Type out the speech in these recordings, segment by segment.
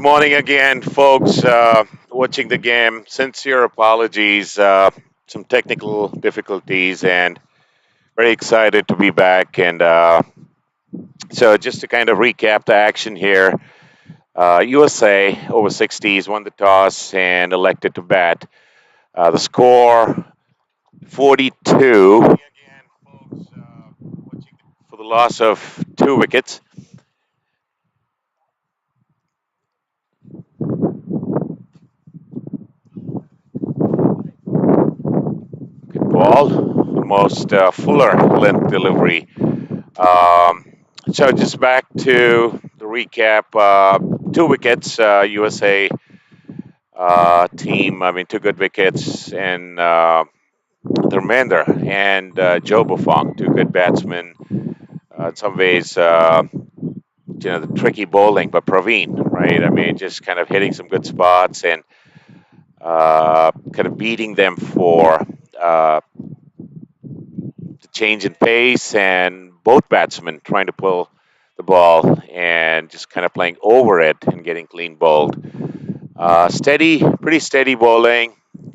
morning again, folks. Watching the game. Sincere apologies. Some technical difficulties, and very excited to be back. And so, just to kind of recap the action here, USA over 60s won the toss and elected to bat. The score 42 for the loss of 2 wickets. Good ball, almost fuller length delivery. Um, so just back to the recap. 2 wickets, USA team. I mean, 2 good wickets, and Dharmender and Joe Buffon, 2 good batsmen. In some ways, the tricky bowling, but Praveen, right? I mean, just kind of hitting some good spots and kind of beating them for the change in pace, and both batsmen trying to pull the ball and just kind of playing over it and getting clean bowled. Pretty steady bowling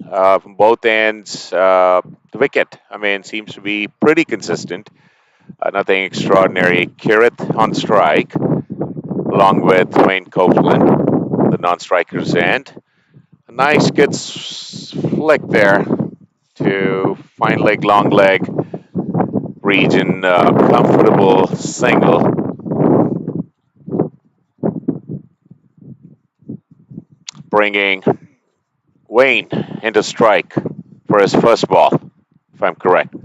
from both ends. The wicket, I mean, seems to be pretty consistent. Nothing extraordinary. Kirit on strike, along with Wayne Copeland, the non-strikers, and a nice good flick there to fine leg, long leg region, comfortable single, bringing Wayne into strike for his first ball, if I'm correct.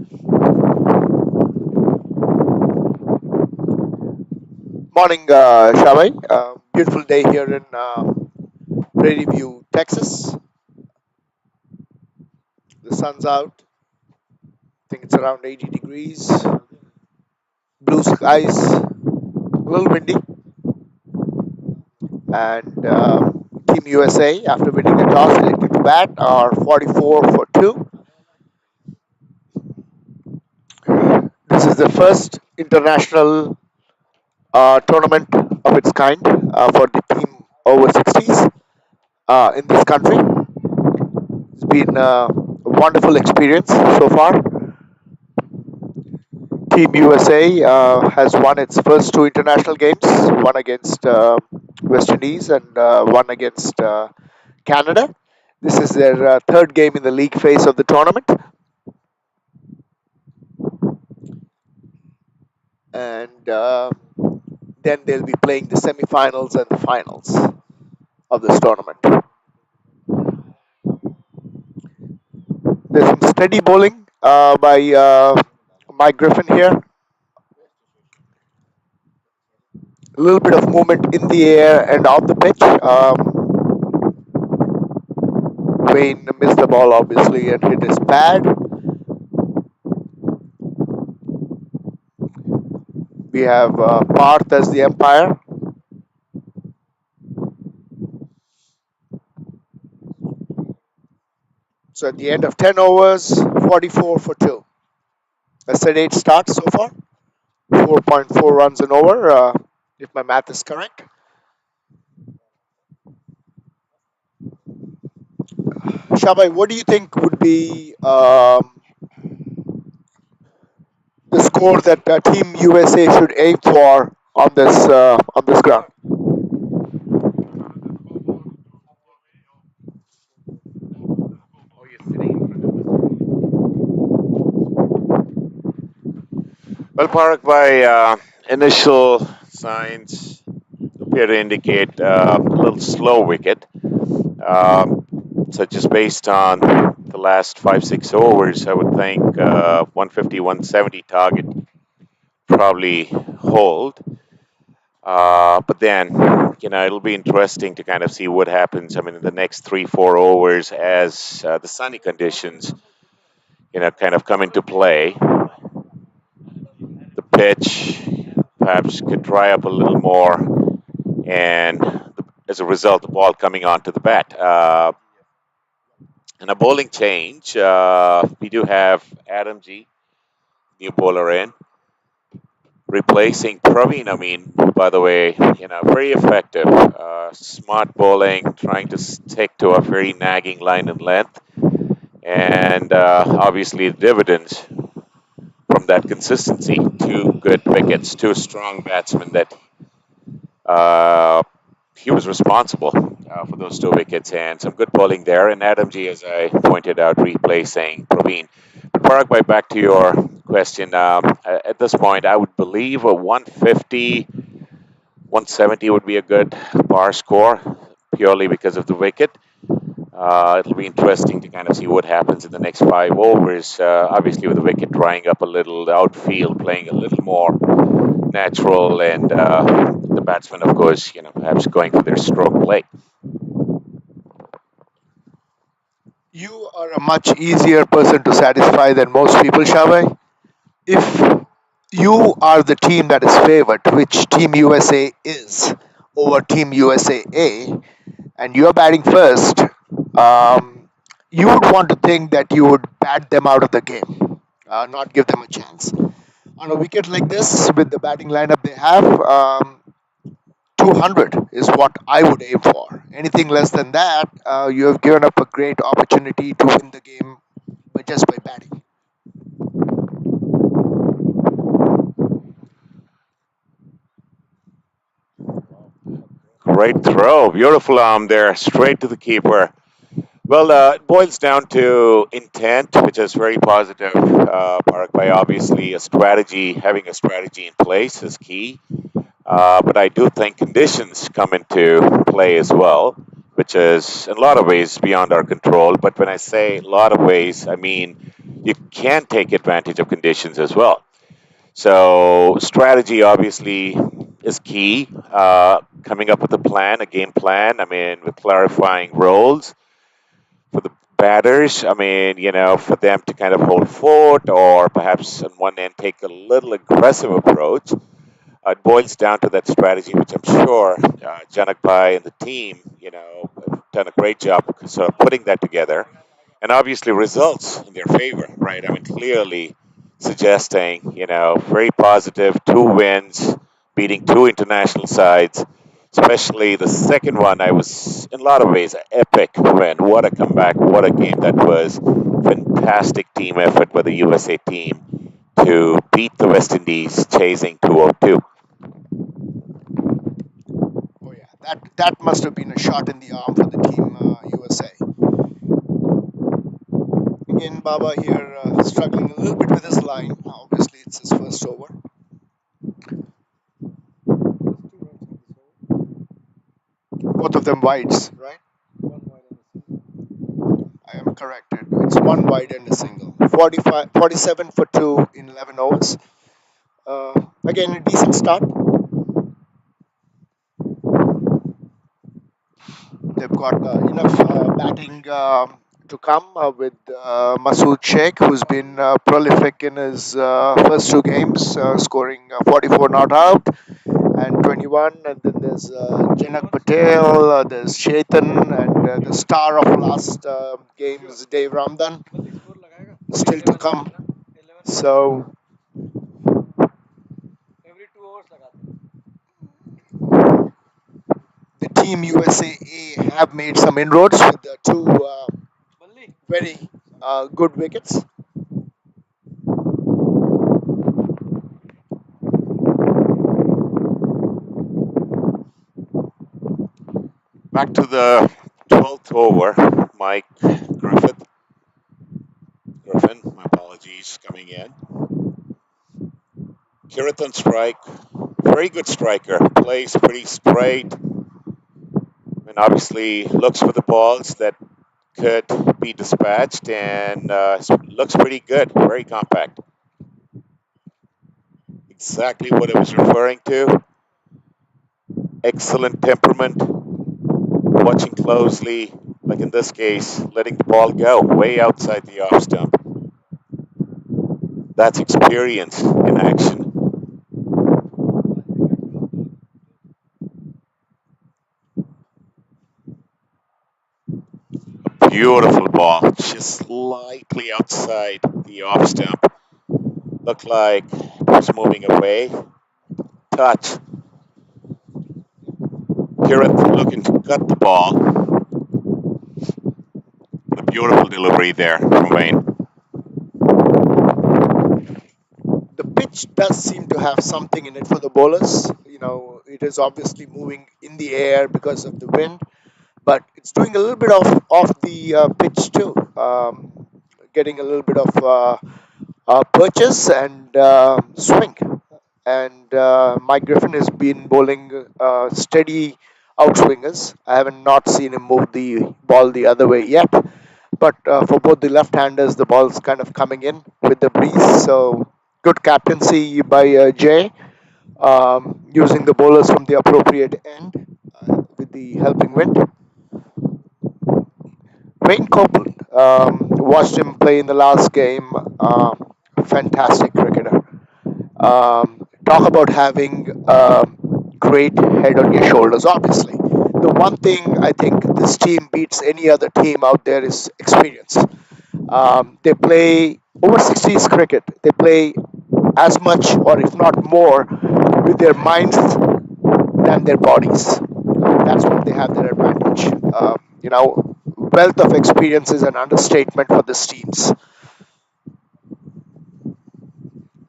Morning, Shawai. Beautiful day here in Prairie View, Texas. The sun's out. I think it's around 80 degrees. Blue skies, a little windy. And Team USA, after winning the toss, elected to bat, are 44 for 2. This is the first international tournament of its kind for the team over 60s in this country. It's been a wonderful experience so far. Team USA has won its first 2 international games, one against West Indies and one against Canada. This is their third game in the league phase of the tournament. And then they'll be playing the semifinals and the finals of this tournament. There's some steady bowling by Mike Griffin here. A little bit of movement in the air and off the pitch. Wayne missed the ball obviously and hit his pad. We have Parth as the umpire. So at the end of 10 overs, 44 for 2. A sedate start so far. 4.4 runs an over, if my math is correct. Shabai, what do you think would be the score that Team USA should aim for on this ground? Well, Park, by initial signs appear to indicate a little slow wicket. So just based on the last 5-6 overs, I would think 150, 170 target probably hold. But then, it'll be interesting to kind of see what happens. I mean, in the next 3-4 overs, as the sunny conditions, kind of come into play, the pitch perhaps could dry up a little more, and as a result, the ball coming onto the bat. And a bowling change, we do have Adam G, new bowler in. replacing Praveen. I mean, by the way, very effective. Smart bowling, trying to stick to a very nagging line and length, and obviously the dividends from that consistency. Two good wickets, two strong batsmen that uh, he was responsible for those two wickets, and some good bowling there. And Adam G, as I pointed out, replacing Praveen. Parag, by back to your question. At this point, I would believe a 150, 170 would be a good bar score, purely because of the wicket. It'll be interesting to kind of see what happens in the next 5 overs. Obviously, with the wicket drying up a little, the outfield playing a little more natural, and the batsmen, of course, perhaps going for their stroke play. You are a much easier person to satisfy than most people, Shavai. If you are the team that is favored, which Team USA is over Team USA, and you're batting first, um, you would want to think that you would bat them out of the game, not give them a chance. On a wicket like this, with the batting lineup they have, 200 is what I would aim for. Anything less than that, you have given up a great opportunity to win the game just by batting. Great throw, beautiful arm there, straight to the keeper. Well, it boils down to intent, which is very positive. Park by obviously a strategy, having a strategy in place is key. But I do think conditions come into play as well, which is in a lot of ways beyond our control. But when I say a lot of ways, I mean you can take advantage of conditions as well. So strategy obviously is key. Coming up with a plan, a game plan. I mean, with clarifying roles for the batters. I mean, for them to kind of hold fort or perhaps on one end take a little aggressive approach. It boils down to that strategy, which I'm sure Janak Pai and the team, have done a great job sort of putting that together, and obviously results in their favor, right? I mean, clearly suggesting, very positive, two wins, beating two international sides. Especially the second one, I was in a lot of ways an epic win. What a comeback! What a game that was! Fantastic team effort by the USA team to beat the West Indies, chasing 202. Oh yeah, that must have been a shot in the arm for the team USA. Again, Baba here struggling a little bit with his line. Obviously, it's his first over. Both of them wides, right? I am corrected. It's one wide and a single. 45, 47 for two in 11 overs. Again, a decent start. They've got enough batting to come with Masood Sheikh, who's been prolific in his first two games, scoring 44 not out and 21. And then there's Janak Patel, there's Chetan, and the star of last game's Dave Ramdan, still to come. So the team USA have made some inroads with the two very good wickets. Back to the 12th over, Mike Griffin, my apologies, coming in. Kirit on strike, very good striker, plays pretty straight, and obviously looks for the balls that could be dispatched, and looks pretty good, very compact. Exactly what I was referring to. Excellent temperament, watching closely, like in this case, letting the ball go way outside the off stump. That's experience in action. Beautiful ball, just slightly outside the off stump. Looked like it was moving away. touch. Kirith looking to cut the ball. A beautiful delivery there from Wayne. The pitch does seem to have something in it for the bowlers. It is obviously moving in the air because of the wind, but it's doing a little bit of off the pitch too, getting a little bit of purchase and swing. And Mike Griffin has been bowling steady outswingers. I haven't not seen him move the ball the other way yet. But for both the left-handers, the ball's kind of coming in with the breeze. So good captaincy by Jay, using the bowlers from the appropriate end with the helping wind. Wayne Copeland, watched him play in the last game. Fantastic cricketer. Talk about having a great head on your shoulders. Obviously, the one thing I think this team beats any other team out there is experience. They play over 60s cricket. They play as much, or if not more, with their minds than their bodies. That's what they have their advantage. Wealth of experience is an understatement for these teams.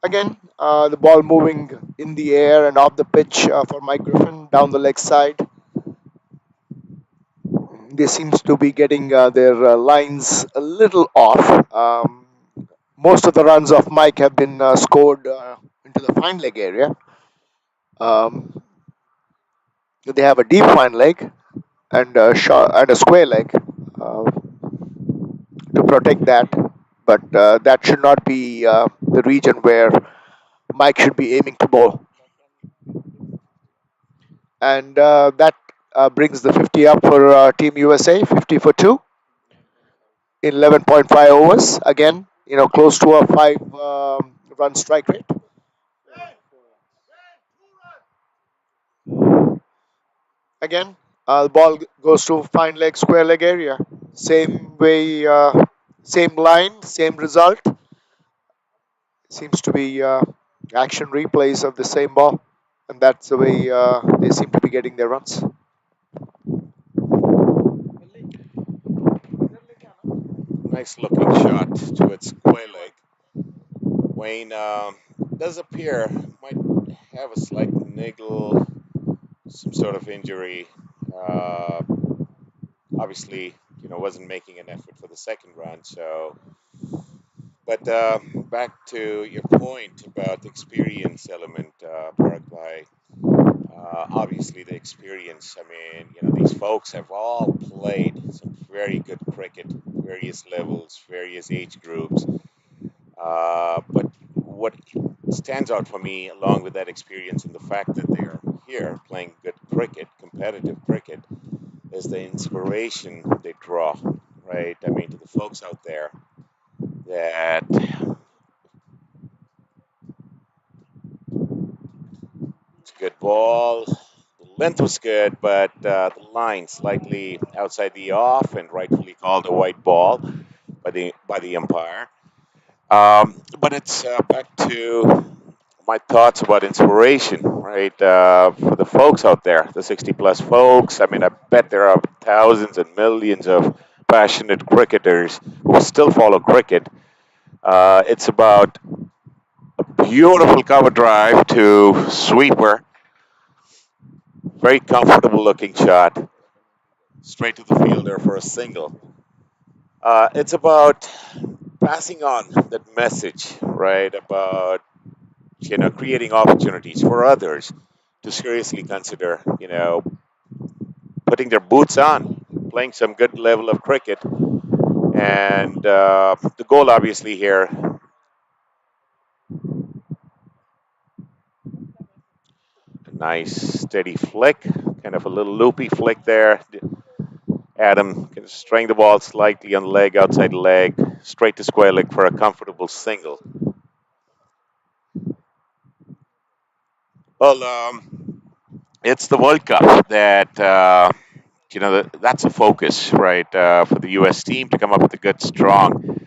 Again, the ball moving in the air and off the pitch for Mike Griffin down the leg side. They seems to be getting their lines a little off. Most of the runs of Mike have been scored into the fine leg area. Um, they have a deep fine leg and a short and a square leg to protect that, but that should not be the region where Mike should be aiming to bowl. And that brings the 50 up for Team USA, 50 for two in 11.5 overs. Again, close to a run strike rate. Again, the ball goes to fine leg, square leg area. Same way, same line, same result. Seems to be action replays of the same ball, and that's the way they seem to be getting their runs. Nice looking shot to its square leg. Wayne does appear might have a slight niggle, some sort of injury. Uh, Obviously, wasn't making an effort for the second run. So, but back to your point about the experience element, Paraguay. Obviously, the experience. I mean, these folks have all played some very good cricket, various levels, various age groups. But what stands out for me, along with that experience and the fact that they're here playing good cricket, competitive cricket, is the inspiration they draw, right? I mean, to the folks out there that it's a good ball. The length was good, but the line slightly outside the off and rightfully called a white ball by the umpire. But it's back to my thoughts about inspiration, right? For the folks out there, the 60 plus folks. I mean, I bet there are thousands and millions of passionate cricketers who still follow cricket. It's about a beautiful cover drive to sweeper, very comfortable looking shot, straight to the fielder for a single. It's about passing on that message, right? About creating opportunities for others to seriously consider, putting their boots on, playing some good level of cricket. And the goal, obviously, here, a nice steady flick, kind of a little loopy flick there. Adam can string the ball slightly on the leg, outside the leg, straight to square leg for a comfortable single. Well, it's the World Cup that that's a focus, right, for the U.S. team to come up with a good, strong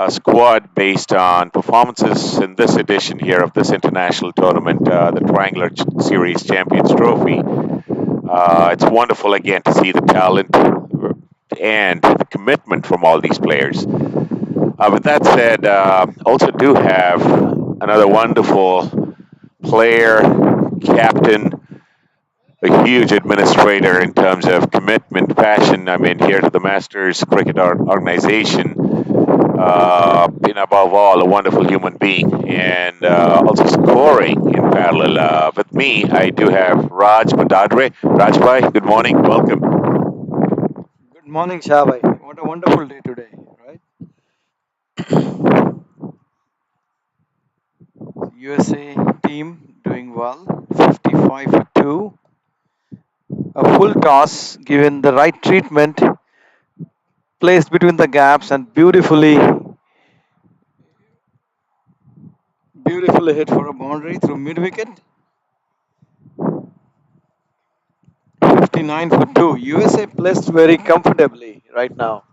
squad based on performances in this edition here of this international tournament, the Triangular Series Champions Trophy. It's wonderful again to see the talent and the commitment from all these players. With that said, also do have another wonderful player, captain, a huge administrator in terms of commitment, passion. I mean, here to the Masters Cricket Organization. Above all, a wonderful human being, and also scoring in parallel. With me, I do have Raj Madadre. Rajbhai, good morning. Welcome. Good morning, Shavai. What a wonderful day today, right? USA team doing well, 55 for 2. A full toss given the right treatment, placed between the gaps and beautifully hit for a boundary through mid wicket. 59 for 2. USA placed very comfortably right now.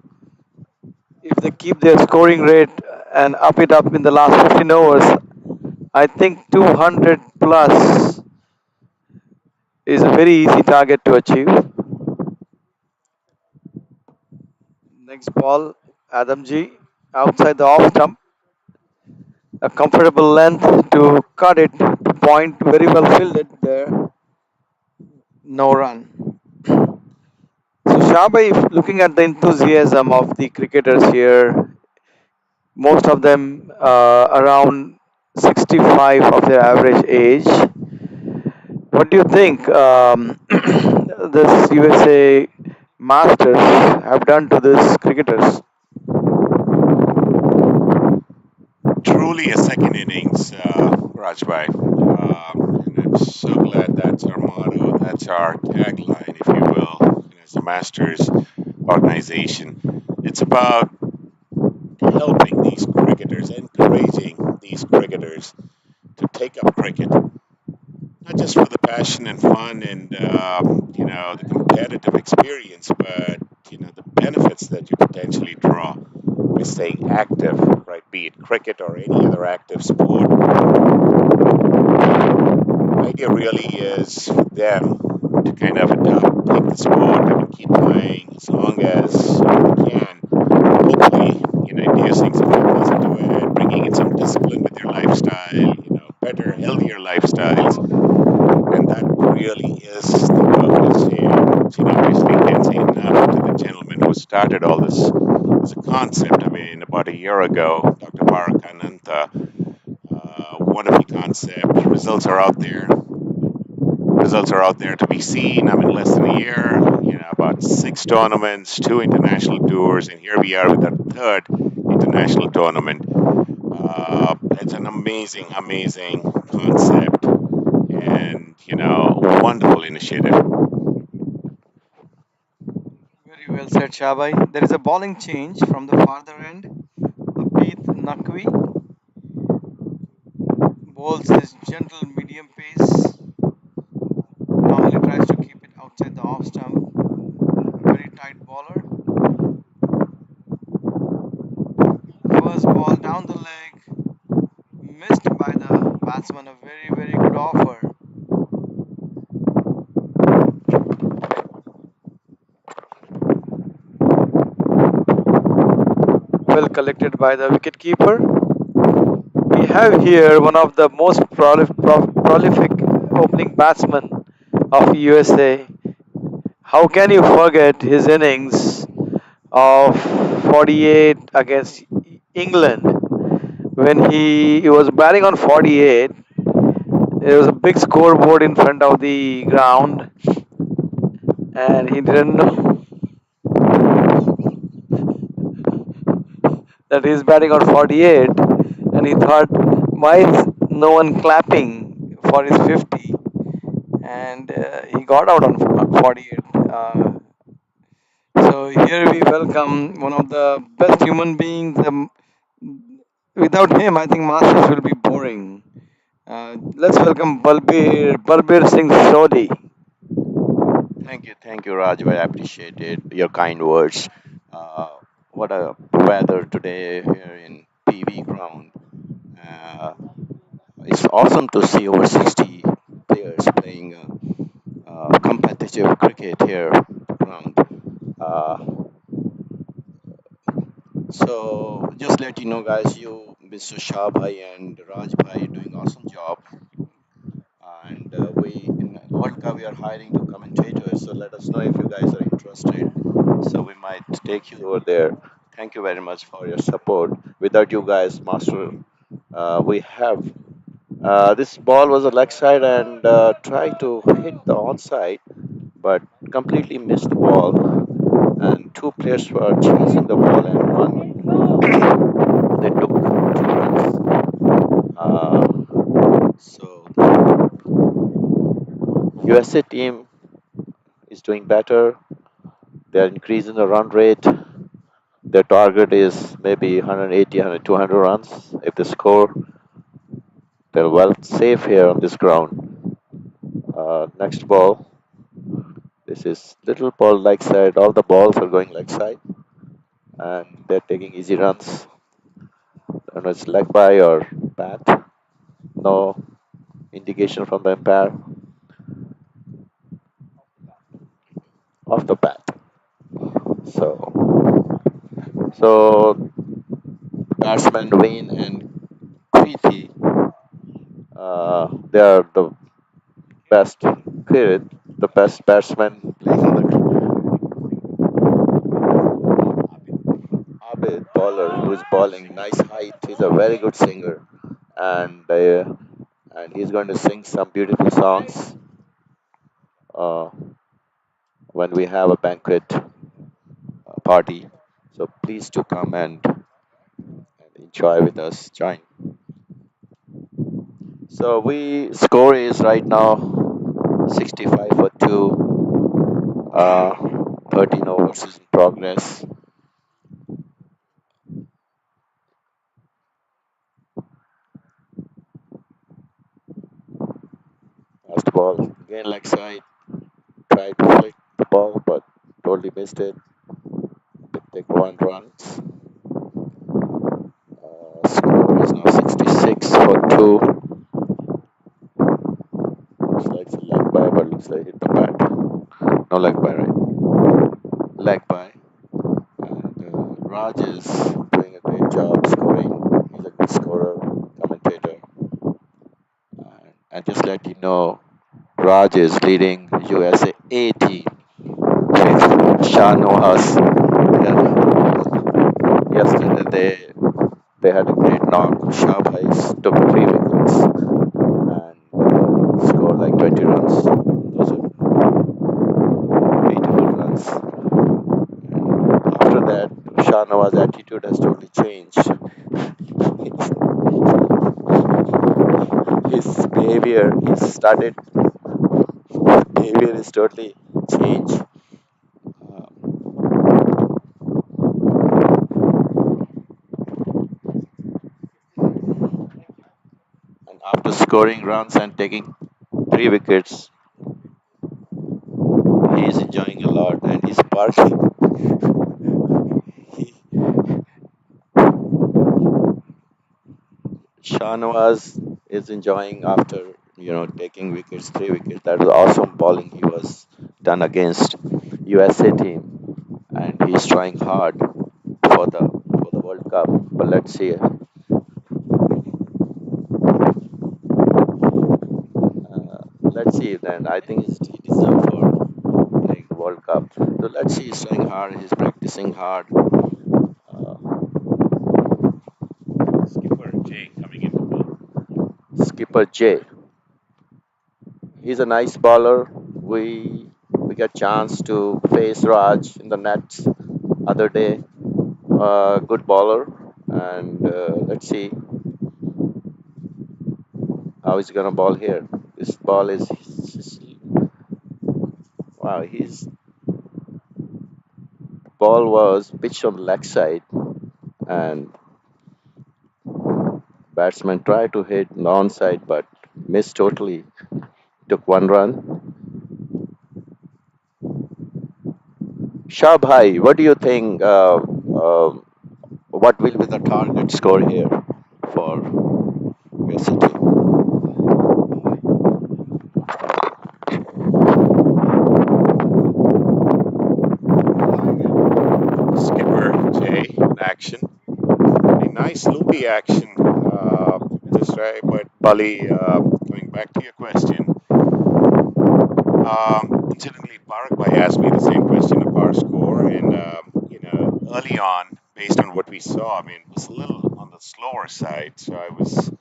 If they keep their scoring rate and up it up in the last 15 overs, I think 200 plus is a very easy target to achieve. Next ball, Adamji outside the off stump. A comfortable length to cut it to point. Very well fielded there. No run. So Shabai, if looking at the enthusiasm of the cricketers here, most of them around 65 of their average age. What do you think this USA Masters have done to these cricketers? Truly a second innings, Rajbhai. And I'm so glad that's our motto, that's our tagline, if you will, as the Masters organization. It's about helping these cricketers, encouraging these cricketers to take up cricket, not just for the passion and fun and the competitive experience, but the benefits that you potentially draw by staying active, right? Be it cricket or any other active sport. The idea really is for them to kind of adopt, take the sport, I mean, keep playing as long as they can. Hopefully, inducing some fitness into it, bringing in some discipline with their lifestyle, better, healthier lifestyles, and that really is the purpose here. Which, obviously can't say enough to the gentleman who started all this as a concept. I mean, about a year ago, Dr. Barakananta, wonderful concept. Results are out there to be seen. I mean, less than a year, about 6 tournaments, 2 international tours, and here we are with our third international tournament. It's an amazing, amazing concept, and wonderful initiative. Very well said, Shabai. There is a bowling change from the farther end. Abid Nakwi bowls his gentle medium pace. Normally tries to keep it outside the off stump. Very tight bowler. First ball down the leg. Missed by the batsman. A very, very good offer. Well collected by the wicketkeeper. We have here one of the most prolific opening batsmen of USA. How can you forget his innings of 48 against England when he was batting on 48? There was a big scoreboard in front of the ground, and he didn't know that he's batting on 48, and he thought, why is no one clapping for his 50? And he got out on 48. So here we welcome one of the best human beings. Without him, I think Masters will be boring. Let's welcome Balbir Singh Sodhi. Thank you, Raj. I appreciate it. Your kind words. Uh, what a weather today here in PV ground. Uh, it's awesome to see over 60 players playing competitive cricket here ground. Uh, so just let you know, guys, you, Mr. Shah Bhai and Raj Bhai, doing awesome job. And we in World Cup we are hiring two commentators. So let us know if you guys are interested. So we might take you over there. Thank you very much for your support. Without you guys, Master, we have this ball was a leg side and tried to hit the onside, but completely missed the ball. And two players were chasing the ball, and one they took 2 runs. So USA team is doing better. They're increasing the run rate. Their target is maybe 180, 200 runs. If they score, they're well safe here on this ground. Next ball. This is little ball leg side. All the balls are going leg side, and they're taking easy runs. I don't know it's leg by or bat. No indication from the umpire of the bat. So batsmen Wayne and Preeti, they are the best cricket, the best batsman playing on the Abid bowler who is bowling nice height. He's a very good singer, and he's going to sing some beautiful songs uh, when we have a banquet party. So please do come and enjoy with us. Join. So we score is right now 65 for two. 13 overs is in progress. Last ball again leg side. Tried to flick the ball, but totally missed it. Take 1 run. Score is now 66 for two. Looks like it's a leg by, but looks like hit the bat. No leg by, right? Leg by. And Raj is doing a great job scoring. He's a good scorer, commentator. And just let you know, Raj is leading USA A team with Shah Nohas. Yesterday they had a great knock. Shah Bhai took 3 wickets and scored like 20 runs. Those are beautiful runs. After that, Shah Nawaz's attitude has totally changed. His behavior, his started behavior is totally changed. And after scoring runs and taking 3 wickets, he is enjoying a lot and he's barking. He, Shahnawaz is enjoying after taking wickets, 3 wickets. That was awesome bowling he was done against USA team, and he's trying hard for the World Cup. But let's see. Let's see. Then I think he deserves for playing the World Cup. So let's see. He's trying hard. He's practicing hard. Skipper J coming in to bowl. Skipper J. He's a nice bowler. We get chance to face Raj in the nets other day. Good bowler, and let's see how he's gonna bowl here. This ball is wow. His ball was pitched on the leg side, and batsman tried to hit the onside but missed totally. Took 1 run. Shah Bhai, what do you think? Um, what will be the target score here for USCT? Skipper Jay in action. A nice loopy action. Just right, but Bali, going back to your question, incidentally, Bharat asked me the same question of our score, and early on, based on what we saw, I mean, it was a little on the slower side, so I was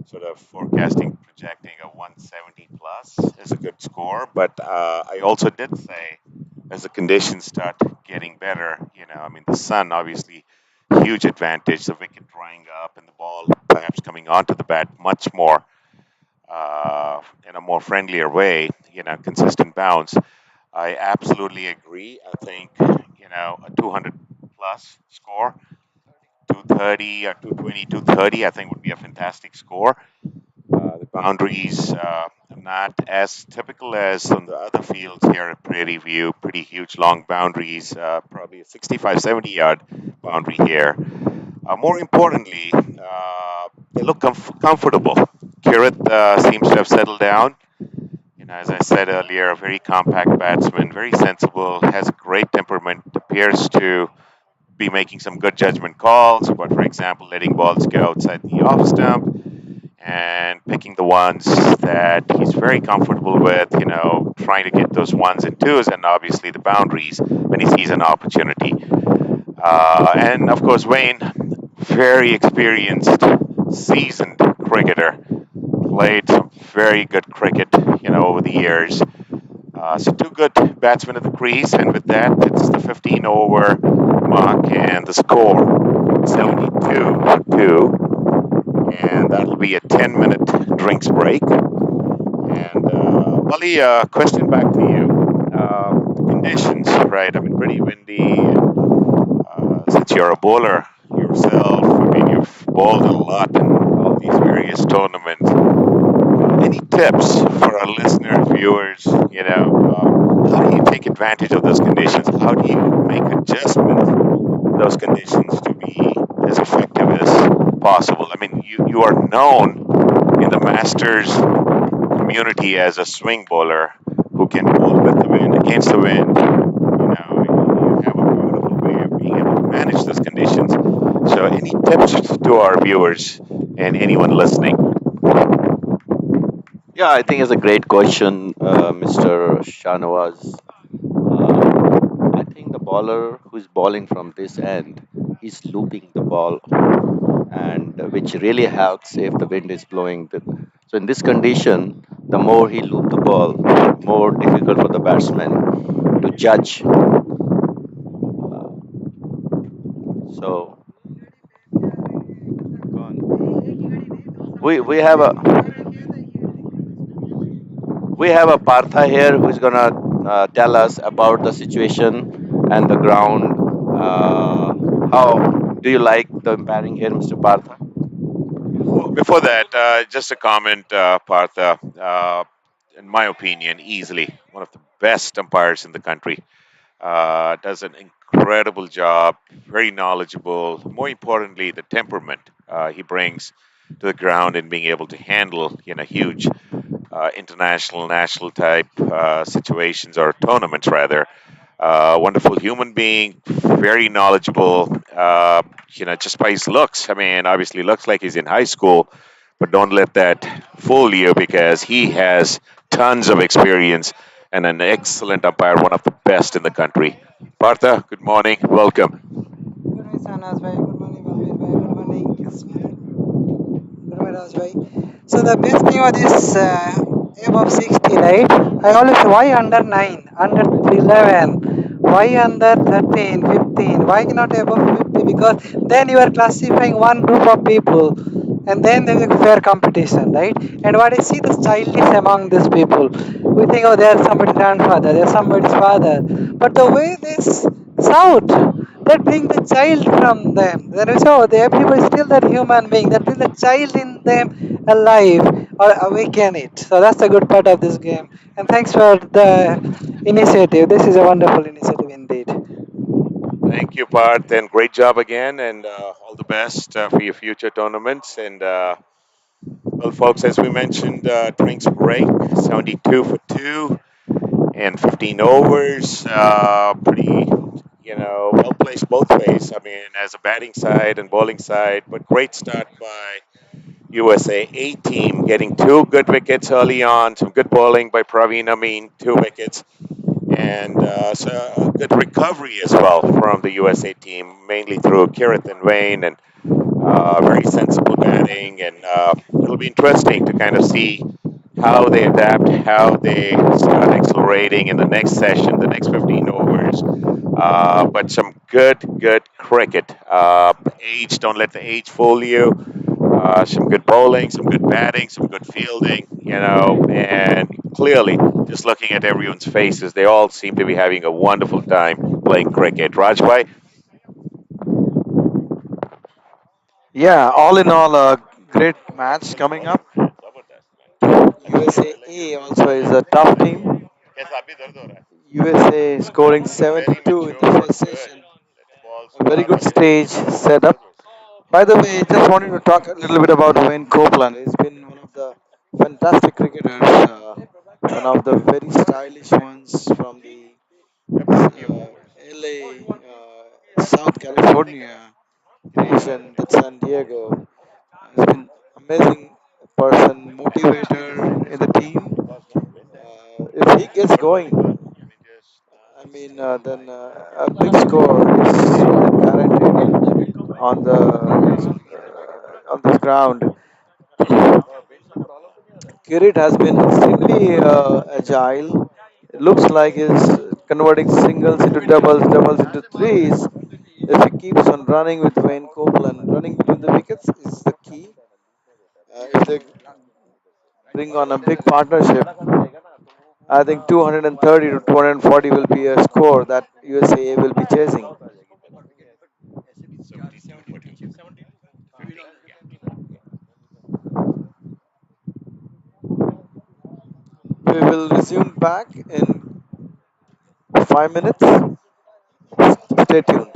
sort of forecasting, projecting a 170 plus as a good score. But I also did say, as the conditions start getting better, I mean, the sun obviously huge advantage, the wicket drying up, and the ball perhaps coming onto the bat much more in a more friendlier way, consistent bounce. I absolutely agree. I think, a 200 plus score, 230 or 220, 230, I think would be a fantastic score. The boundaries are not as typical as on the other fields here at Prairie View. Pretty huge long boundaries, probably a 65, 70-yard boundary here. More importantly, they look comfortable. Kirit seems to have settled down. As I said earlier, a very compact batsman, very sensible, has a great temperament, appears to be making some good judgment calls, but for example, letting balls go outside the off stump and picking the ones that he's very comfortable with, trying to get those ones and twos and obviously the boundaries when he sees an opportunity. And of course, Wayne, very experienced, seasoned cricketer, played some very good cricket, over the years. So two good batsmen at the crease, and with that, it's the 15 over mark and the score 72-2, and that'll be a 10-minute drinks break. And Wally, question back to you. The conditions, right? I mean, pretty windy. Since you're a bowler yourself, I mean, you've bowled a lot in all these various tournaments. Any tips for our listeners, viewers? How do you take advantage of those conditions? How do you make adjustments in those conditions to be as effective as possible? I mean, you are known in the Masters community as a swing bowler who can bowl with the wind, against the wind. You have a beautiful way of being able to manage those conditions. So, any tips to our viewers and anyone listening? Yeah, I think it's a great question, Mr. Shanawaz. I think the bowler who's bowling from this end, he's looping the ball, and which really helps if the wind is blowing. So in this condition, the more he loop the ball, more difficult for the batsman to judge. So go on. We have a Partha here who's gonna tell us about the situation and the ground. How do you like the umpiring here, Mr. Partha? Before that, just a comment, Partha. In my opinion, easily one of the best umpires in the country. Does an incredible job, very knowledgeable. More importantly, the temperament he brings to the ground and being able to handle, huge international, national type situations or tournaments rather. Wonderful human being, very knowledgeable. Just by his looks. I mean, obviously, looks like he's in high school, but don't let that fool you because he has tons of experience and an excellent umpire, one of the best in the country. Partha, good morning. Welcome. Good morning, Sanas bhai. Good morning, Balveer bhai. Good morning, good morning, Raj bhai. So the best thing was this above 60, right? I always say, why under 9, under 11, why under 13, 15, why not above 50? Because then you are classifying one group of people and then there is a fair competition, right? And what I see the childish among these people. We think, oh, there's somebody's grandfather, there's somebody's father. But the way they shout, that bring the child from them. Then we say, oh, everybody is still that human being, that bring the child in them alive or awaken it. So that's the good part of this game. And thanks for the initiative. This is a wonderful initiative indeed. Thank you, Parth, and great job again, and all the best for your future tournaments. And well, folks, as we mentioned, drinks break 72 for two and 15 overs. Pretty, well placed both ways. I mean, as a batting side and bowling side, but great start by USA A team, getting two good wickets early on. Some good bowling by Praveen Amin, two wickets, and so a good recovery as well from the USA team, mainly through Kirith and Wayne, and very sensible batting. And it'll be interesting to kind of see how they adapt, how they start accelerating in the next session, the next 15 overs. But some good cricket. Age, don't let the age fool you. Some good bowling, some good batting, some good fielding, and clearly, just looking at everyone's faces, they all seem to be having a wonderful time playing cricket. Rajbhai, Yeah, all in all, a great match coming up. USA also is a tough team. USA scoring 72 in the first session. A very good stage set up. By the way, just wanted to talk a little bit about Wayne Copeland. He's been one of the fantastic cricketers, one of the very stylish ones from the LA, South California region, that's San Diego. He's been amazing person, motivator in the team. If he gets going, then a big score is more than guaranteed on this ground. Kirit has been extremely agile. It looks like he's converting singles into doubles, doubles into threes. If he keeps on running with Wayne Copeland, running between the wickets is the key. If they bring on a big partnership, I think 230 to 240 will be a score that USA will be chasing. We will resume back in 5 minutes. Stay tuned.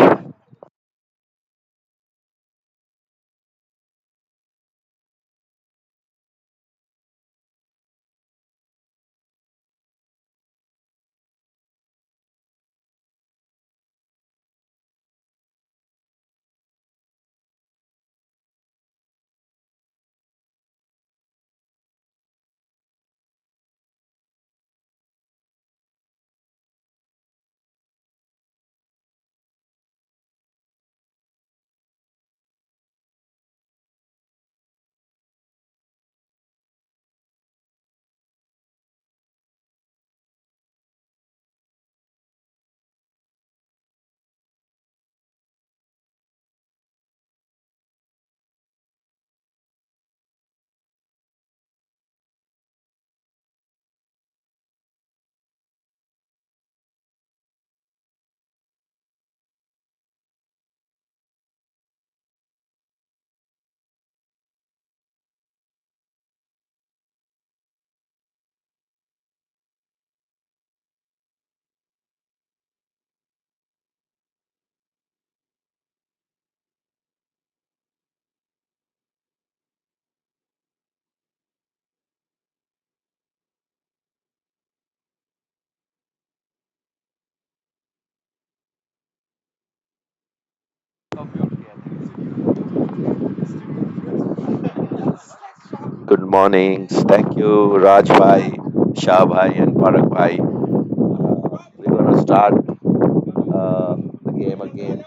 Good mornings. Thank you, Raj Bhai, Shah Bhai, and Parak Bhai. We're going to start the game again.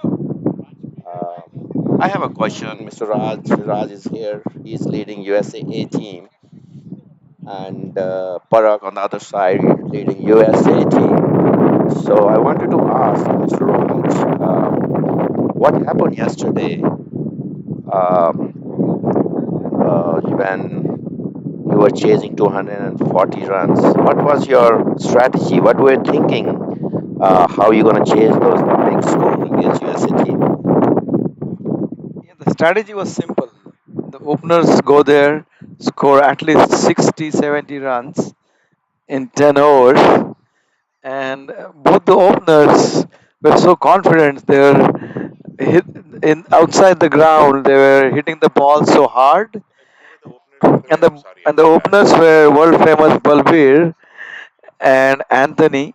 Uh, I have a question. Mr. Raj is here. He's leading USA team, and Parak on the other side leading USA team. So I wanted to ask Mr. Raj, what happened yesterday when you were chasing 240 runs? What was your strategy? What were you thinking? How you going to chase those big score against USA team? Yeah, the strategy was simple. The openers go there, score at least 60, 70 runs in 10 overs, and both the openers were so confident. They were hit in outside the ground. They were hitting the ball so hard, and the openers were world famous Balbir and Anthony,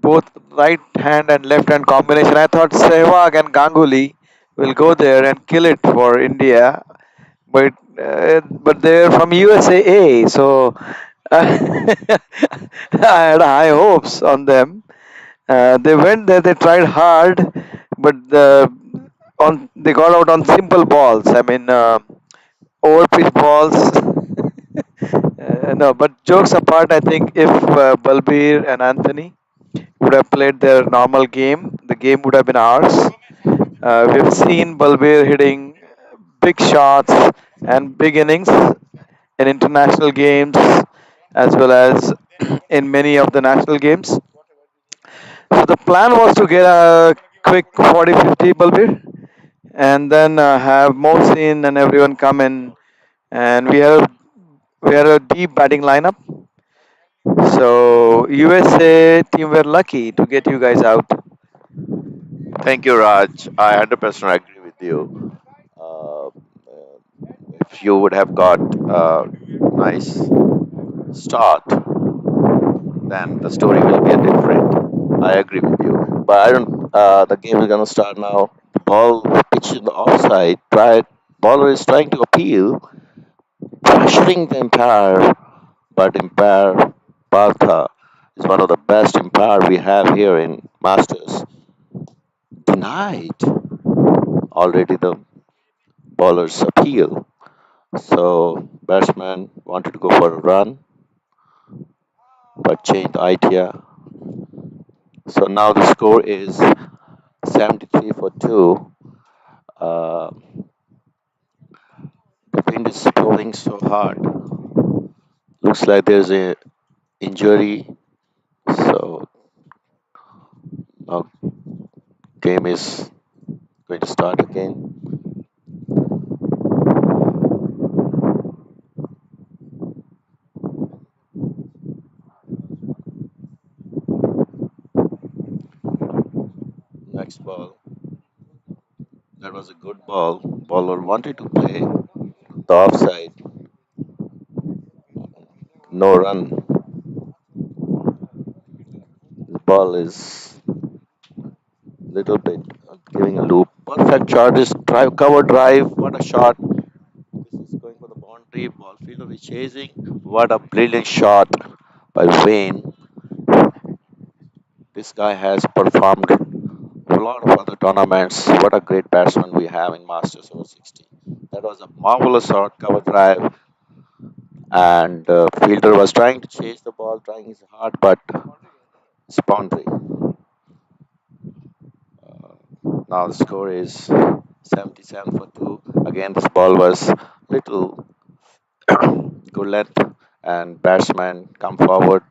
both right hand and left hand combination. I thought Sehwag and Ganguly will go there and kill it for India, but they're from USA, so I had high hopes on them. They went there, they tried hard, but they got out on simple balls. I mean, over pitch balls. No, but jokes apart, I think if Balbir and Anthony would have played their normal game, the game would have been ours. We've seen Balbir hitting big shots and big innings in international games as well as in many of the national games. So the plan was to get a quick 40-50 Balbir and then have Mohsin and everyone come in, and we had a deep batting lineup. So USA team were lucky to get you guys out. Thank you, Raj. I 100% agree with you. Uh, if you would have got a nice start, then the story will be a different. I agree with you. But I don't. The game is gonna start now. The ball pitch in the offside. Bowler is trying to appeal, pressuring the umpire, but umpire Partha is one of the best umpire we have here in Masters. Denied already the bowler's appeal. So batsman wanted to go for a run, but changed the idea. So now the score is 73 for 2. Uh, the wind is blowing so hard. Looks like there's a injury. So now game is going to start again. Next ball. That was a good ball. Bowler wanted to play the offside. No run. The ball is little bit giving a loop. Perfect shot is drive cover drive. What a shot! This is going for the boundary. Ball fielder is chasing. What a brilliant shot by Wayne. This guy has performed a lot of other tournaments. What a great batsman we have in Masters over 60. That was a marvelous shot, cover drive, and fielder was trying to chase the ball, trying his hard, but it's boundary. Now the score is 77 for 2. Again, this ball was little good length, and batsman come forward.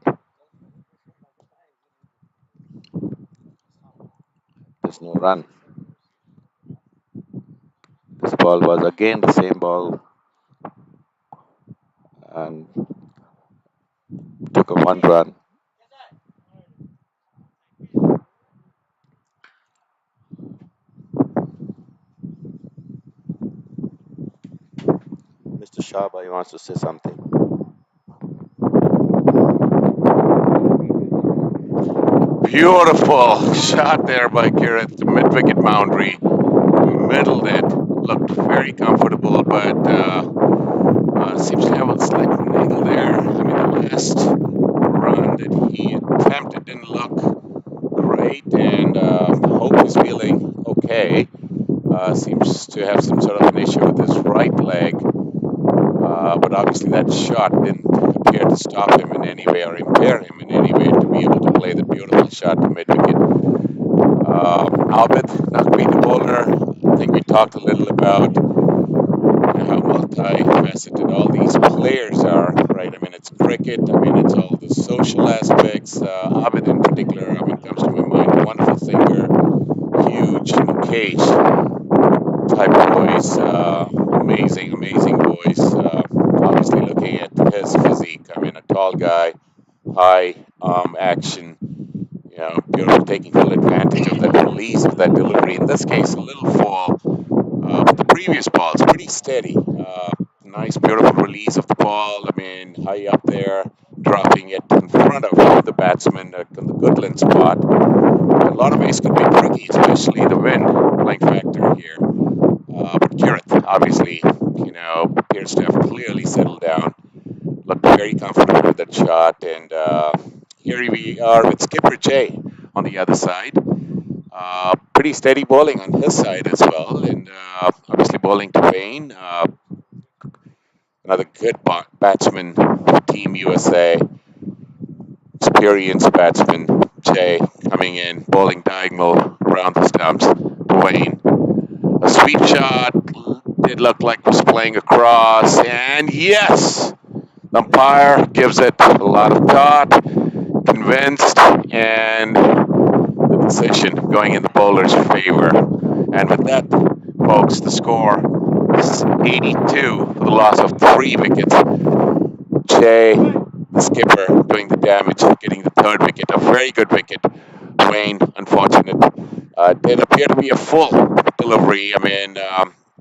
There's no run. This ball was again the same ball and took a one run. Mr. Shahbhai wants to say something. Beautiful shot there by Garrett, the mid wicket boundary. Middled it. Looked very comfortable, but seems to have a slight niggle there. I mean, the last run that he attempted didn't look great, and Hope is feeling okay. Seems to have some sort of an issue with his right leg, but obviously that shot didn't appear to stop him in any way or impair him in any way to be able to play the beautiful shot to mid wicket. Abid Naqvi, the bowler. I think we talked a little about how multifaceted all these players are, right? I mean, it's cricket. I mean, it's all the social aspects. Abid in particular, I mean, comes to my mind. Wonderful thinker, huge Mukesh type voice, amazing, amazing voice. Obviously, looking at his physique, I mean, a tall guy, high arm action, beautiful, taking full advantage of that release of that delivery. In this case, a little fall, but the previous ball is pretty steady. Nice, beautiful release of the ball. I mean, high up there, dropping it in front of the batsman in the Goodland spot. A lot of ways could be tricky, especially the wind playing factor here. But Kirith, obviously, appears to have clearly settled down, looked very comfortable with that shot. And here we are with Skipper Jay on the other side. Pretty steady bowling on his side as well, and obviously bowling to Wayne. Another good batsman for Team USA, experienced batsman Jay coming in, bowling diagonal around the stumps to Wayne. A sweep shot, did look like was playing across, and yes, the umpire gives it a lot of thought, convinced, and the decision going in the bowler's favor. And with that, folks, the score is 82 for the loss of 3 wickets. Jay, the skipper, doing the damage, getting the 3rd wicket, a very good wicket. Wayne, unfortunate. Did appear to be a full delivery. I mean,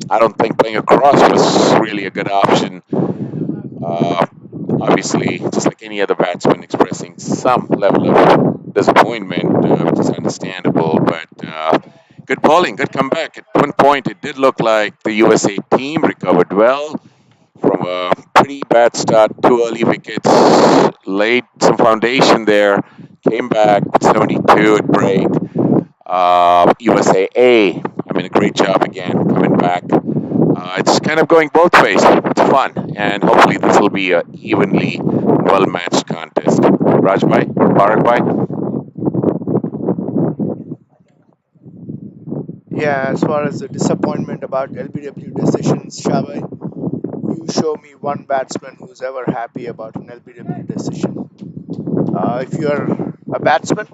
I don't think playing across was really a good option. Uh, Obviously, just like any other batsman expressing some level of disappointment, which is understandable, but good bowling, good comeback. At one point, it did look like the USA team recovered well from a pretty bad start, 2 early wickets, laid some foundation there, came back with 72 at break. USA A, I mean, a great job again coming back. It's kind of going both ways. It's fun, and hopefully this will be a evenly well-matched contest. Rajbhai or Bharatbhai? Yeah, as far as the disappointment about LBW decisions, Shabai, you show me one batsman who's ever happy about an LBW decision. If you're a batsman,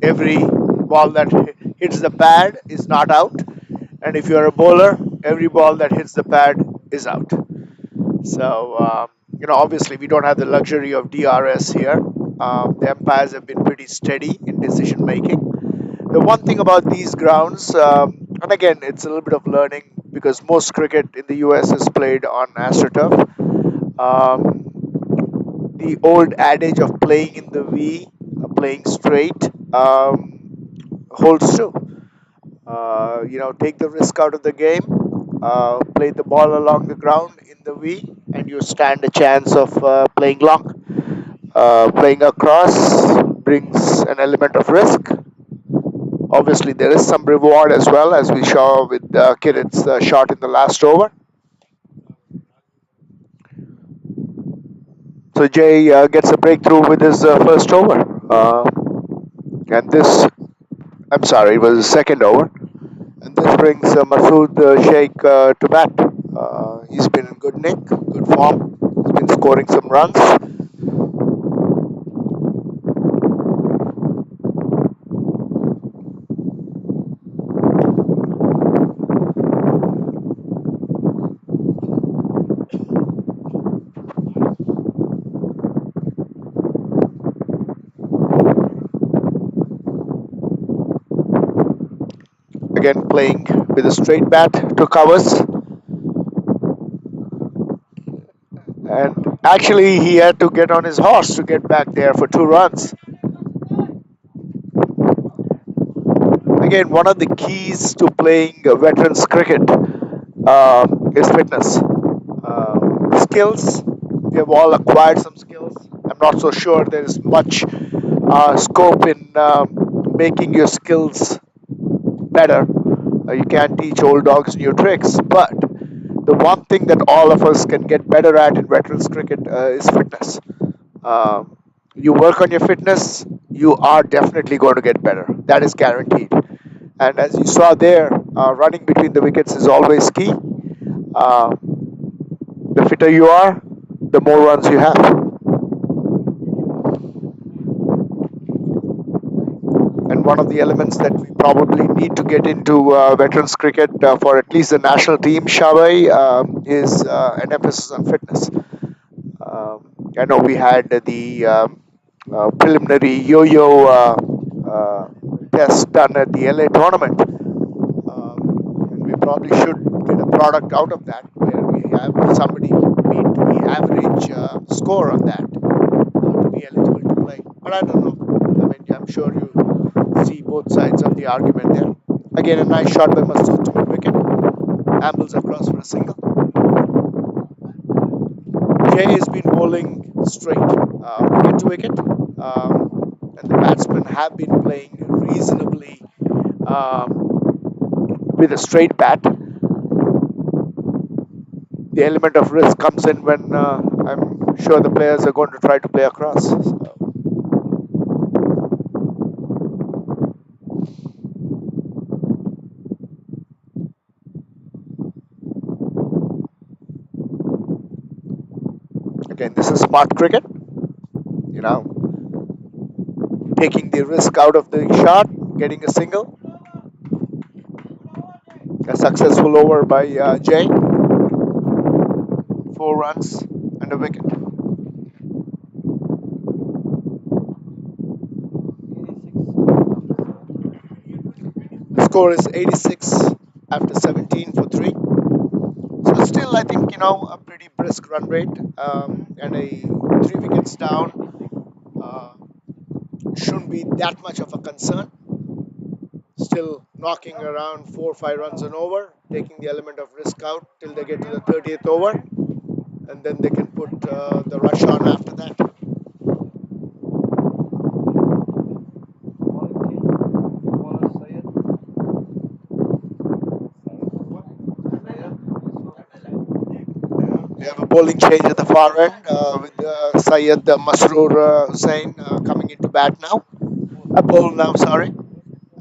every ball that hits the pad is not out, and if you're a bowler, every ball that hits the pad is out. So, obviously, we don't have the luxury of DRS here. The umpires have been pretty steady in decision making. The one thing about these grounds, and again, it's a little bit of learning because most cricket in the US is played on AstroTurf. The old adage of playing in the V, playing straight, holds true. Take the risk out of the game, play the ball along the ground in the V, and you stand a chance of playing long. Playing across brings an element of risk. Obviously, there is some reward as well, as we saw with Kirit's shot in the last over. So Jay gets a breakthrough with his first over. And this, I'm sorry, it was his second over. And this brings Masood Sheikh to bat. He's been in good nick, good form. He's been scoring some runs. Again, playing with a straight bat to covers. And actually, he had to get on his horse to get back there for 2 runs. Again, one of the keys to playing veterans cricket is fitness. Skills, we have all acquired some skills. I'm not so sure there is much scope in making your skills better. You can't teach old dogs new tricks, but the one thing that all of us can get better at in veterans cricket is fitness. You work on your fitness, you are definitely going to get better. That is guaranteed. And as you saw there, running between the wickets is always key. The fitter you are, the more runs you have. And one of the elements that we probably need to get into veterans cricket for at least the national team, Shabai, is an emphasis on fitness. I know we had the preliminary yo-yo test done at the LA tournament. And we probably should get a product out of that where we have somebody meet the average score on that to be eligible to play. But I don't know. I mean, I'm sure you see both sides of the argument there. Again, a nice shot by Masood to mid-wicket. Ambles across for a single. Jay has been bowling straight, wicket to wicket, and the batsmen have been playing reasonably with a straight bat. The element of risk comes in when I'm sure the players are going to try to play across. So, again, this is smart cricket. You know, taking the risk out of the shot, getting a single. A successful over by Jay. 4 runs and a wicket. The score is 86 after 17 for 3. So still, I think, a pretty brisk run rate, and a 3 wickets down shouldn't be that much of a concern. Still knocking around 4 or 5 runs and over, taking the element of risk out till they get to the 30th over, and then they can put the rush on after that. We have a bowling change at the far end with Syed Masroor Hussain coming into bat now. A bowl now, sorry.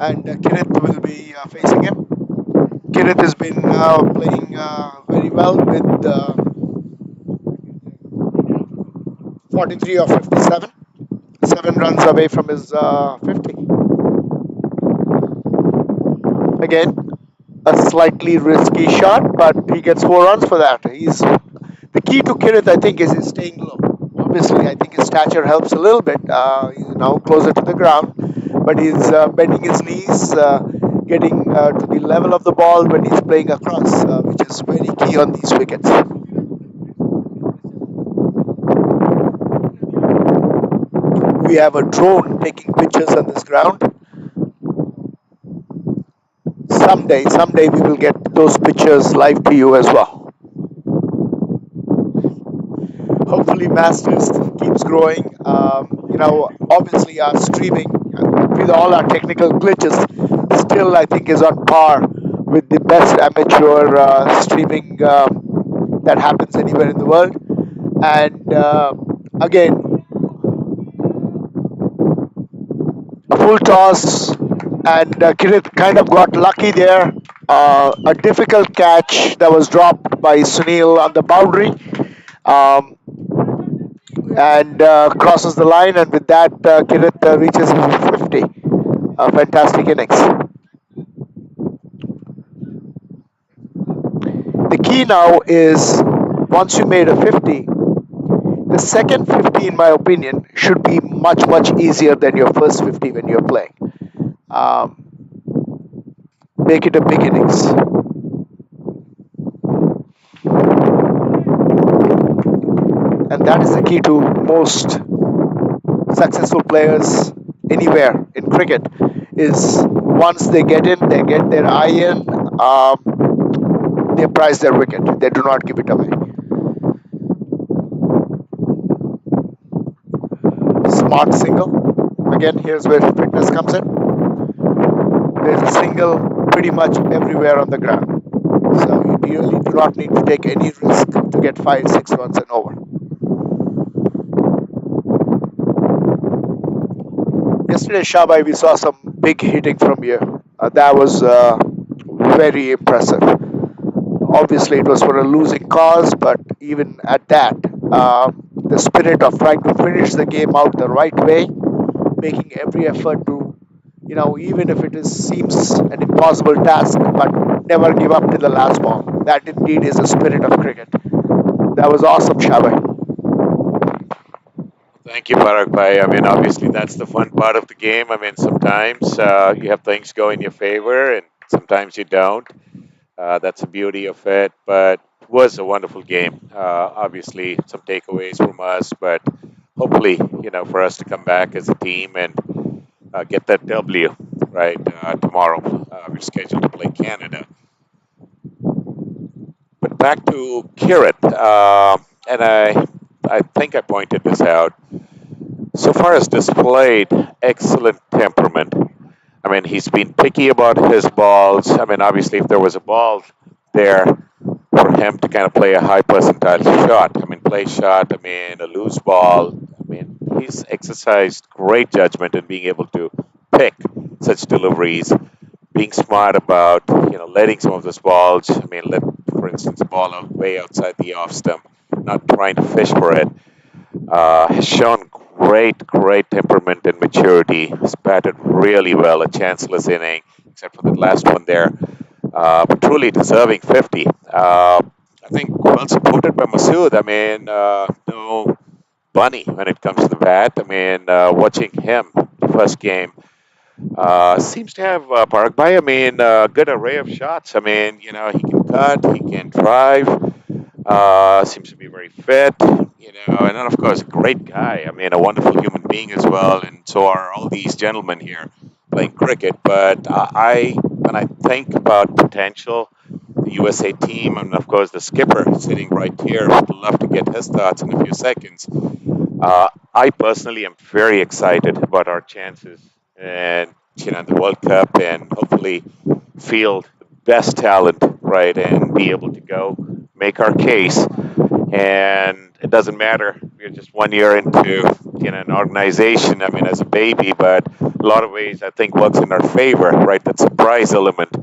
And Kirit will be facing him. Kirit has been playing very well with 43 of 57. 7 runs away from his 50. Again, a slightly risky shot, but he gets 4 runs for that. The key to Kirit, I think, is his staying low. Obviously, I think his stature helps a little bit. He's now closer to the ground, but he's bending his knees, getting to the level of the ball when he's playing across, which is very key on these wickets. We have a drone taking pictures on this ground. Someday we will get those pictures live to you as well. Hopefully Masters keeps growing. Obviously our streaming, with all our technical glitches, still I think is on par with the best amateur streaming that happens anywhere in the world. And again, a full toss, and Kirit kind of got lucky there. A difficult catch that was dropped by Sunil on the boundary. And crosses the line, and with that, Kirit reaches 50. A fantastic innings. The key now is once you made a 50, the second 50, in my opinion, should be much, much easier than your first 50 when you're playing. Make it a big innings. And that is the key to most successful players anywhere in cricket, is once they get in, they get their eye in, they prize their wicket. They do not give it away. Smart single. Again, here's where fitness comes in. There's a single pretty much everywhere on the ground. So you really do not need to take any risk to get 5-6 runs and over. Yesterday, Shabai, we saw some big hitting from here. That was very impressive. Obviously, it was for a losing cause, but even at that, the spirit of trying to finish the game out the right way, making every effort to, even if seems an impossible task, but never give up till the last ball. That indeed is the spirit of cricket. That was awesome, Shabai. Thank you, Parag Bhai. I mean, obviously, that's the fun part of the game. I mean, sometimes you have things go in your favor, and sometimes you don't. That's the beauty of it. But it was a wonderful game. Obviously, some takeaways from us, but hopefully, for us to come back as a team and get that W right tomorrow. We're scheduled to play Canada. But back to Kirit, and I think I pointed this out. So far as displayed excellent temperament. I mean, he's been picky about his balls. I mean, obviously, if there was a ball there for him to kind of play a high percentile shot, I mean, play shot, I mean, a loose ball, I mean, he's exercised great judgment in being able to pick such deliveries, being smart about, letting some of those balls, I mean, let, for instance, a ball out way outside the off stump, not trying to fish for it, has shown great temperament and maturity. He's batted really well, a chanceless inning, except for the last one there. But truly deserving 50. I think well supported by Masood. I mean, no bunny when it comes to the bat. I mean, watching him the first game seems to have Parag Bhai. I mean, a good array of shots. I mean, he can cut, he can drive. Seems to be very fit, and then of course a great guy. I mean, a wonderful human being as well, and so are all these gentlemen here playing cricket. But when I think about potential, the USA team, and of course the skipper sitting right here, would love to get his thoughts in a few seconds. I personally am very excited about our chances and the World Cup, and hopefully field the best talent, right, and be able to go make our case. And it doesn't matter. We're just 1 year into an organization. I mean, as a baby, but a lot of ways I think works in our favor, right? That surprise element,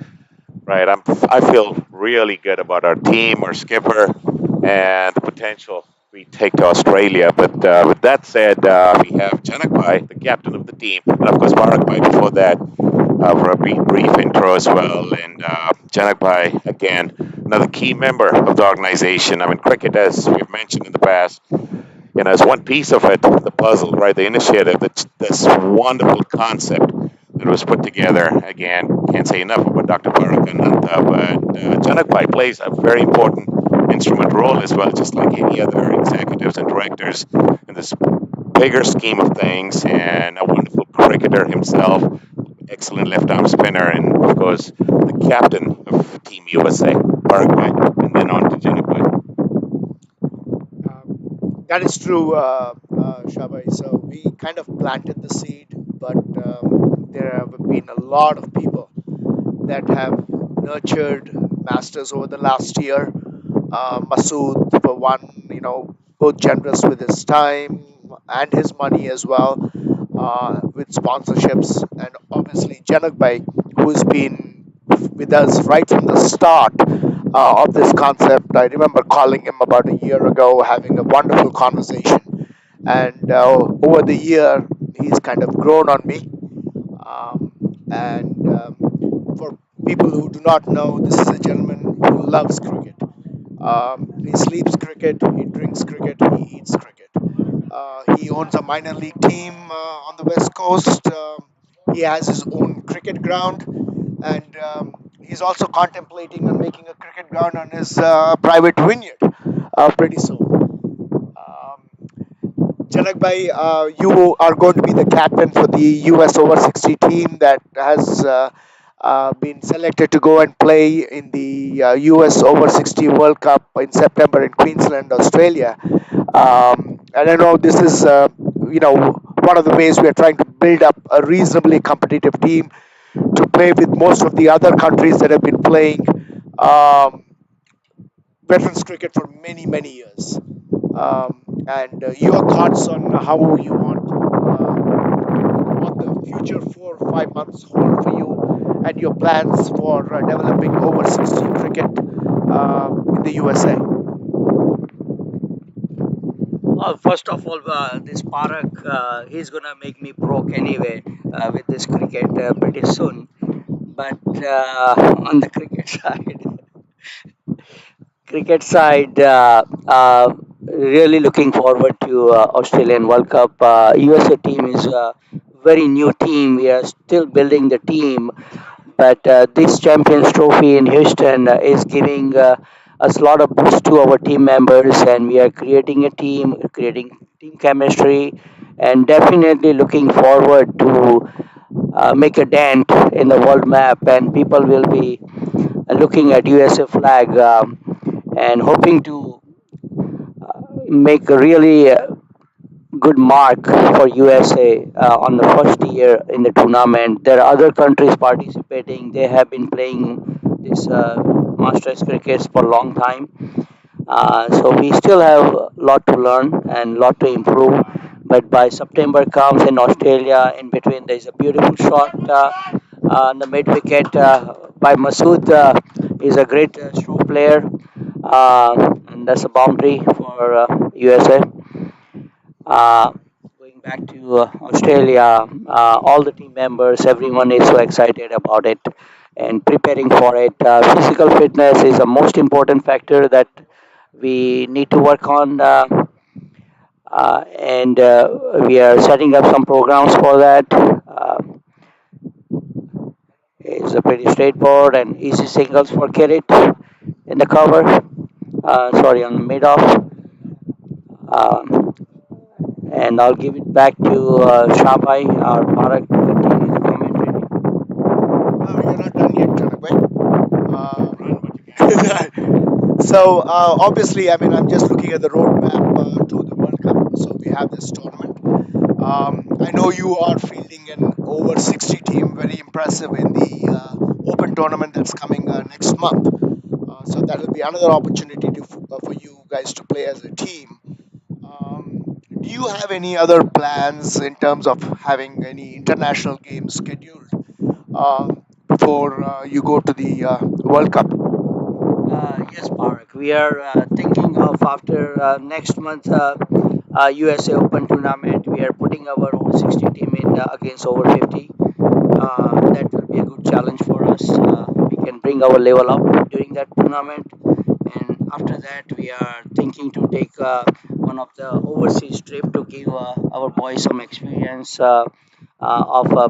right? I feel really good about our team, our skipper, and the potential we take to Australia. But with that said, we have Janak Bhai, the captain of the team, and of course Barak Bhai before that for a brief intro as well. And Janak Bhai, again, another key member of the organization. I mean, cricket, as we've mentioned in the past, is one piece of it, the puzzle, right? The initiative, this wonderful concept that was put together. Again, can't say enough about Dr. Barakananta, but Janak Bhai plays a very important instrument role as well, just like any other executives and directors in this bigger scheme of things, and a wonderful cricketer himself, excellent left arm spinner, and of course, the captain of Team USA, Paraguay, and then on to Janak Bhai. That is true, Shabai. So we kind of planted the seed, but there have been a lot of people that have nurtured masters over the last year. Masood, for one, both generous with his time and his money as well, with sponsorships, and obviously Janak Bhai, who's been with us right from the start of this concept. I remember calling him about a year ago, having a wonderful conversation, and over the year, he's kind of grown on me. And For people who do not know, this is a gentleman who loves cricket. He sleeps cricket, he drinks cricket, he eats cricket. He owns a minor league team on the West Coast. He has his own cricket ground, and he's also contemplating on making a cricket ground on his private vineyard pretty soon. Janak Bhai, you are going to be the captain for the US over 60 team that has been selected to go and play in the US over 60 World Cup in September in Queensland, Australia. And I know this is, one of the ways we are trying to build up a reasonably competitive team to play with most of the other countries that have been playing um, veterans cricket for many years. And Your thoughts on how you want what the future 4 or 5 months hold for you, and your plans for developing over 60 cricket in the USA. First of all, this Parak, he's gonna make me broke anyway with this cricket pretty soon. But on the cricket side, cricket side, really looking forward to Australian World Cup. USA team is a very new team. We are still building the team, but this Champions Trophy in Houston is giving us a lot of boost to our team members, and we are creating a team, creating team chemistry, and definitely looking forward to make a dent in the world map, and people will be looking at USA flag and hoping to make a really good mark for USA on the first year in the tournament. There are other countries participating. They have been playing this Masters crickets for a long time. So we still have a lot to learn and a lot to improve. But by September comes in Australia, in between there is a beautiful shot on the mid wicket by Masood. He's a great stroke player, and that's a boundary for USA. Uh, Going back to Australia, all the team members, everyone is so excited about it and preparing for it. Physical fitness is the most important factor that we need to work on, and we are setting up some programs for that. It's a pretty straightforward and easy singles for Kirit in the cover. Sorry, on the mid off. Um, and I'll give it back to Shabai, our Bharat, to continue the commentary. You're not done yet, Janakbhai. So obviously, I mean, I'm just looking at the roadmap to the World Cup. So we have this tournament. I know you are fielding an over 60 team, very impressive in the Open tournament that's coming next month. So that will be another opportunity for you guys to play as a team. Do you have any other plans in terms of having any international games scheduled before you go to the World Cup? Yes, Park. We are thinking of after next month USA Open tournament. We are putting our over 60 team in against over 50. That will be a good challenge for us. We can bring our level up during that tournament, and after that, we are thinking to take one of the overseas trip to give our boys some experience of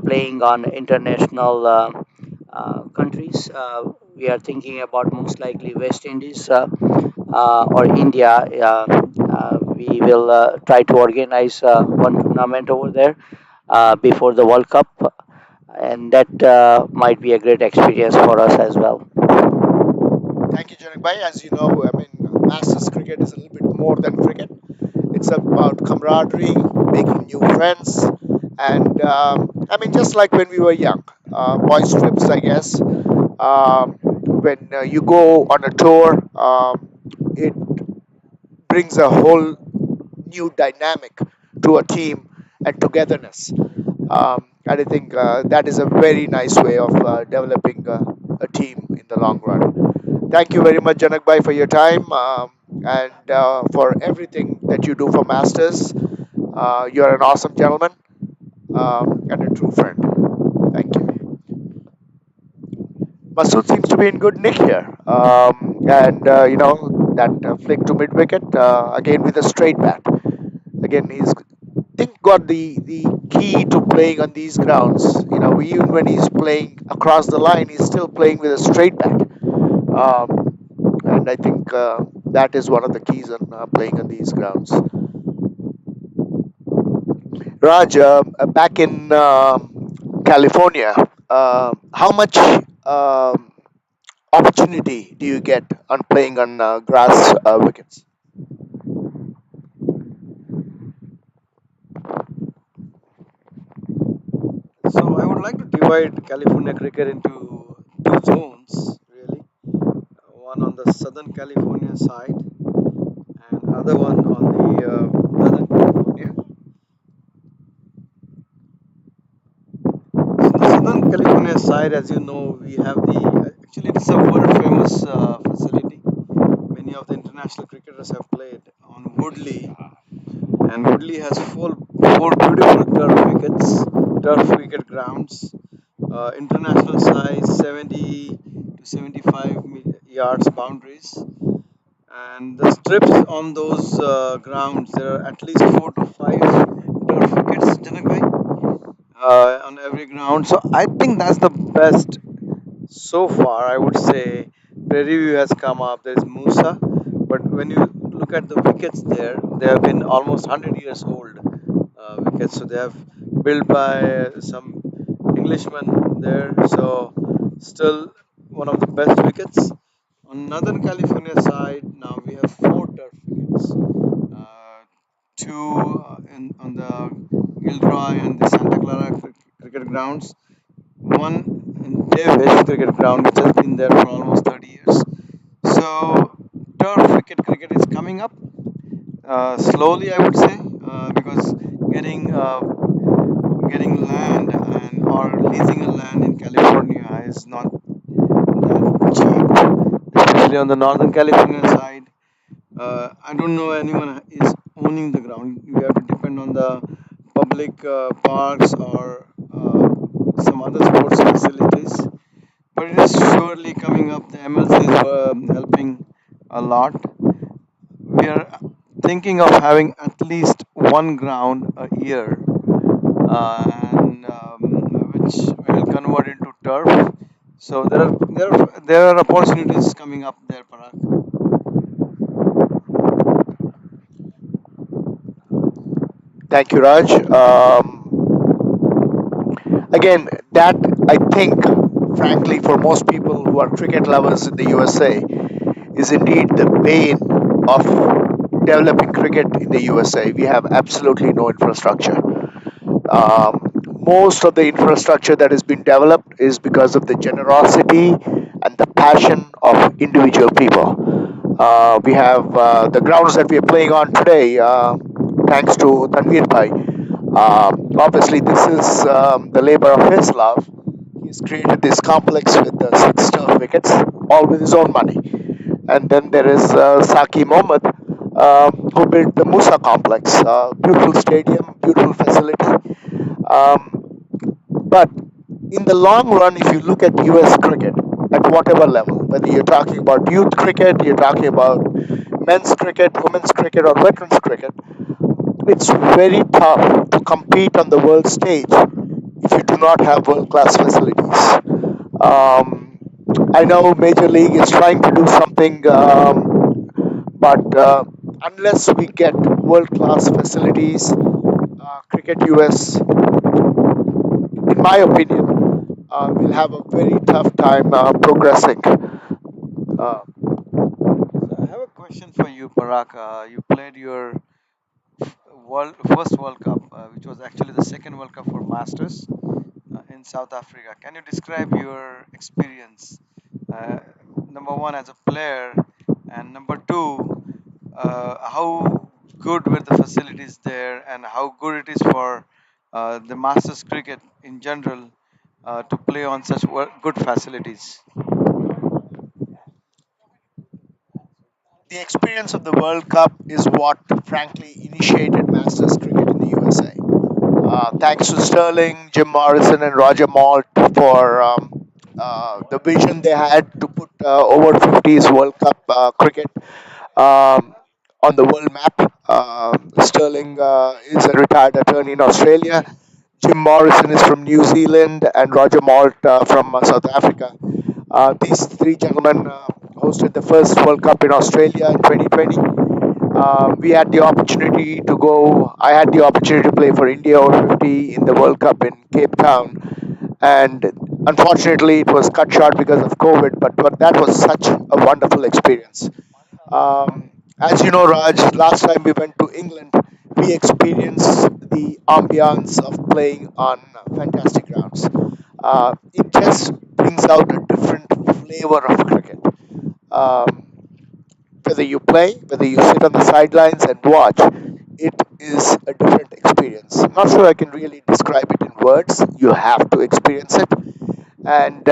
playing on international countries. We are thinking about most likely West Indies or India. We will try to organize one tournament over there before the World Cup, and that might be a great experience for us as well. Thank you, Janak Bhai. As you know, I mean, Masters cricket is a little bit more than cricket. It's about camaraderie, making new friends, and I mean, just like when we were young, boys trips, I guess. When you go on a tour, it brings a whole new dynamic to a team and togetherness. And I think that is a very nice way of developing a team in the long run. Thank you very much, Janak Bhai, for your time and for everything that you do for Masters. You're an awesome gentleman and a true friend. Thank you. Masood seems to be in good nick here. And, that flick to mid wicket, again with a straight bat. Again, he's think got the key to playing on these grounds. Even when he's playing across the line, he's still playing with a straight bat. And I think that is one of the keys on playing on these grounds. Raj, back in California, how much opportunity do you get on playing on grass wickets? So I would like to divide California cricket into two zones, really. One on the Southern California side and other one on the Northern California. So the Southern California side, as you know, we have the actually it's a world famous facility. Many of the international cricketers have played on Woodley, and Woodley has four beautiful turf wicket grounds, international size 70 to 75 yards boundaries, And the strips on those grounds, there are at least 4 to 5 turf wickets, Janak bhai, on every ground. So I think that's the best so far. I would say Prairie View has come up. There's Musa, but when you look at the wickets there, they have been almost 100 years old wickets. So they have built by some Englishmen there. So still one of the best wickets. On Northern California side, now we have 4 turf wickets. Two on the Gilroy and the Santa Clara cricket grounds. One in Davis cricket ground, which has been there for almost 30 years. So turf cricket is coming up slowly, I would say, because getting getting land and or leasing a land in California is not that cheap, especially on the Northern California side. I don't know anyone is owning the ground. You have to depend on the public parks or some other sports facilities. But it is surely coming up. The MLC is helping a lot. We are thinking of having at least one ground a year, and which will convert into turf. So there are opportunities coming up there, Parag. Thank you, Raj. Again, that I think, frankly, for most people who are cricket lovers in the USA, is indeed the bane of developing cricket in the USA. We have absolutely no infrastructure. Most of the infrastructure that has been developed is because of the generosity and the passion of individual people. We have the grounds that we are playing on today, thanks to Tanveer Bhai. Obviously, this is the labor of his love. He's created this complex with the 6 turf wickets, all with his own money. And then there is Saki Mohammed, who built the Musa complex. Beautiful stadium, beautiful facility. But in the long run, if you look at US cricket, at whatever level, whether you're talking about youth cricket, you're talking about men's cricket, women's cricket, or veterans cricket, it's very tough to compete on the world stage if you do not have world class facilities. Um, I know Major League is trying to do something, but unless we get world class facilities, Cricket US, in my opinion, will have a very tough time progressing. Uh, So I have a question for you, Parag. You played your first World Cup, which was actually the second World Cup for Masters in South Africa. Can you describe your experience? Uh, Number one, as a player, and number two, how good were the facilities there, and how good it is for the Masters cricket in general to play on such good facilities? the experience of the World Cup is what, frankly, initiated Masters cricket in the USA. Thanks to Sterling, Jim Morrison, and Roger Malt for the vision they had to put over 50s World Cup cricket um, on the world map. Sterling is a retired attorney in Australia. Jim Morrison is from New Zealand, and Roger Malt from South Africa. These three gentlemen hosted the first World Cup in Australia in 2020. We had the opportunity to go. I had the opportunity to play for India over 50 in the World Cup in Cape Town, and unfortunately, it was cut short because of COVID. But that was such a wonderful experience. As you know, Raj, last time we went to England, we experienced the ambiance of playing on fantastic grounds. It just brings out a different flavor of cricket. Um, Whether you play, whether you sit on the sidelines and watch, it is a different experience. Not sure I can really describe it in words. You have to experience it. And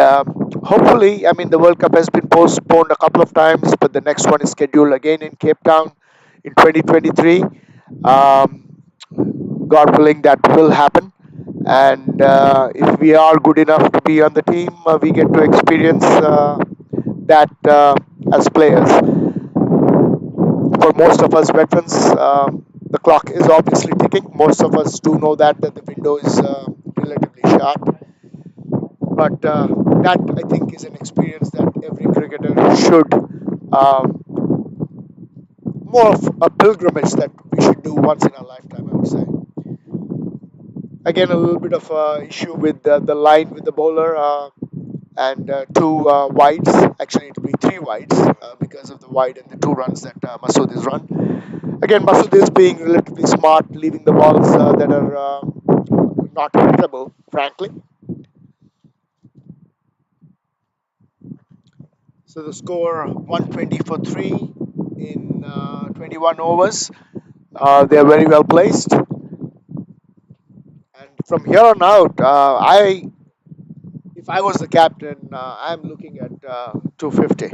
hopefully, I mean, the World Cup has been postponed a couple of times, but the next one is scheduled again in Cape Town in 2023. Um, God willing, that will happen. And if we are good enough to be on the team, we get to experience that as players. For most of us veterans, the clock is obviously ticking. Most of us do know that the window is relatively short. But that, I think, is an experience that every cricketer should, more of a pilgrimage that we should do once in our lifetime, I would say. Again, a little bit of issue with the line with the bowler, and two wides. Actually, it will be three wides because of the wide and the 2 runs that Masood is run. Again, Masood is being relatively smart, leaving the balls that are not hittable, frankly. So the score 120 for 3 in 21 overs. They are very well placed. And from here on out, if I was the captain, I'm looking at 250.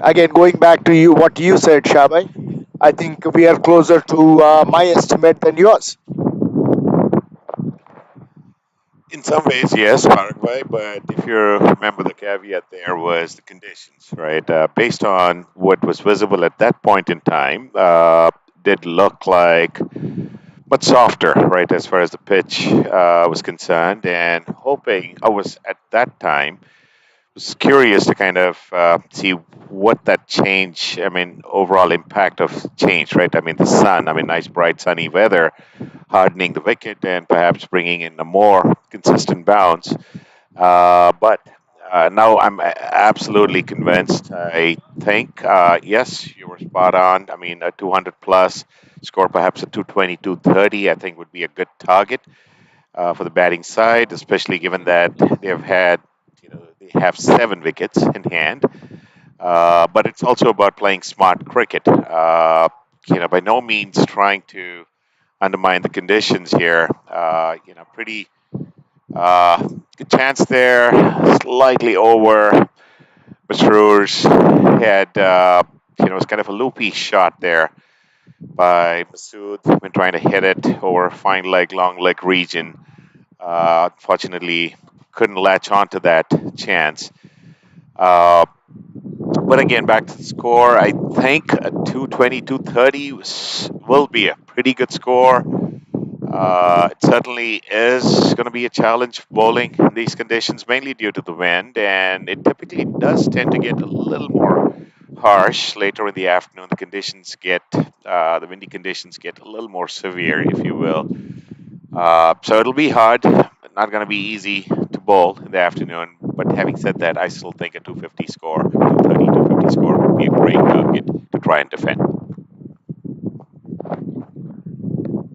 Again, going back to you, what you said, Shabai, I think we are closer to my estimate than yours. In some ways, yes, Paraguay, but if you remember, the caveat there was the conditions, right? Based on what was visible at that point in time, did look like much softer, right, as far as the pitch was concerned. And hoping, I was at that time, was curious to kind of see what that change, I mean, overall impact of change, right? I mean, the sun, I mean, nice, bright, sunny weather, hardening the wicket and perhaps bringing in a more consistent bounce. But now I'm absolutely convinced. I think, yes, you were spot on. I mean, a 200 plus score, perhaps a 220, 230, I think would be a good target for the batting side, especially given that they have had, they have 7 wickets in hand. But it's also about playing smart cricket. By no means trying to undermine the conditions here. Pretty good chance there, slightly over. Masroor's had, it was kind of a loopy shot there by Masood when trying to hit it over fine leg, long leg region. Unfortunately, couldn't latch onto that chance. Uh, but again, back to the score, I think a 220, 230 will be a pretty good score. It certainly is going to be a challenge bowling in these conditions, mainly due to the wind, and it typically does tend to get a little more harsh later in the afternoon. The windy conditions get a little more severe, if you will. So it'll be hard, not going to be easy to bowl in the afternoon. But having said that, I still think a 250 score, 230, 250 score would be a great target to try and defend.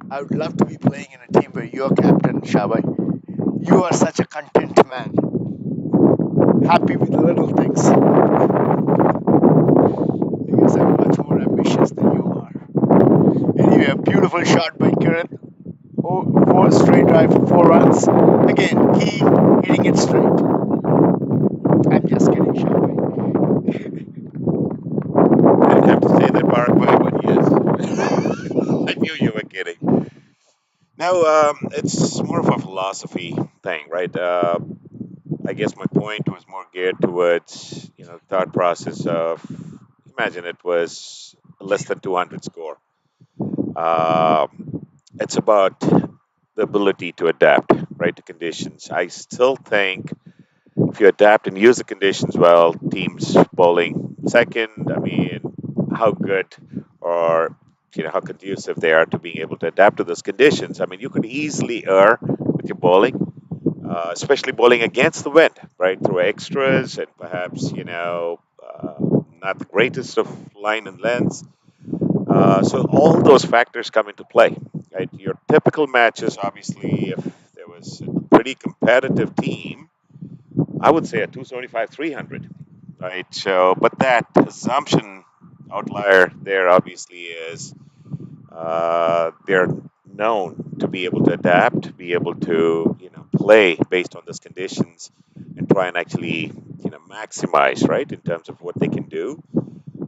I would love to be playing in a team where you're captain, Shabai. You are such a content man, happy with the little things. I guess I'm much more ambitious than you are. Anyway, a beautiful shot by Kiran. Oh, 4 straight drive for 4 runs. Again, he hitting it straight. I'm just kidding, Shabai. I didn't have to say that, Paraguay, but yes. I knew you were kidding. Now, it's more of a philosophy thing, right? I guess my point was more geared towards, thought process of, imagine it was a less than 200 score. It's about the ability to adapt, right, to conditions. I still think if you adapt and use the conditions well, teams bowling second, I mean, how good or how conducive they are to being able to adapt to those conditions. I mean, you could easily err with your bowling, especially bowling against the wind, right, through extras and perhaps not the greatest of line and lengths. So all those factors come into play, right? Your typical matches, obviously, if there was a pretty competitive team, I would say a 275, 300, right? So, but that assumption outlier there obviously is they're known to be able to adapt, be able to play based on those conditions, and try and actually maximize, right, in terms of what they can do.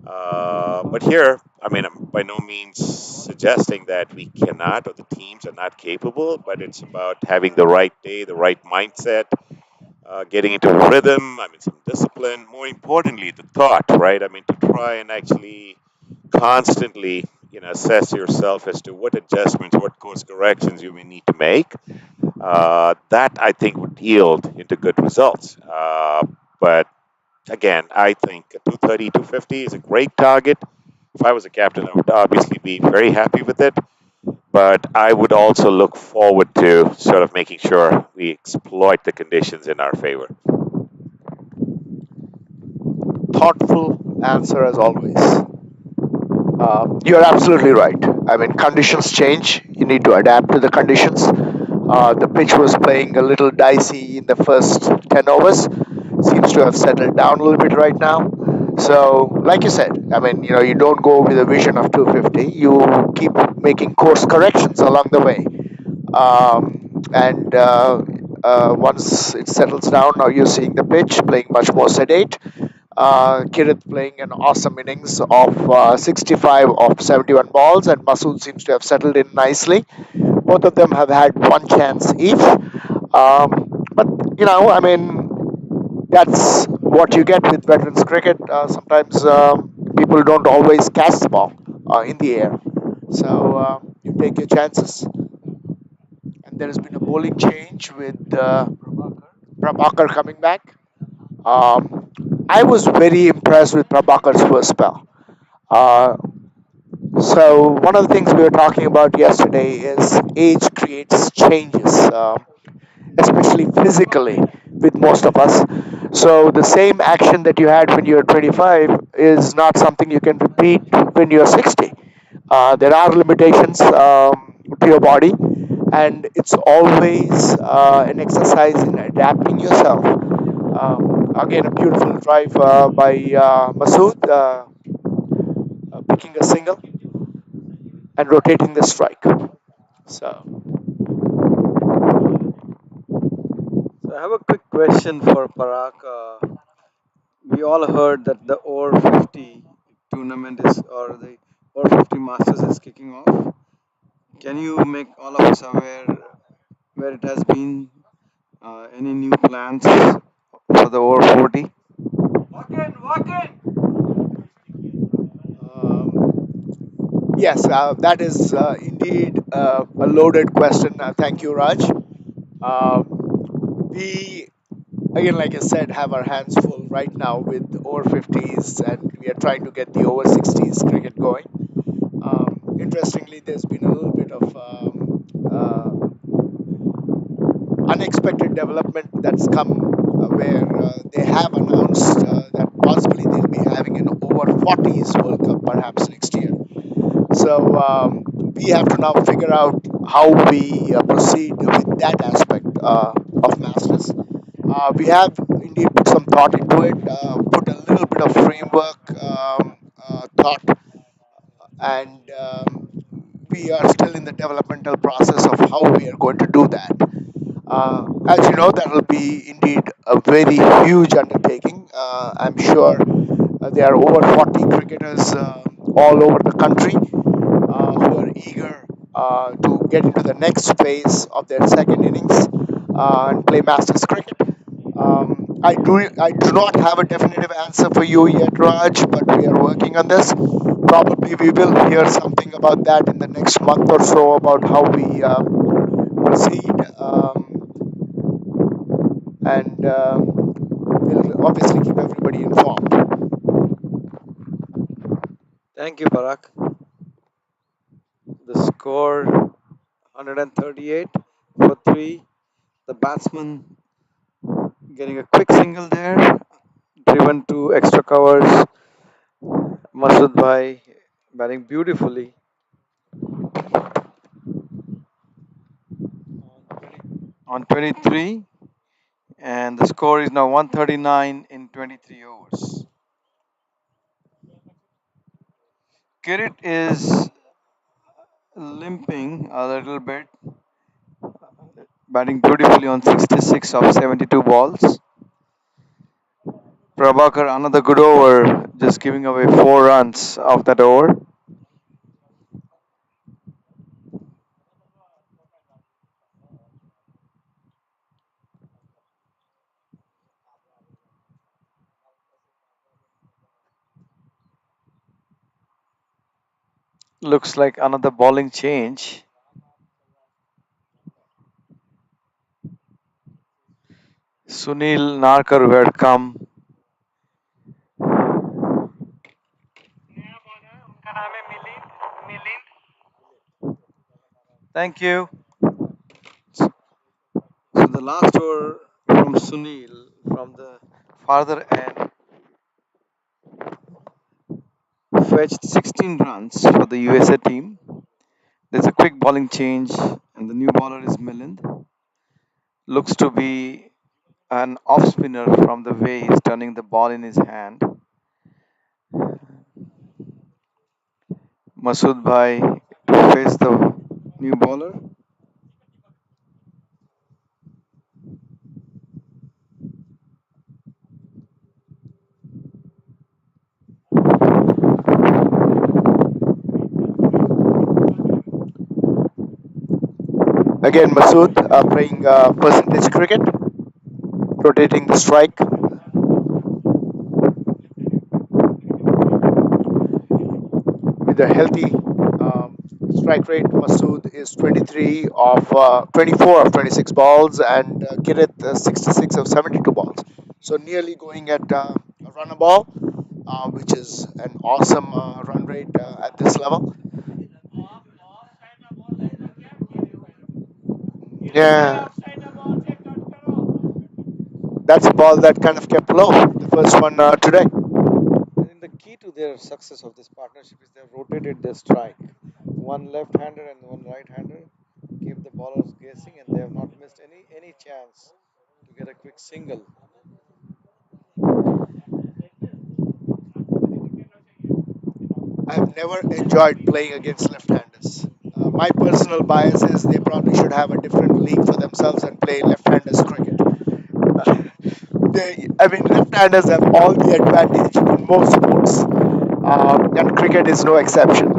But here, I mean, I'm by no means suggesting that we cannot or the teams are not capable, but it's about having the right day, the right mindset, getting into a rhythm. I mean, some discipline. More importantly, the thought, right? I mean, to try and actually constantly, assess yourself as to what adjustments, what course corrections you may need to make. That I think would yield into good results. But again, I think 230, 250 is a great target. If I was a captain, I would obviously be very happy with it. But I would also look forward to sort of making sure we exploit the conditions in our favor. Thoughtful answer as always. You're absolutely right. I mean, conditions change. You need to adapt to the conditions. The pitch was playing a little dicey in the first 10 overs. Seems to have settled down a little bit right now. So, like you said, I mean, you don't go with a vision of 250. You keep making course corrections along the way. And once it settles down, now you're seeing the pitch playing much more sedate. Kirit playing an awesome innings of 65 of 71 balls, and Masood seems to have settled in nicely. Both of them have had one chance each. But, I mean, that's what you get with veterans cricket. Sometimes people don't always catch the ball in the air. So you take your chances. And there has been a bowling change with Prabhakar coming back. Um, I was very impressed with Prabhakar's first spell. Uh, so one of the things we were talking about yesterday is age creates changes, especially physically with most of us. So the same action that you had when you were 25 is not something you can repeat when you're 60. There are limitations to your body, and it's always an exercise in adapting yourself. Again, a beautiful drive by Masood, picking a single and rotating the strike. So, So I have a quick question for Parag. We all heard that the over 50 tournament is, or the over 50 Masters is kicking off. Can you make all of us aware where it has been? Any new plans for the over 40? yes, that is indeed a loaded question. Thank you, Raj. We, again, like I said, have our hands full right now with over 50s, and we are trying to get the over 60s cricket going. Interestingly, there's been a little bit of unexpected development that's come where they have announced that possibly they'll be having an over 40s World Cup perhaps next year. So we have to now figure out how we proceed with that aspect of Masters. We have indeed put some thought into it, put a little bit of framework thought, and we are still in the developmental process of how we are going to do that. As you know, that will be indeed a very huge undertaking. I'm sure there are over 40 cricketers all over the country who are eager to get into the next phase of their second innings and play Masters cricket. I do not have a definitive answer for you yet, Raj, but we are working on this. Probably we will hear something about that in the next month or so about how we proceed, and we'll obviously keep everybody informed. Thank you, Parag. The score 138 for 3. The batsman getting a quick single there, driven to extra covers. Masood Bhai batting beautifully on 23, and the score is now 139 in 23 overs. Kirit is limping a little bit, batting beautifully on 66 of 72 balls. Prabhakar, another good over, just giving away 4 runs of that over. Looks like another bowling change. Sunil Narkar had come. Thank you. So the last over from Sunil from the farther end fetched 16 runs for the USA team. There's a quick bowling change, and the new bowler is Milind. Looks to be an off spinner from the way he's turning the ball in his hand. Masood Bhai to face the new bowler. Again, Masood playing percentage cricket, rotating the strike. With a healthy strike rate, Masood is 24 of 26 balls, and Kirit 66 of 72 balls. So nearly going at a run a ball, which is an awesome run rate at this level. Yeah, that's a ball that kind of kept low. The first one today. I think the key to their success of this partnership is they've rotated their strike. One left-hander and one right-hander keep the bowlers guessing, and they have not missed any chance to get a quick single. I've never enjoyed playing against left-handers. My personal bias is they probably should have a different league for themselves and play left-handers cricket. I mean, left-handers have all the advantage in most sports, and cricket is no exception.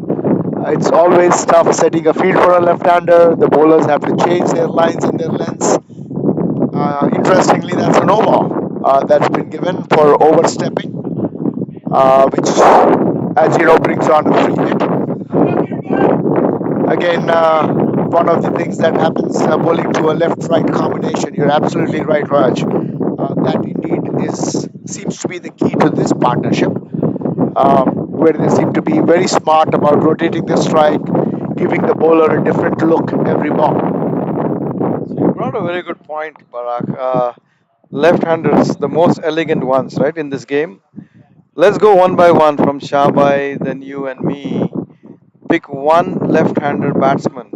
It's always tough setting a field for a left-hander. The bowlers have to change their lines and their lengths. Interestingly, that's a no ball that's been given for overstepping, which, as you know, brings on a free hit. Again, one of the things that happens bowling to a left-right combination. You're absolutely right, Raj. That indeed is seems to be the key to this partnership, where they seem to be very smart about rotating the strike, giving the bowler a different look every ball. So you brought a very good point, Barak. Left-handers, the most elegant ones, right, in this game. Let's go one by one from Shabai, then you and me. Pick one left-hander batsman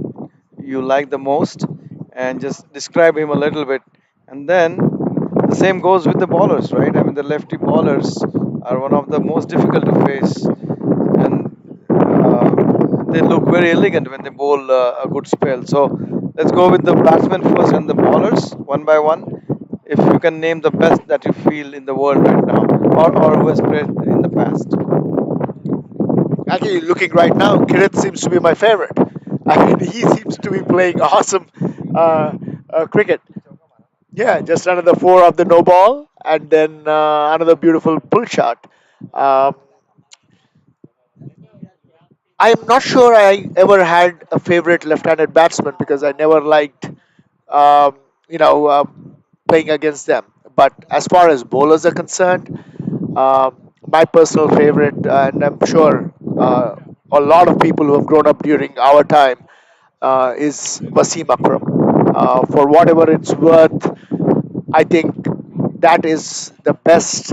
you like the most and just describe him a little bit. And then the same goes with the bowlers, right? I mean, the lefty bowlers are one of the most difficult to face, and they look very elegant when they bowl a good spell. So let's go with the batsmen first and the bowlers one by one. If you can name the best that you feel in the world right now, or who has played in the past. Actually, looking right now, Kirit seems to be my favorite. I mean, he seems to be playing awesome cricket. Yeah, just another four of the no ball, and then another beautiful pull shot. Um, I'm not sure I ever had a favorite left-handed batsman because I never liked, um, you know, playing against them. But as far as bowlers are concerned, my personal favorite, and I'm sure a lot of people who have grown up during our time, is Wasim Akram. For whatever it's worth, I think that is the best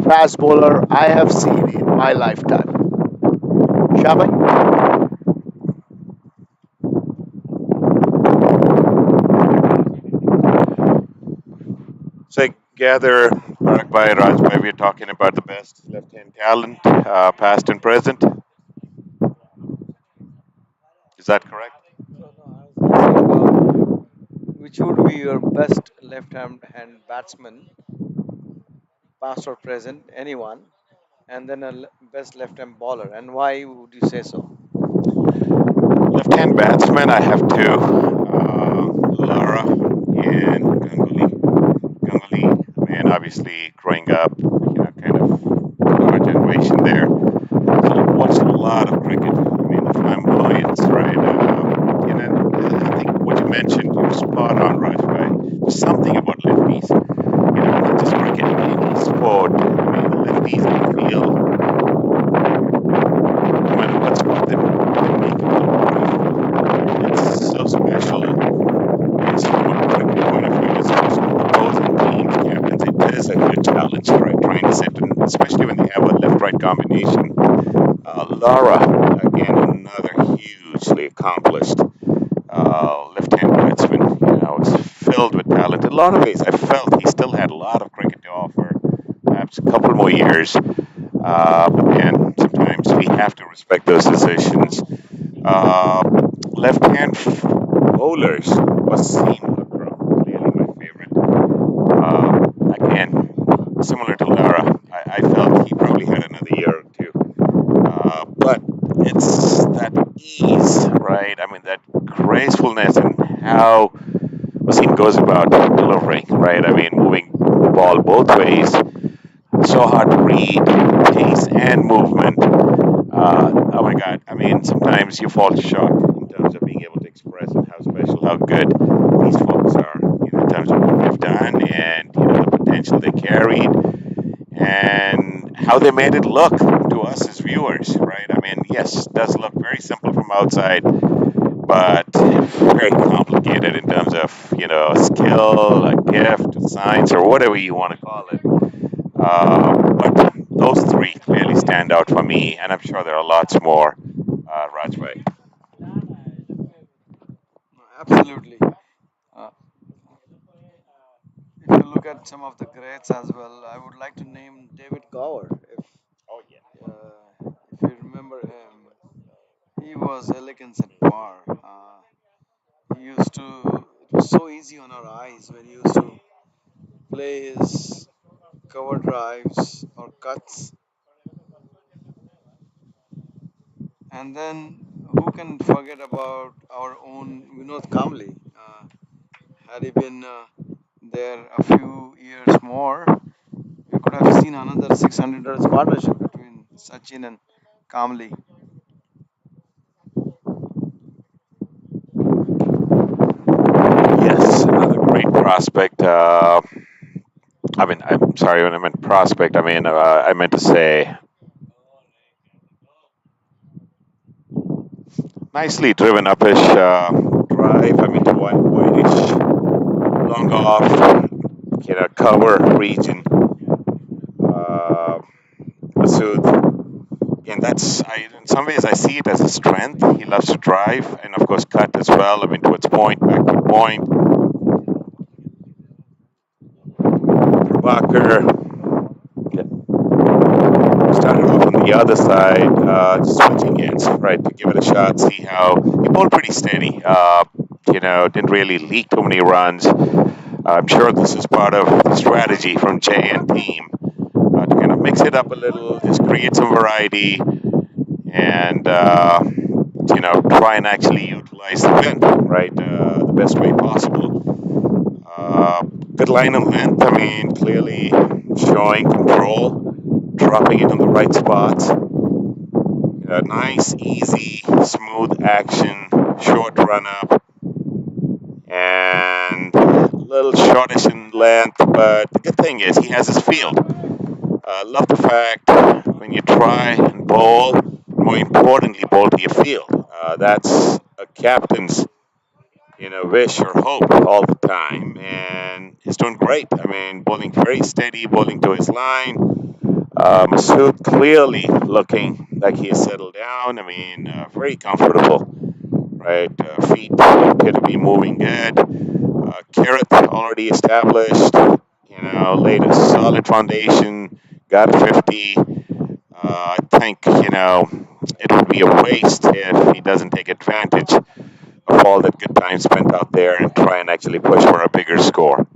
fast bowler I have seen in my lifetime. Shabai? So I gather, Parag Bhai, Raj Bhai, we're talking about the best left-hand talent, past and present. Is that correct? So, no, I was asking which would be your best left hand batsman, past or present, anyone, and then a best left hand bowler, and why would you say so? Left-hand batsman, I have two, Lara and Ganguly. Ganguly, I mean, obviously growing up, kind of our generation there. So watched a lot of cricket mentioned, you're spot on, Rajbhai. There's something about lefties. Not just cricket, any sport. The lefties, I feel, no matter what sport they make it beautiful. It's so special. It's from a cricketing point of view, especially with opposing teams, captains. It is a good challenge, right? Trying to set, and especially when they have a left-right combination. Laura, again, another hugely accomplished left-hand batsman. Was filled with talent. In a lot of ways, I felt he still had a lot of cricket to offer. Perhaps a couple more years. But then sometimes we have to respect those decisions. Uh, left-hand bowlers was seen Akram, clearly my favorite. Again, similar to Lara, I felt he probably had another year or two. But it's that ease, right? I mean, that gracefulness and how Wasim goes about delivering, right? I mean, moving the ball both ways, so hard to read, pace and movement. Oh my God! I mean, sometimes you fall short in terms of being able to express how special, how good these folks are, in terms of what they've done and the potential they carried and how they made it look to us as viewers, right? I mean, yes, it does look very simple from outside, but very complicated in terms of skill, a gift, science, or whatever you want to call it. But those three clearly stand out for me, and I'm sure there are lots more. Rajbhai. Absolutely. Uh, if you look at some of the greats as well, I would like to name David Gower. Oh yeah. If you remember him, he was elegance at par. He used to. It was so easy on our eyes when he used to play his cover drives or cuts. And then who can forget about our own Vinod Kamli? Had he been there a few years more, we could have seen another 600 runs partnership between Sachin and Kamli. Yes, another great prospect. I mean, I'm sorry when I meant prospect. I mean, I meant to say nicely driven upish drive. I mean, whitish, long off, cover region. Uh, Masood. Again, in some ways I see it as a strength. He loves to drive and of course cut as well. I mean, towards point, back to point. Prabhakar started off on the other side, just switching ends, right, to give it a shot, see how he bowled pretty steady. Didn't really leak too many runs. I'm sure this is part of the strategy from Jay and team to kind of mix it up a little, just create some variety, and try and actually utilize the wind, right, the best way possible. Good line of length. I mean, clearly showing control, dropping it on the right spots. Nice, easy, smooth action, short run up, and a little shortish in length. But the good thing is he has his field. Love the fact when you try and bowl, more importantly, bowl to your field. That's a captain's wish or hope all the time, and he's doing great. I mean, bowling very steady, bowling to his line. Masood clearly looking like he has settled down. I mean, very comfortable, right? Feet appear to be moving good. Carrot already established. Laid a solid foundation. Got 50. I think it would be a waste if he doesn't take advantage of all that good time spent out there and try and actually push for a bigger score.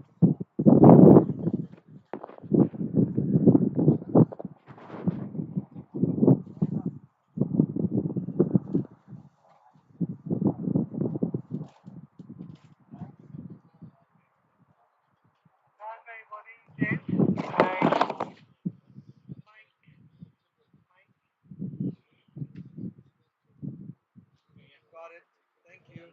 Got it. Thank you.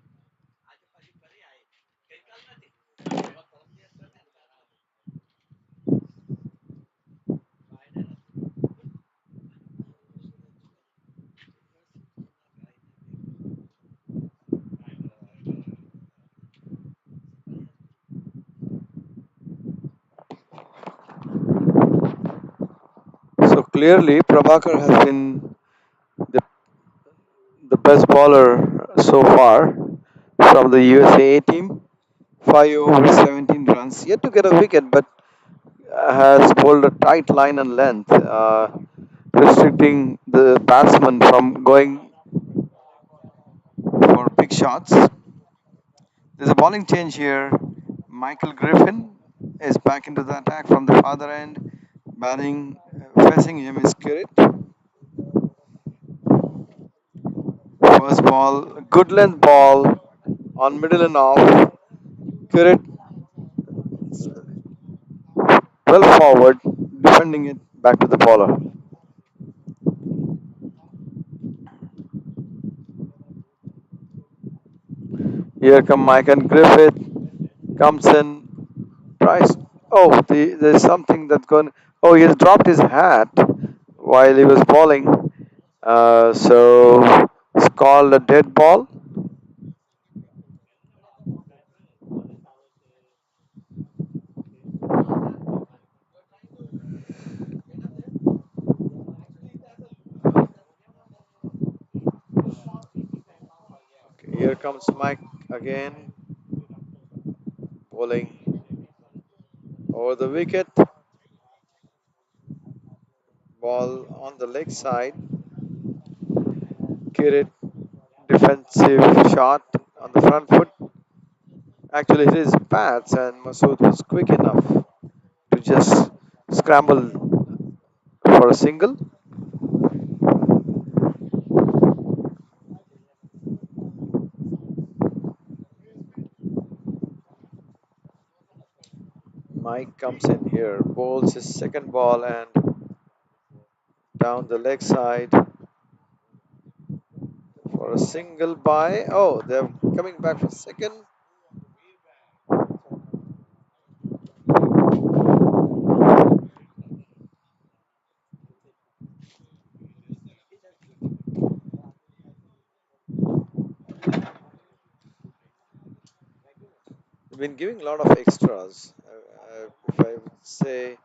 Clearly, Prabhakar has been the, the best bowler so far from the USA team. 5 overs, 17 runs. Yet to get a wicket, but has bowled a tight line and length, restricting the batsman from going for big shots. There's a bowling change here. Michael Griffin is back into the attack from the farther end. Batting facing him is Kirit. First ball, good length ball on middle and off. Kirit well forward, defending it back to the bowler. Here come Mike and Griffith. Comes in, tries. Oh, there's something that's going. Oh, he has dropped his hat while he was bowling. So it's called a dead ball. Okay, here comes Mike again, bowling over the wicket. Ball on the leg side. Kirit defensive shot on the front foot. Actually, it is pads, and Masood was quick enough to just scramble for a single. Mike comes in here, bowls his second ball and down the leg side for a single by. Oh, they're coming back for second. They've been giving a lot of extras. If I would say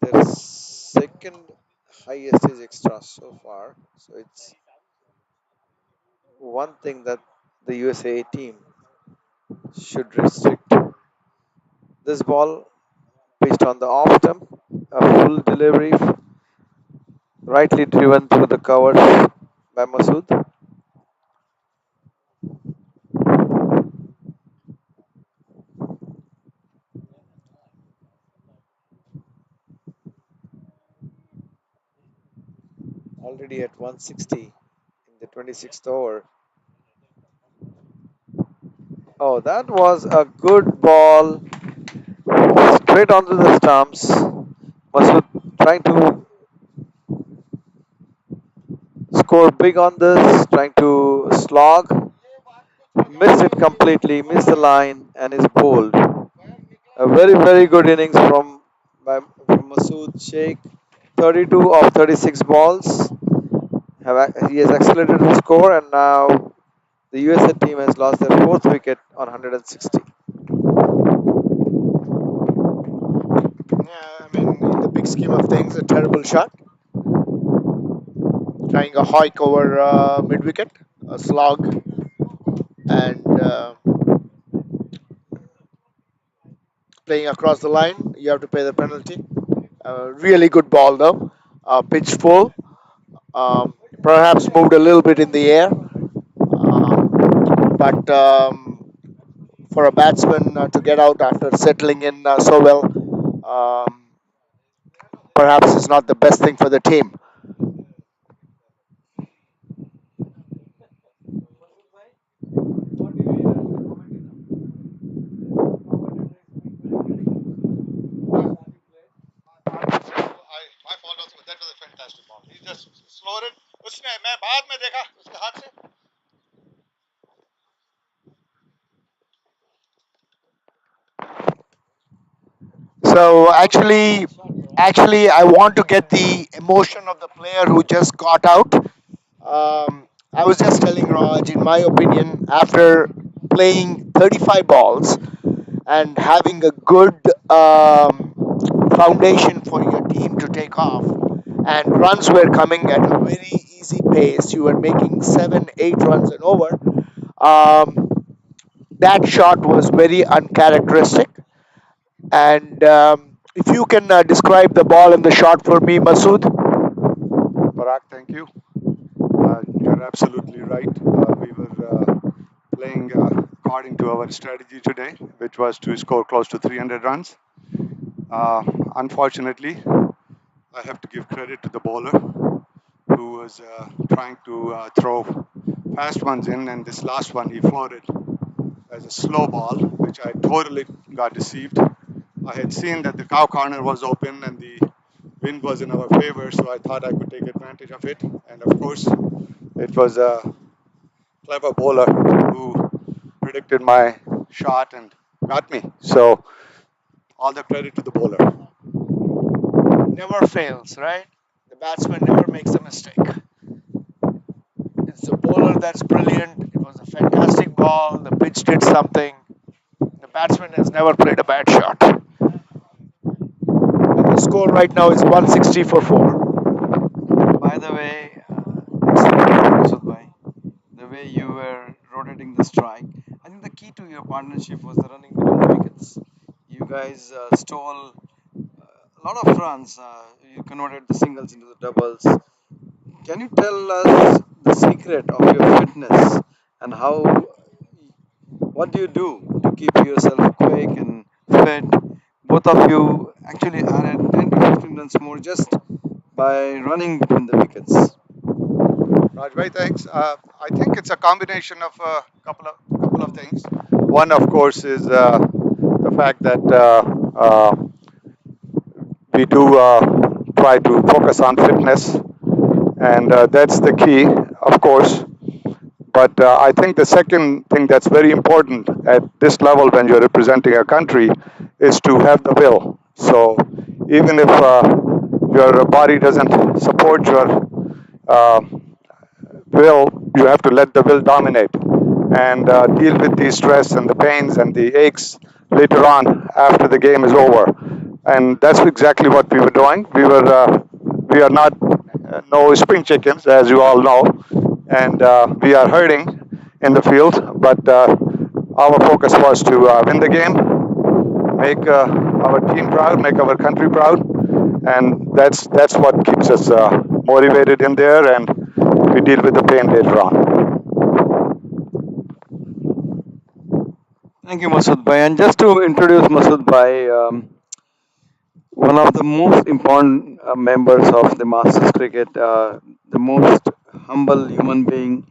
their second highest is extra so far. So it's one thing that the USA team should restrict. This ball pitched on the off stump, a full delivery, rightly driven through the covers by Masood. Already at 160 in the 26th over. Oh, that was a good ball straight onto the stumps. Masood trying to score big on this, trying to slog, missed it completely, missed the line, and is bowled. A very, very good innings from Masood Sheikh. 32 of 36 balls. He has accelerated the score, and now the USA team has lost their fourth wicket on 160. Yeah, I mean, in the big scheme of things, a terrible shot. Trying a hike over mid wicket, a slog, and playing across the line. You have to pay the penalty. Really good ball though. Pitch full. Perhaps moved a little bit in the air, but for a batsman to get out after settling in so well, perhaps is not the best thing for the team. So actually, I want to get the emotion of the player who just got out. I was just telling Raj, in my opinion, after playing 35 balls and having a good foundation for your team to take off, and runs were coming at a very easy pace. You were making 7, 8 runs and over. Um, that shot was very uncharacteristic. And if you can describe the ball and the shot for me, Masood. Parag, thank you. You're absolutely right. We were playing according to our strategy today, which was to score close to 300 runs. Uh, Unfortunately, I have to give credit to the bowler who was trying to throw fast ones in, and this last one he floated as a slow ball, which I totally got deceived. I had seen that the cow corner was open and the wind was in our favor, so I thought I could take advantage of it. And of course, it was a clever bowler who predicted my shot and got me. So all the credit to the bowler. Never fails, right? The batsman never makes a mistake. It's the bowler that's brilliant. It was a fantastic ball. The pitch did something. The batsman has never played a bad shot. And the score right now is 160 for 4. By the way, excellent, Masud bhai. The way you were rotating the strike. I think the key to your partnership was the running between the wickets. You guys stole a lot of runs. You converted the singles into the doubles. Can you tell us the secret of your fitness and how? What do you do to keep yourself quick and fit? Both of you actually added 10 to 15 runs more just by running between the wickets. Rajbhai, thanks. I think it's a combination of a couple of things. One, of course, is the fact that we do try to focus on fitness, and that's the key, of course. But I think the second thing that's very important at this level when you're representing a country is to have the will. So even if your body doesn't support your uh, will, you have to let the will dominate and deal with the stress and the pains and the aches later on after the game is over. And that's exactly what we were doing. We are not no spring chickens, as you all know, and we are hurting in the field. But our focus was to win the game, make our team proud, make our country proud, and that's what keeps us motivated in there, and we deal with the pain later on. Thank you, Masood bhai. And just to introduce Masood bhai, one of the most important members of the Masters cricket, the most humble human being,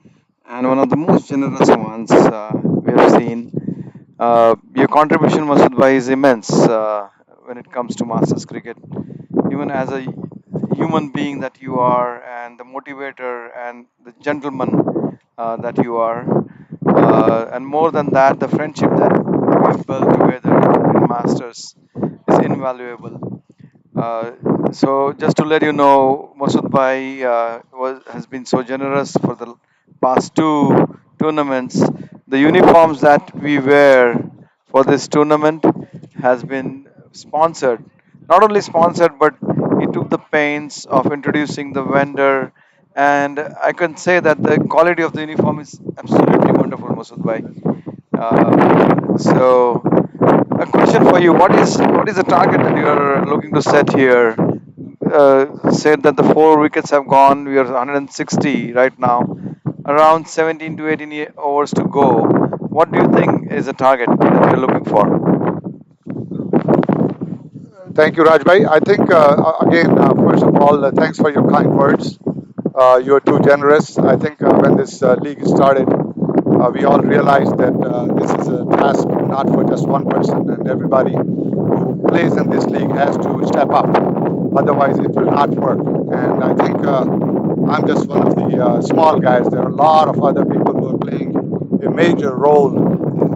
and one of the most generous ones we have seen. Your contribution, Masood bhai, is immense when it comes to Masters cricket. Even as a human being that you are, and the motivator and the gentleman that you are, and more than that, the friendship that we have built together in Masters is invaluable. So just to let you know, Masood Bhai has been so generous for the past two tournaments. The uniforms that we wear for this tournament has been sponsored. Not only sponsored, but he took the pains of introducing the vendor, and I can say that the quality of the uniform is absolutely wonderful, Masood Bhai. So a question for you: what is the target that you are looking to set here? Said that the four wickets have gone. We are 160 right now, around 17 to 18 overs to go. What do you think is the target that you're looking for? Thank you, Rajbhai. I think, again, first of all, thanks for your kind words. You're too generous. I think when this league started, we all realized that this is a task not for just one person, and everybody who plays in this league has to step up. Otherwise, it will not work. And I think I'm just one of the small guys. There are a lot of other people who are playing a major role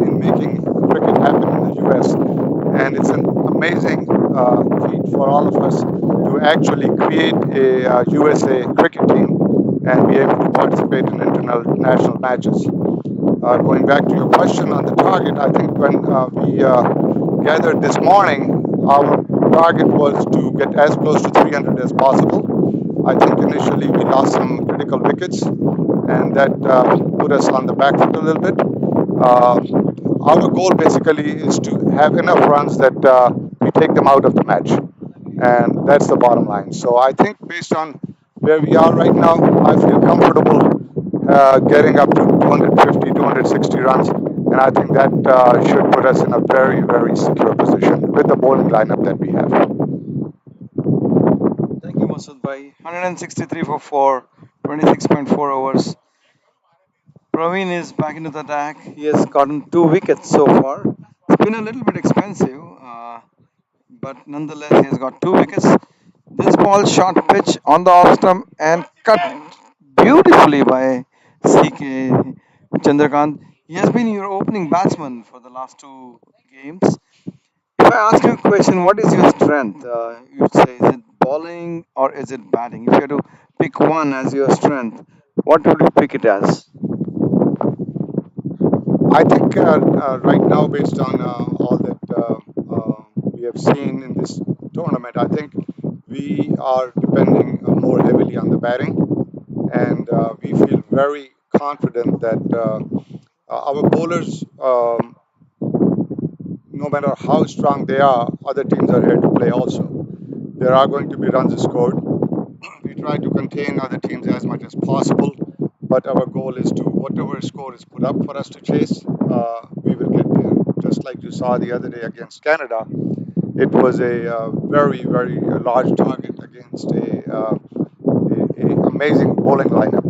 in making cricket happen in the U.S. And it's an amazing feat for all of us to actually create a USA cricket team and be able to participate in international matches. Going back to your question on the target, I think when we gathered this morning, our target was to get as close to 300 as possible. I think initially we lost some critical wickets, and that put us on the back foot a little bit. Uh, our goal basically is to have enough runs that we take them out of the match, and that's the bottom line. So I think based on where we are right now, I feel comfortable getting up to 250, 260 runs, and I think that should put us in a very, very secure position with the bowling lineup that we have. Thank you, Masood Bhai. 163 for 4, 26.4 overs. Praveen is back into the attack. He has gotten 2 wickets so far. It's been a little bit expensive, but nonetheless, he has got 2 wickets. This ball shot pitch on the off stump and cut beautifully by CK Chandrakant. He has been your opening batsman for the last 2 games. If I ask you a question, what is your strength? You'd say, is it bowling or is it batting? If you had to pick one as your strength, what would you pick it as? I think right now, based on all that we have seen in this tournament, I think we are depending more heavily on the batting, and we feel very confident that our bowlers, no matter how strong they are, other teams are here to play also. There are going to be runs scored. We try to contain other teams as much as possible, but our goal is to whatever score is put up for us to chase, we will get there. Just like you saw the other day against Canada, it was a very, very large target against a amazing bowling lineup.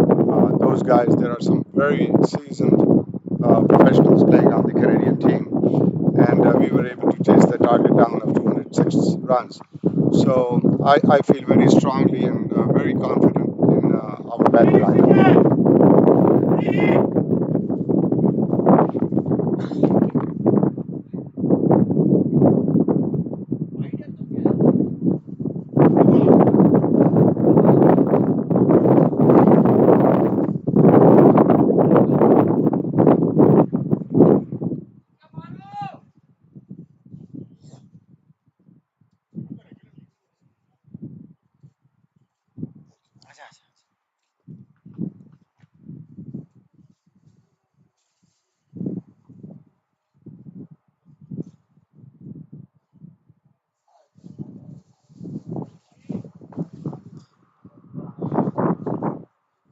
Those guys, there are some very seasoned professionals playing on the Canadian team, and we were able to chase the target down of 206 runs. So I feel very strongly and very confident in our batting lineup.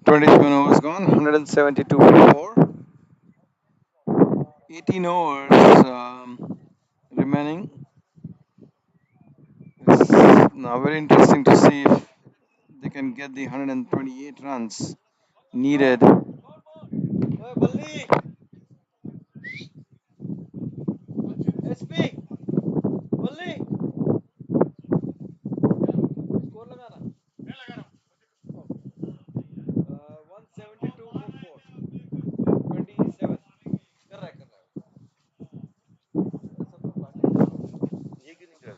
27 overs gone, 172 for 4. 18 overs remaining. It's now very interesting to see if they can get the 128 runs needed. ये क्यों नहीं कर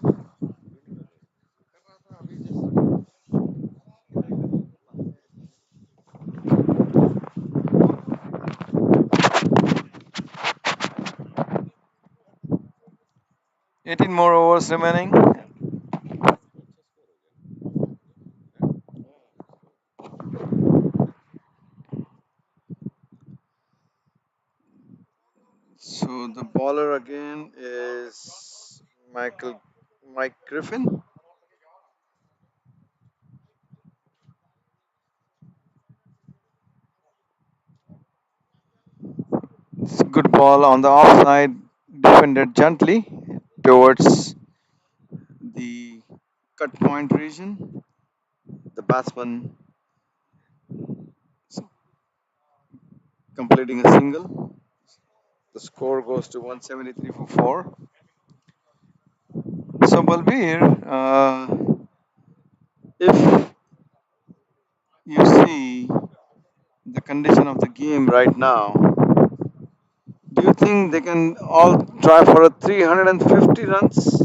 18 more overs remaining. So the bowler again is Mike Griffin. It's a good ball on the offside, defended gently towards the cut point region. The batsman is completing a single. The score goes to 173 for 4. So Balbir, if you see the condition of the game right now, do you think they can all try for a 350 runs?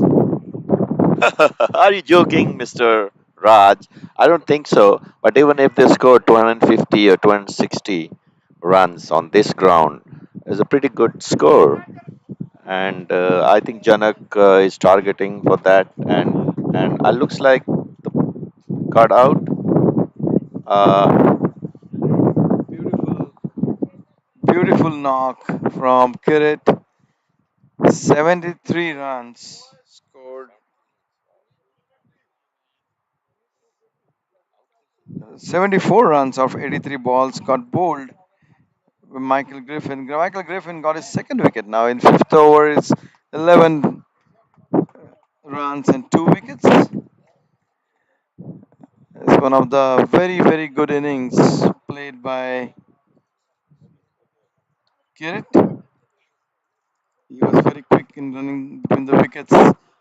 Are you joking, Mr. Raj? I don't think so. But even if they score 250 or 260 runs on this ground, is a pretty good score. And I think Janak is targeting for that. And looks like the card out. Uh, beautiful, beautiful knock from Kirit. 73 runs scored. 74 runs of 83 balls got bowled. Michael Griffin. Michael Griffin got his second wicket now in fifth over. It's 11 runs and two wickets. It's one of the very good innings played by Kirit. He was very quick in running between the wickets.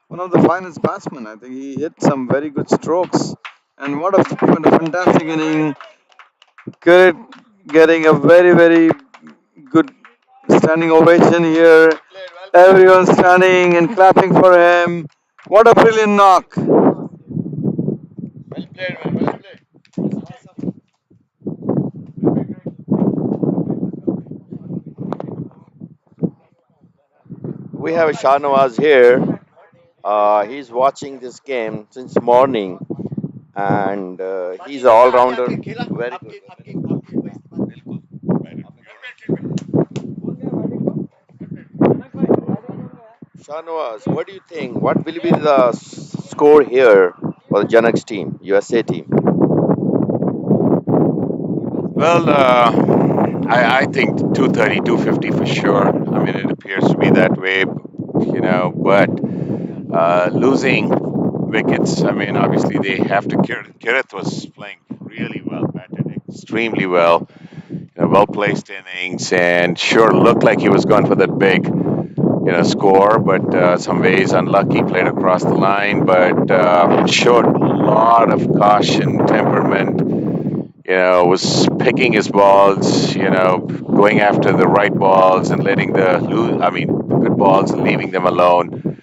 One of the finest batsmen. I think he hit some very good strokes. And what a fantastic inning. Kirit getting a very good standing ovation here. Everyone standing and clapping for him. What a brilliant knock. We have a Shahnawaz here. He's watching this game since morning, and he's an all-rounder. Very good. Shahnawaz, what do you think? What will be the score here for the Janak's team, USA team? Well, I think 230, 250 for sure. I mean, it appears to be that way, but losing wickets, I mean, obviously they have to. Kirith was playing really well, batted extremely well, well placed innings, and sure looked like he was going for that big, score, but some ways unlucky, played across the line, but showed a lot of caution, temperament, was picking his balls, going after the right balls and letting the good balls and leaving them alone.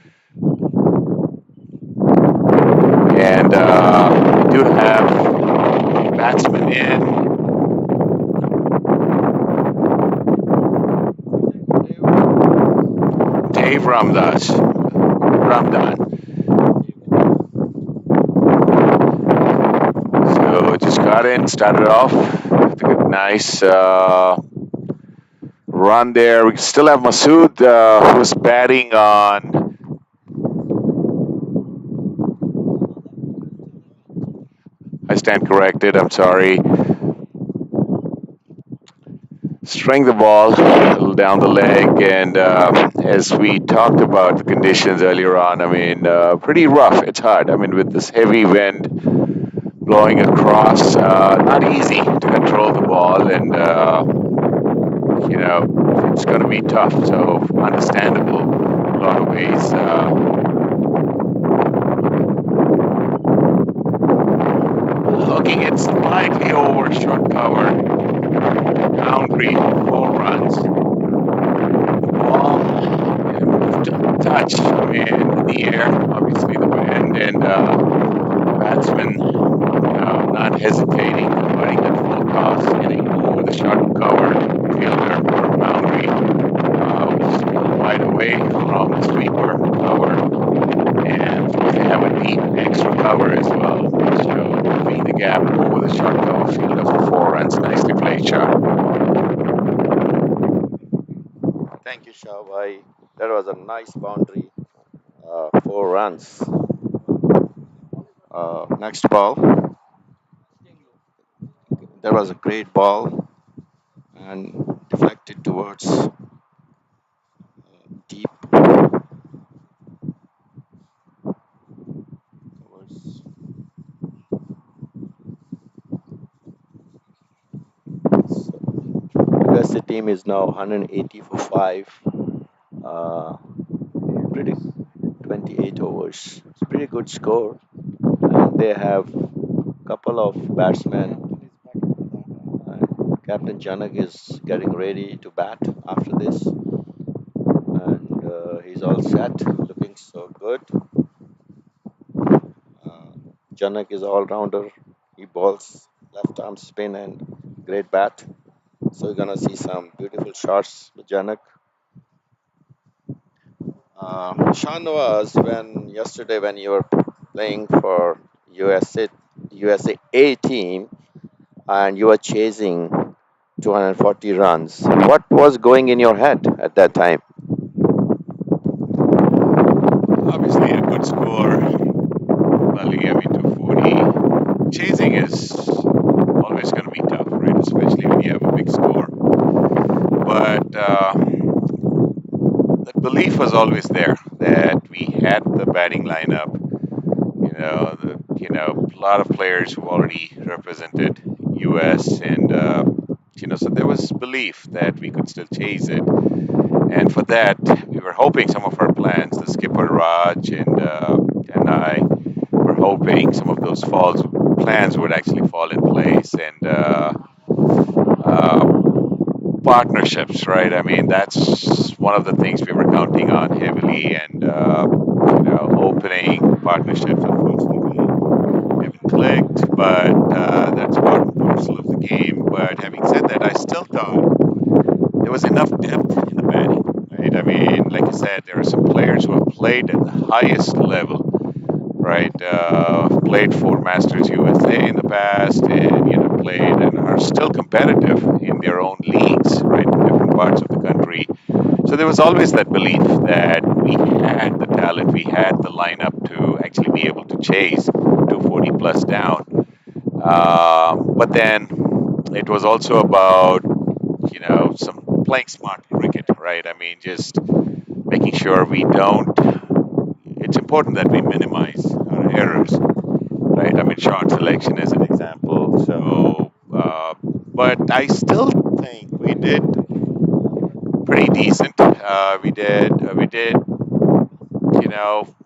And we do have batsmen in. Dave Ramdan. So just got in, started off with a good, nice run there. We still have Masood, who's batting on. I stand corrected. I'm sorry. String the ball a little down the leg, and as we talked about the conditions earlier on, I mean, pretty rough. It's hard. I mean, with this heavy wind blowing across, not easy to control the ball, and it's going to be tough. So understandable in a lot of ways. Hooking it slightly over short cover, boundary, 4 runs. Ball moved a touch in the air, obviously the wind, and batsman not hesitating, putting that full toss, hitting over the short cover, fielder for a boundary, which is still wide away from the sweeper cover, and they have a deep extra cover as well, so filling the gap over the short cover fielder for 4 runs. Nicely played, shot. Thank you, Shahbhai. That was a nice boundary. 4 runs. Next ball. That was a great ball and deflected towards deep. Towards, USA team is now 180 for 5. Uh, Pretty 28 overs. It's a pretty good score. And they have a couple of batsmen. Captain Janak is getting ready to bat after this, and he's all set, looking so good. Uh, Janak is all rounder. He bowls left arm spin and great bat. So you're gonna see some beautiful shots with Janak. Sean was when yesterday when you were playing for USA A team. and you were chasing 240 runs. What was going in your head at that time? Obviously, a good score. Well, I mean, 240. Chasing is always going to be tough, right? Especially when you have a big score. But the belief was always there that we had the batting lineup. A lot of players who already represented U.S. and so there was belief that we could still chase it. And for that, we were hoping some of our plans, the skipper Raj and I, were hoping some of those plans would actually fall in place. And uh, partnerships, right? I mean, that's one of the things we were counting on heavily, and opening partnerships unfortunately haven't clicked, but that's part and parcel of the game. But having said that, I still thought there was enough depth in the batting, right? I mean, like I said, there are some players who have played at the highest level, right? Played for Masters USA in the past, and played and are still competitive in their own leagues, right, in different parts of the country. So there was always that belief that we had the talent, we had the lineup to actually be able to chase 240 plus down. But then it was also about some playing smart cricket, right? I mean, just making sure we don't. It's important that we minimize our errors, right? I mean, shot selection is an example. So, but I still think we did pretty decent. We did,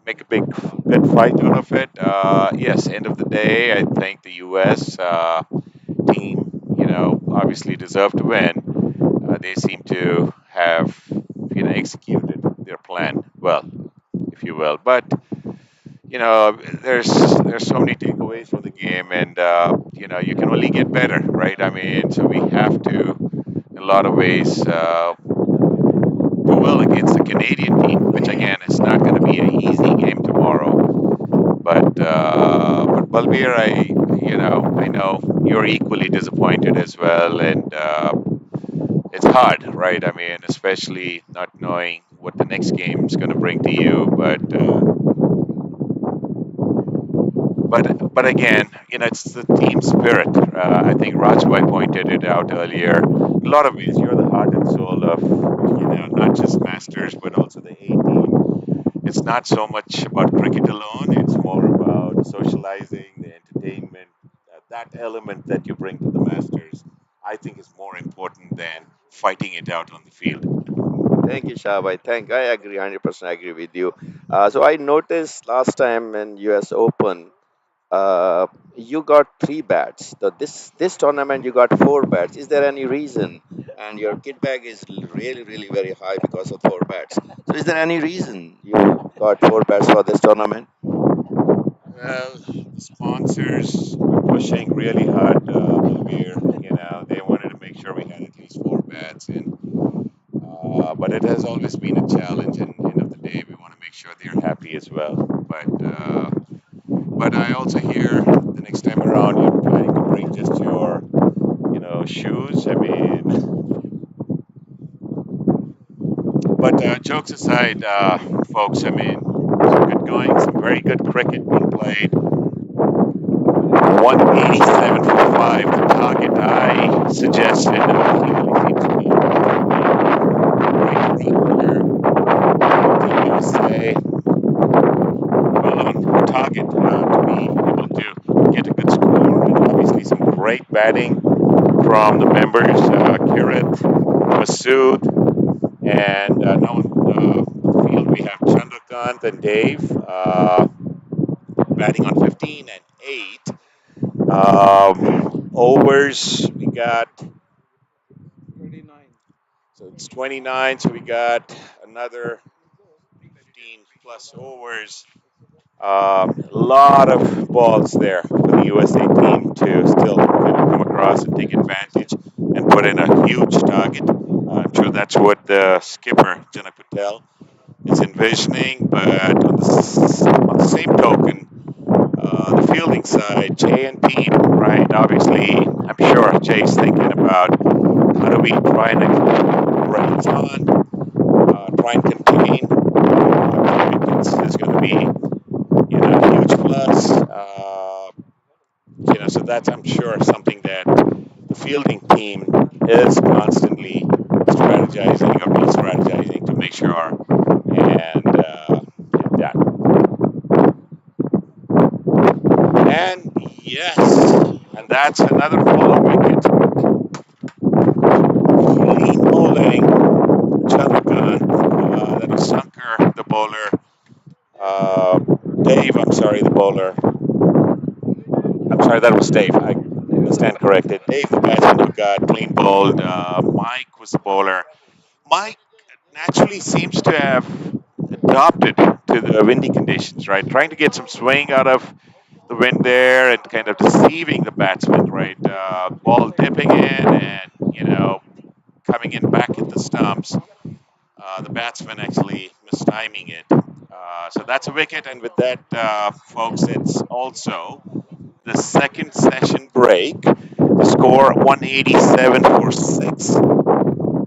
make a good fight out of it. Yes, end of the day, I think the U.S. Team, obviously deserved to win. They seem to have, executed their plan well, if you will. But there's so many takeaways from the game, and you can only get better, right? I mean, so we have to, in a lot of ways, do well against the Canadian team, which again is not going to be an easy game tomorrow. But Balbir, I know you're equally disappointed as well, and it's hard, right? I mean, especially not knowing what the next game is going to bring to you, but again, it's the team spirit. I think Rajbhai pointed it out earlier. In a lot of ways, you're the heart and soul of not just Masters but also the A team. It's not so much about cricket alone. It's more about socializing, the entertainment, that element that you bring to the Masters. I think is more important than fighting it out on the field. Thank you, Shabai. I agree, 100% agree with you. So I noticed last time in US Open, uh, you got three bats. This tournament you got four bats. Is there any reason? And your kit bag is really very high because of four bats. So is there any reason you got four bats for this tournament? Well, the sponsors were pushing really hard, Balbir. They wanted to make sure we had at least four bats, and but it has always been a challenge. And end of the day, we want to make sure they're happy as well. But I also hear the next time around you're planning to bring just your shoes. I mean, but jokes aside, folks. I mean, some good going, some very good cricket being played. 187 for five, the target I suggested. He really seems to be right here. Team USA well on target to be able to get a good score, and obviously some great batting from the members, Kirit, Masood, and now on the field we have Chandrakant and Dave batting on 15 and 8. Overs, we got, so it's 29, so we got another 15 plus overs. A lot of balls there for the USA team to still come across and take advantage and put in a huge target. I'm sure that's what the skipper, Janak Patel, is envisioning. But on the same token, the fielding side, Jay and team, right? Obviously, I'm sure Jay's thinking about how do we try and break on, try and contain wickets is going to be, a huge plus. So that's, I'm sure, something that the fielding team is constantly strategizing or re-strategizing to make sure and get that. And yes, and that's another full wicket. Clean bowling, Chandrakant. That was Shankar, the bowler. Uh, Dave, I'm sorry, the bowler. I'm sorry, that was Dave. I stand corrected. Dave, the batsman who got clean bowled. Mike was the bowler. Mike naturally seems to have adopted to the windy conditions, right? Trying to get some swing out of the wind there and kind of deceiving the batsman, right? Ball dipping in and, coming in back at the stumps. The batsman actually mistiming it. So that's a wicket, and with that, folks, it's also the second session break. The score 187 for 6.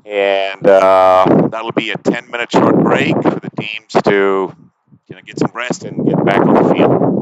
And that'll be a 10-minute short break for the teams to get some rest and get back on the field.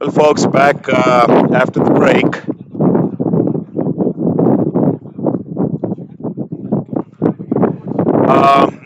Well, folks, back after the break. Um,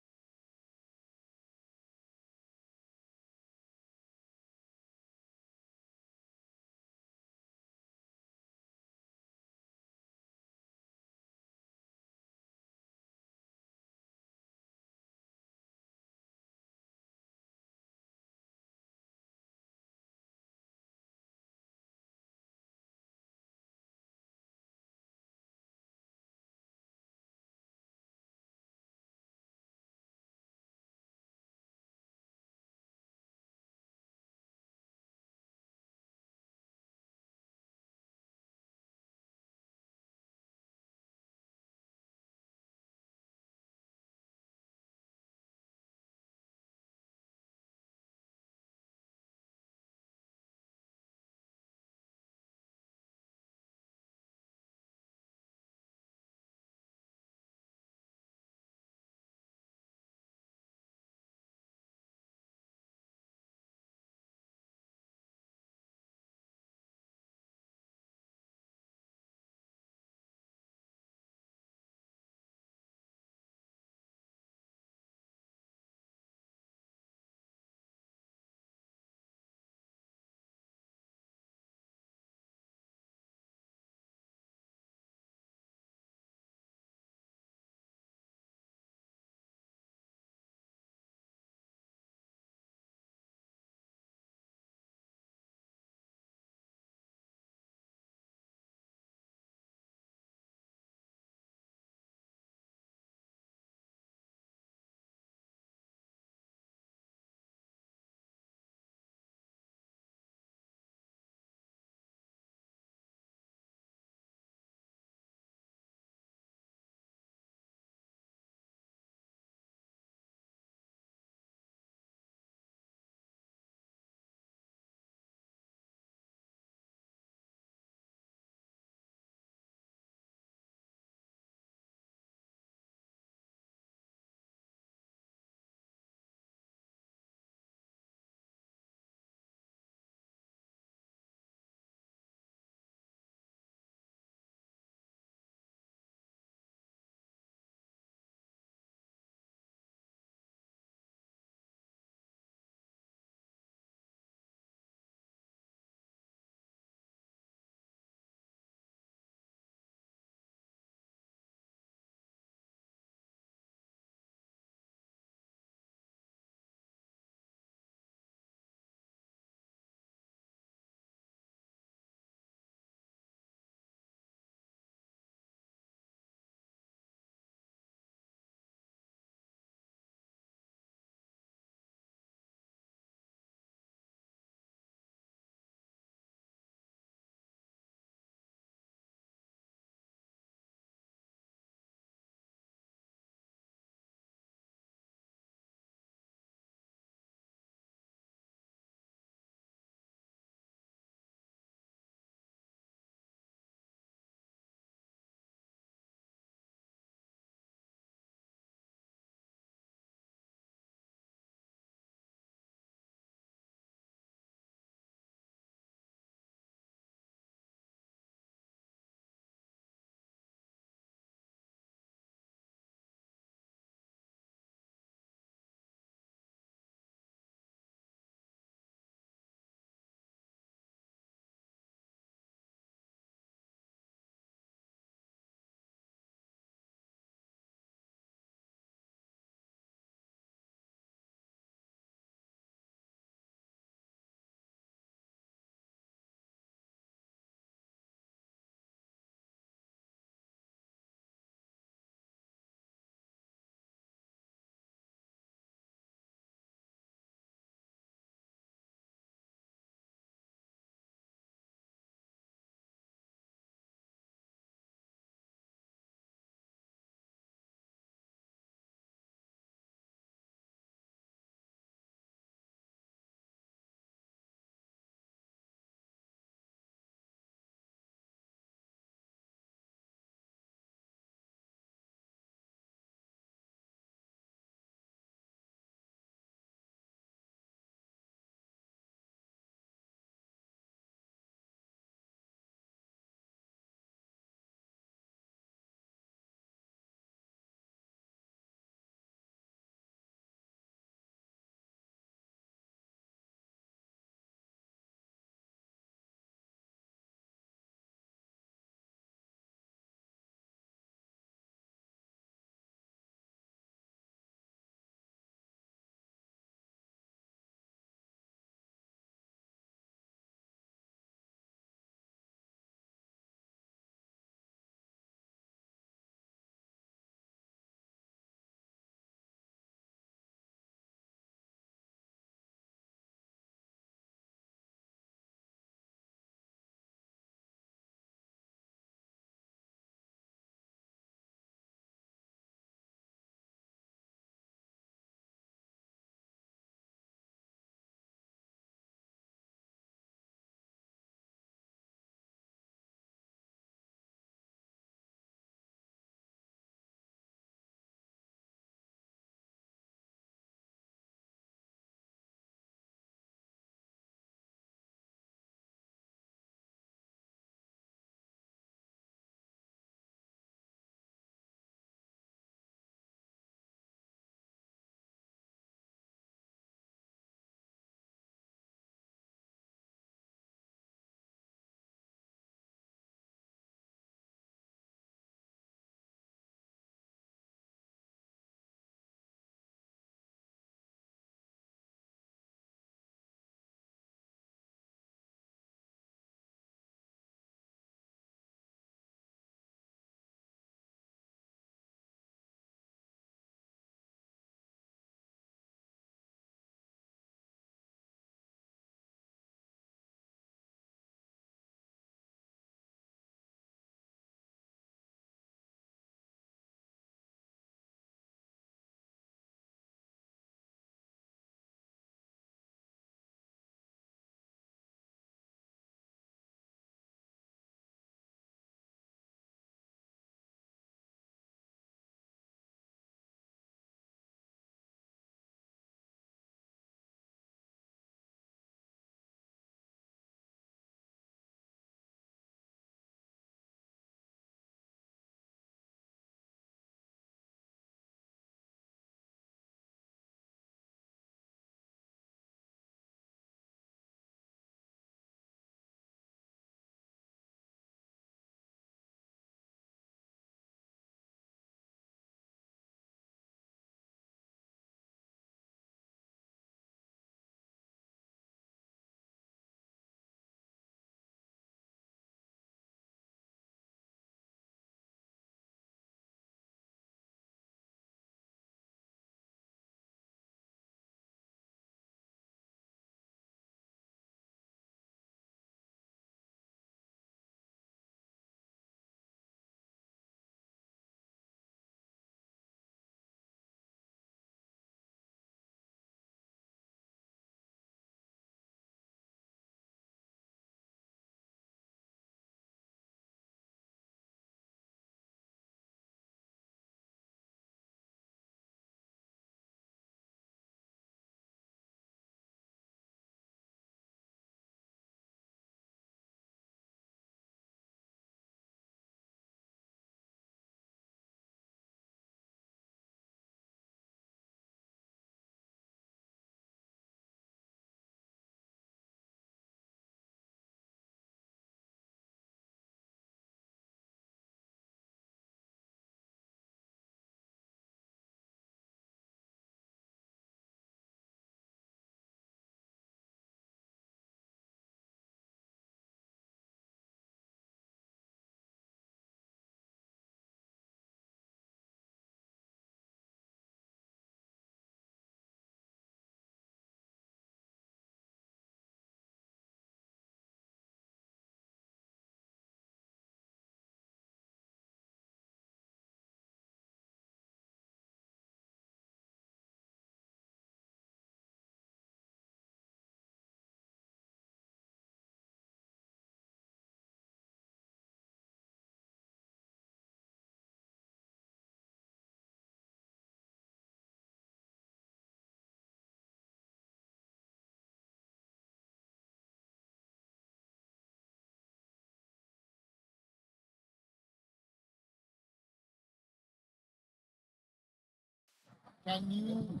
Can you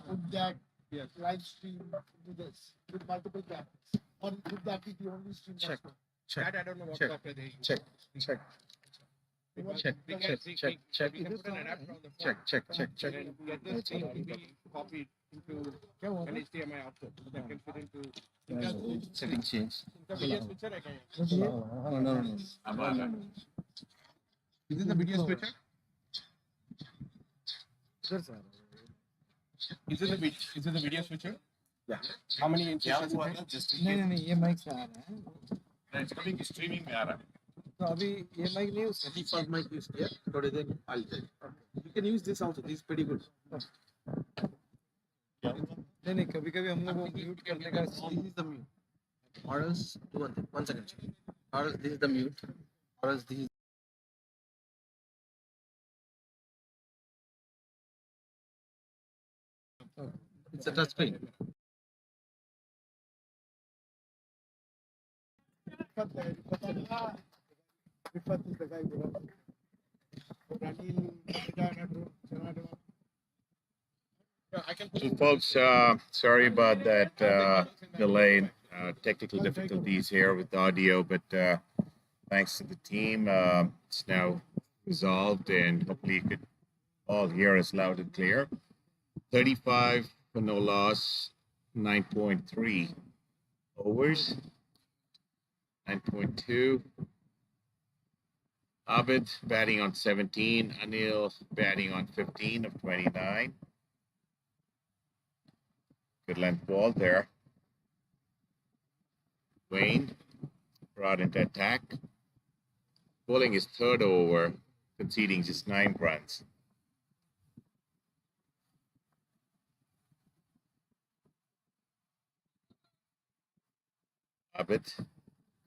put that live stream into this with multiple cameras? Or would that be the only stream? Check. Check. That I don't know what software they use. Check. Check. Check. Check. Check. We can put an adapter on the phone. Check. And get this thing to be copied into an HDMI output that can fit into setting change. The video switcher I can. No. Is it the video switcher? Is it the video switcher? Yeah. How many inches does it take? Just नहीं ये mic से आ रहा है. It's coming streaming में आ रहा है. तो अभी ये माइक नहीं use. Default mic use किया. थोड़ी देर I'll tell you. You can use this also. This is pretty good. नहीं कभी हम लोग को mute करने का. This is the mute. Or else do one thing. 1 second. Or else this is the mute. Or else this is. It's a touch screen. So folks, sorry about that delay, technical difficulties here with the audio, but thanks to the team, it's now resolved and hopefully you could all hear us loud and clear. 35 for no loss, 9.3 overs, 9.2. Abid batting on 17, Anil batting on 15 of 29. Good length ball there. Wayne brought into attack. Bowling his third over, conceding just 9 runs. Abid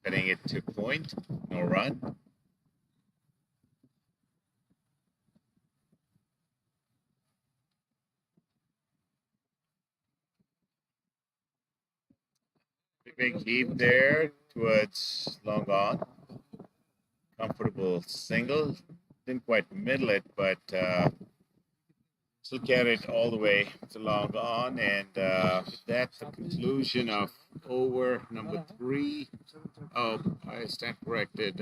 getting it to point, no run. Big heave there towards long on. Comfortable single. Didn't quite middle it, but still carried all the way to long on. And that's the conclusion of over number 3. Oh, I stand corrected.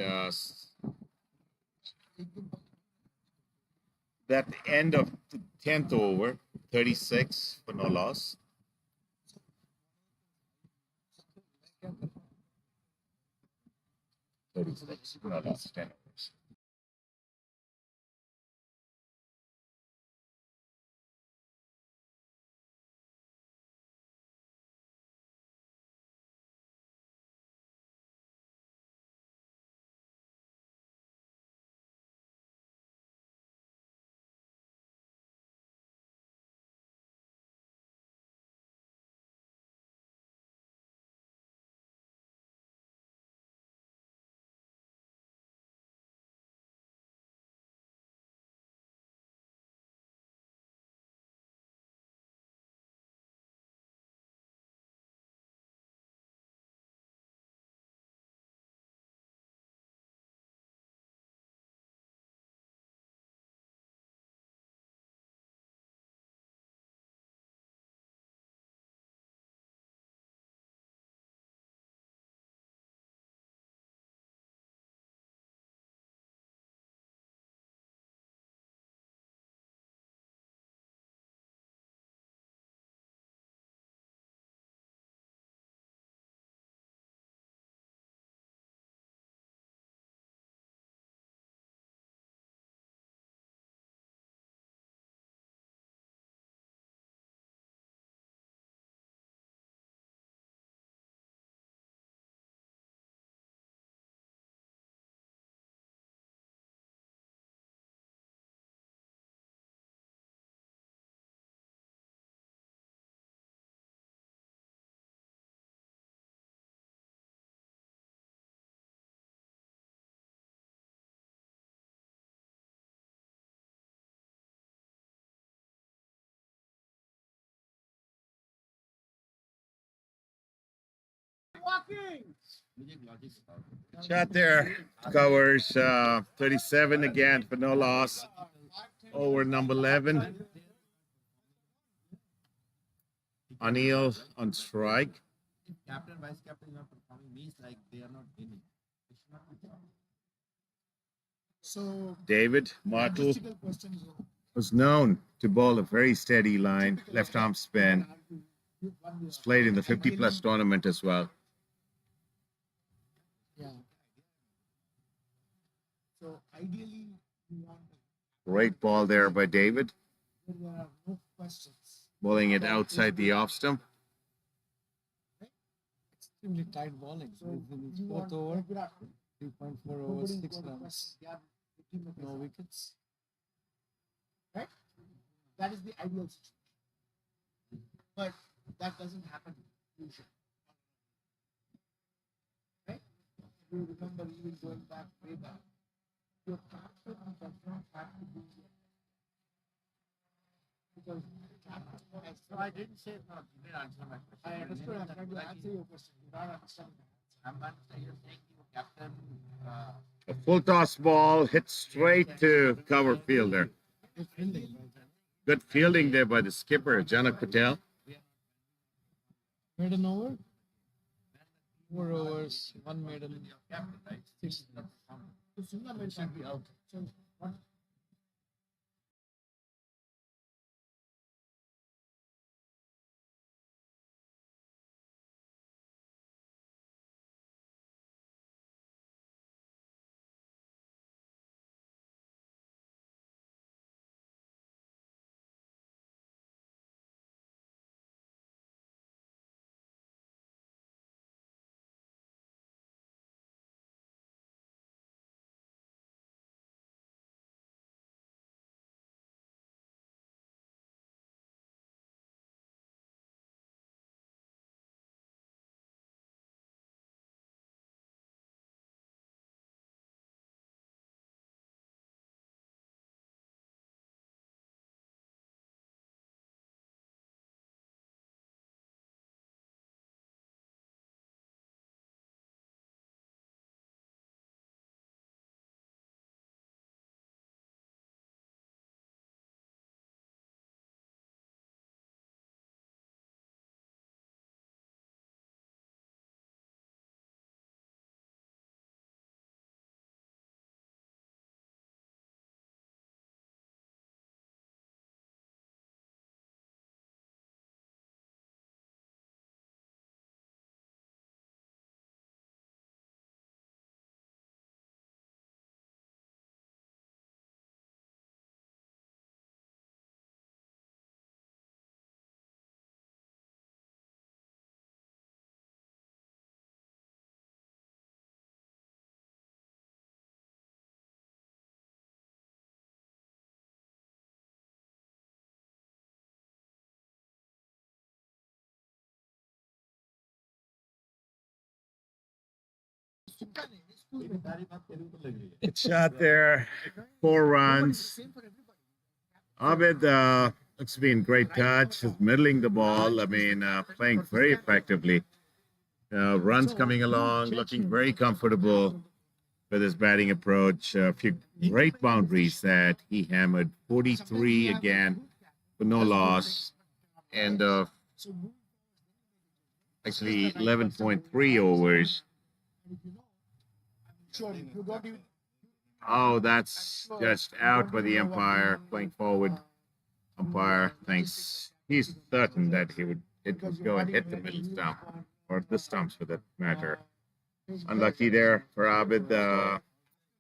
That end of the 10th over, 36 for no loss. No loss, 10 overs. Shot there covers 37 again for no loss over number 11. Anil on strike. David Martle was known to bowl a very steady line, left arm spin. He's played in the 50 plus tournament as well. Great ball there by David. Bowling it outside the off stump. A full toss ball hit straight to cover fielder. Good fielding there by the skipper, Janak Patel. Shot there, 4 runs. Abid, it's been great touch. He's middling the ball. I mean, playing very effectively. Runs coming along, looking very comfortable with his batting approach. A few great boundaries that he hammered. 43 again for no loss. And actually 11.3 overs. Oh, that's just out by the umpire, playing forward. Umpire thinks he's certain that it would go and hit the middle stump, or the stumps for that matter. Unlucky there for Abid.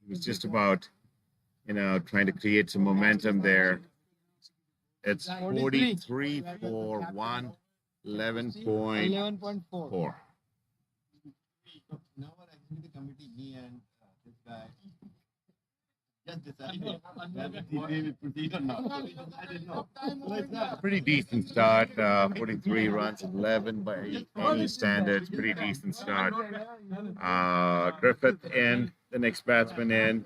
He was just about, trying to create some momentum there. It's 43 for 1, 11.4. Pretty decent start. 43 runs, 11 by any standards. Pretty decent start. Griffith in, the next batsman in.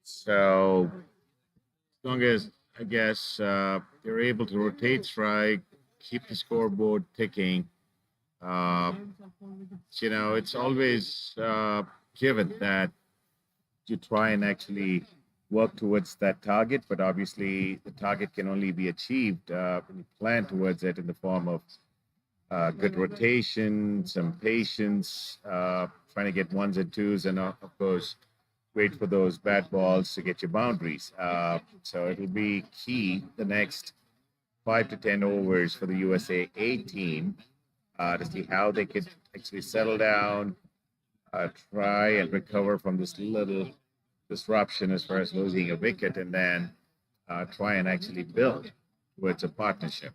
So, as long as, I guess, they're able to rotate strike, keep the scoreboard ticking, it's always given that you try and actually work towards that target, but obviously the target can only be achieved when you plan towards it in the form of good rotation, some patience, trying to get ones and twos, and of course, wait for those bad balls to get your boundaries. So it'll be key the next 5 to 10 overs for the USA A team to see how they could actually settle down, try and recover from this little disruption as far as losing a wicket, and then try and actually build towards a partnership.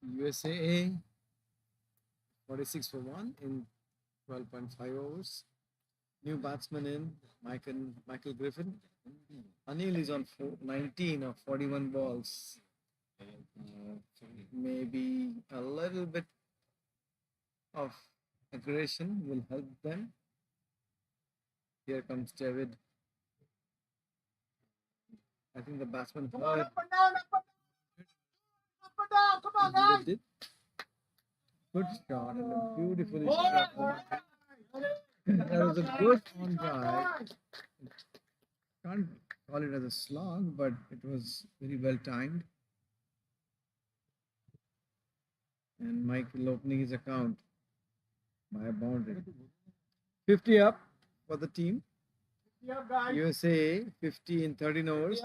USA 46 for 1 in 12.5 overs. New batsman in Michael Griffin. Anil is on 19 of 41 balls. Maybe a little bit of aggression will help them. Here comes David. I think the batsman heard. They did. Good shot and a beautiful shot. That was a good on drive. Can't call it as a slog, but it was very well timed. And Michael opening his account by a boundary. 50 up for the team. USA 50 in 13 overs.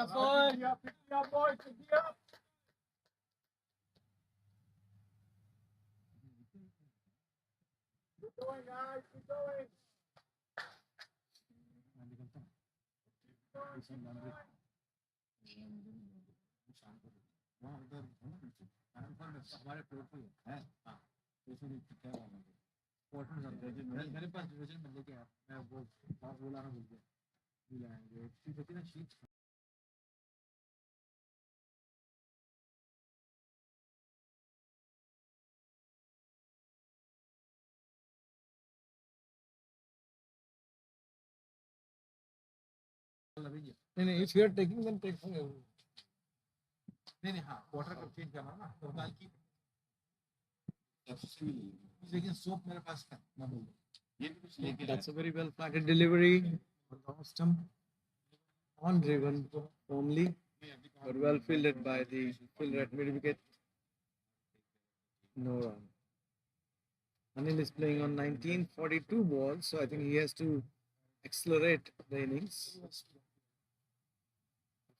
नहीं if you are taking then take from everyone. नहीं हाँ water का change करना ना तो दाल की लेकिन soap मेरे पास है ना बोलो ये भी कुछ लेके that's a very well flatted delivery on the off stump on driven only but well fielded by the fielder at mid wicket. No run. Anil is playing on 1942 balls, so I think he has to accelerate the innings.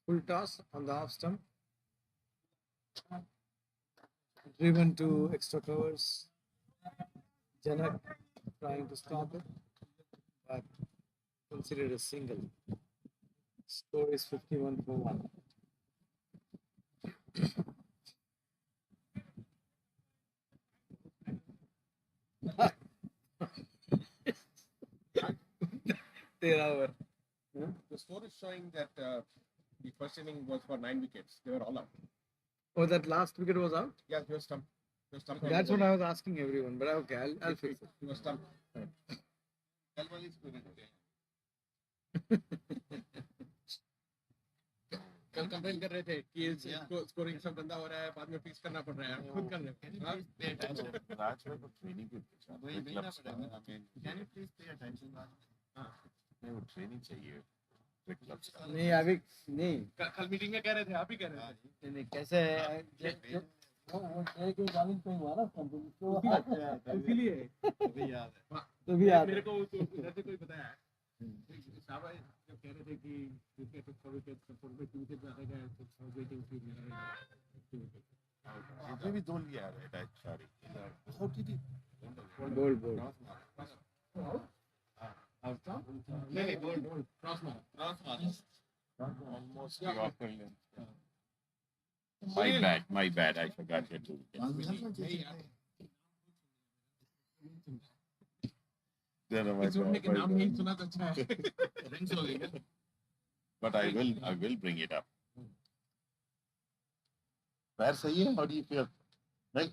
Full toss on the off stump. Driven to extra covers. Janak trying to stop it, but considered a single. Score is 51 for 1. The score is showing that the first inning was for 9 wickets. They were all out. Oh, that last wicket was out? Yeah, he was stumped. He was stumped. That's what I was asking everyone, but okay, I'll fix it. He was stumped. Kalwal is good. कल complain कर रहे थे कि scoring सब गंदा हो रहा है बाद में फिक्स करना पड़ रहा है खुद कर रहे हैं राज में तो ट्रेनिंग भी वही देना पड़ेगा can you please pay attention Raj हां नहीं वो ट्रेनिंग चाहिए क्लब्स का नहीं अभी नहीं कल मीटिंग में कह रहे थे आप ही कह रहे थे नहीं कैसे वो एक गालिन पे हुआ ना कंपनी इसीलिए अभी याद है तभी याद मेरे को उधर से कोई बताया साहब जब कह रहे थे कि विकेट तो विकेट सपोर्ट में 2 विकेट ज्यादा गए तो वेटिंग फील्ड में अभी भी दो लिया है right sorry how did he बोल नहीं बोल क्रॉस मार almost the opponent. My bad. I forgot your two wickets. छोड़ने के नाम नहीं सुना तो अच्छा है रन्स हो गए But I will bring it up. पैर सही है? How do you feel? Right?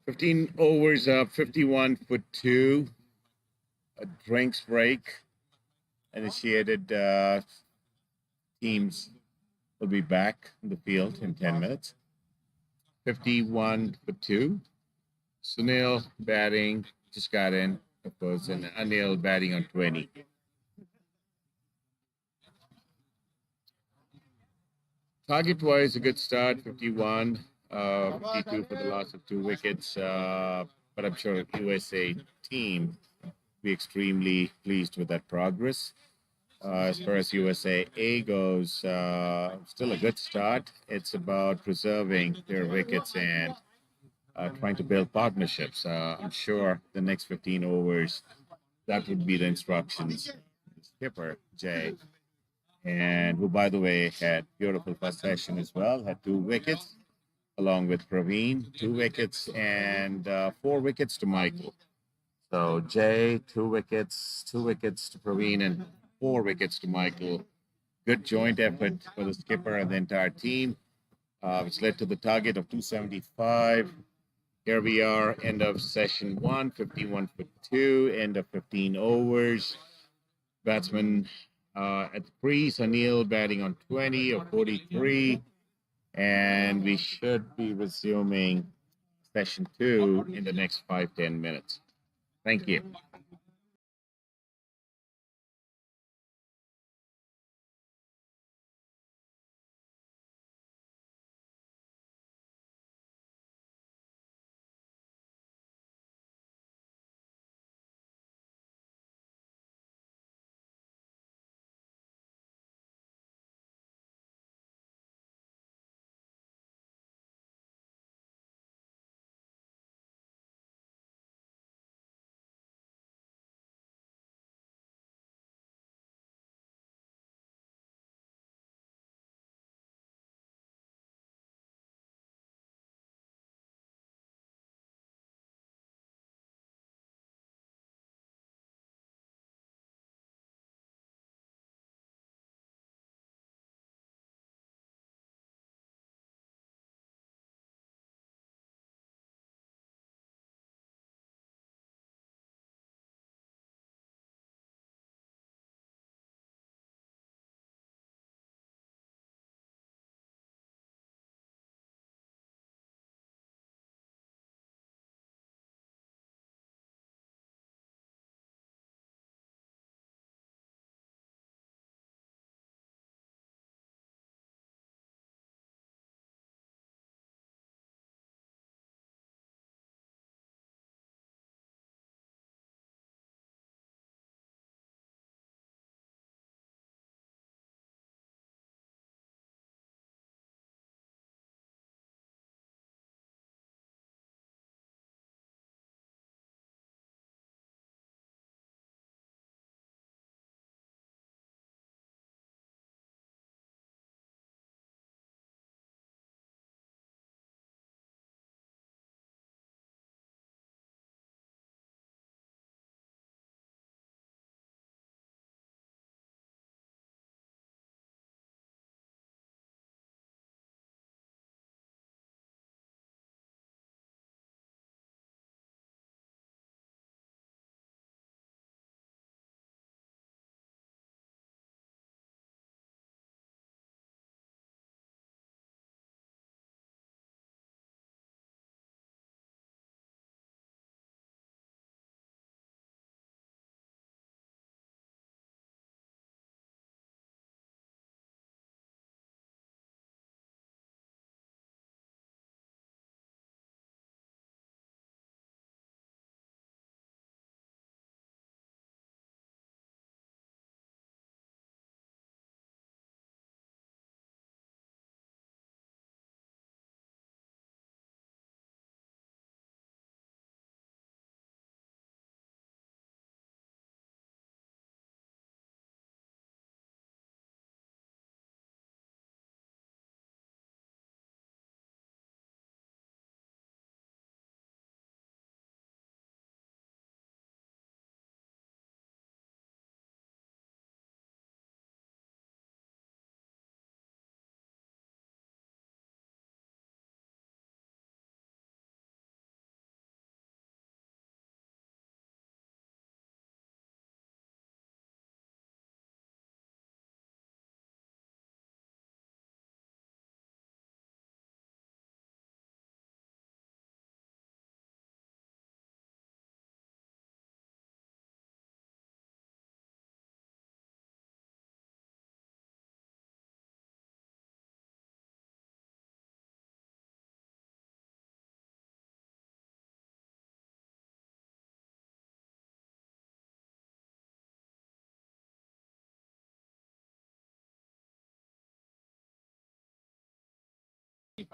Fifteen overs up, 51 for 2. A drinks break. Initiated teams will be back in the field in 10 minutes. 51 for 2. Sunil batting, just got in, of course, and Anil batting on 20. Target-wise, a good start, 51, 52 for the loss of 2 wickets. But I'm sure USA team will be extremely pleased with that progress. as far as USA goes, still a good start. It's about preserving their wickets and trying to build partnerships. I'm sure the next 15 overs, that would be the instructions. Skipper, Jay, and who, by the way, had beautiful first session as well, had 2 wickets, along with Praveen, 2 wickets, and 4 wickets to Michael. So Jay, 2 wickets, 2 wickets to Praveen, and 4 wickets to Michael. Good joint effort for the skipper and the entire team, which led to the target of 275. Here we are, end of session one, 51 for 2, end of 15 overs. Batsman at the crease, Anil batting on 20 or 43. And we should be resuming session 2 in the next 5-10 minutes. Thank you.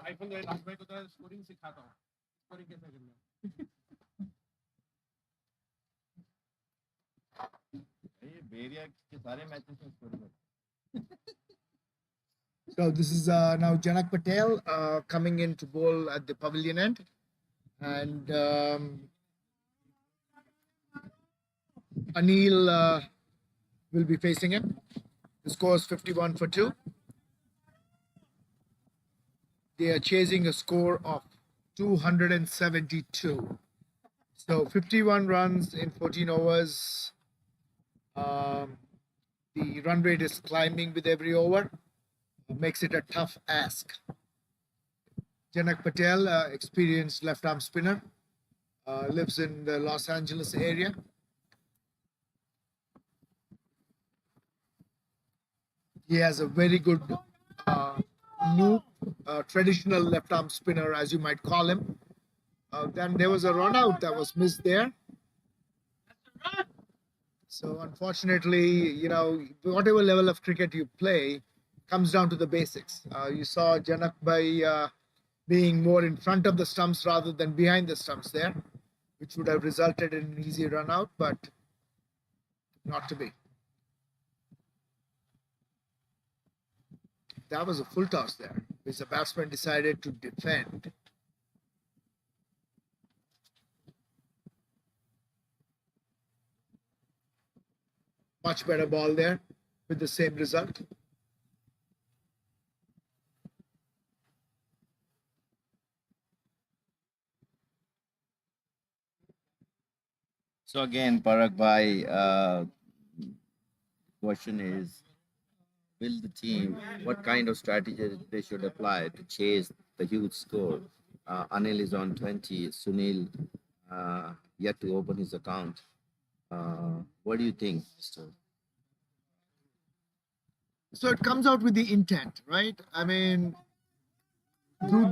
IPhone जो है राज भाई को तो scoring सिखाता हूँ, scoring कैसे करना है। ये बेरिया के सारे मैचेस में स्कोरिंग होता है। So this is now Janak Patel coming in to bowl at the pavilion end, and Anil will be facing him. The score is 51 for 2. They are chasing a score of 272. So 51 runs in 14 overs. The run rate is climbing with every over. Makes it a tough ask. Janak Patel, experienced left arm spinner, lives in the Los Angeles area. He has a very good new traditional left arm spinner, as you might call him. Then there was a run out that was missed there. So unfortunately, you know, whatever level of cricket you play comes down to the basics. You saw Janak by being more in front of the stumps rather than behind the stumps there, which would have resulted in an easy run out, but not to be. That was a full toss there, which the batsman decided to defend. Much better ball there with the same result. So again, Parag bhai, question is, will the team, what kind of strategy they should apply to chase the huge score? Anil is on 20, Sunil yet to open his account. What do you think, Mr.? So it comes out with the intent, right? I mean, do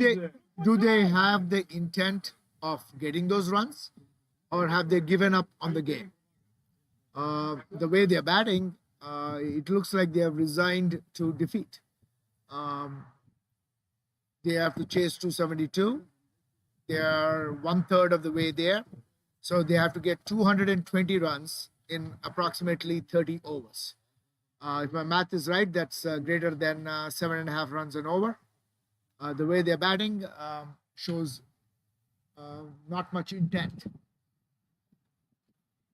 they have the intent of getting those runs, or have they given up on the game? The way they're batting, it looks like they have resigned to defeat. They have to chase 272. They are 1/3 of the way there. So they have to get 220 runs in approximately 30 overs. If my math is right, that's greater than 7.5 runs an over. The way they're batting shows not much intent.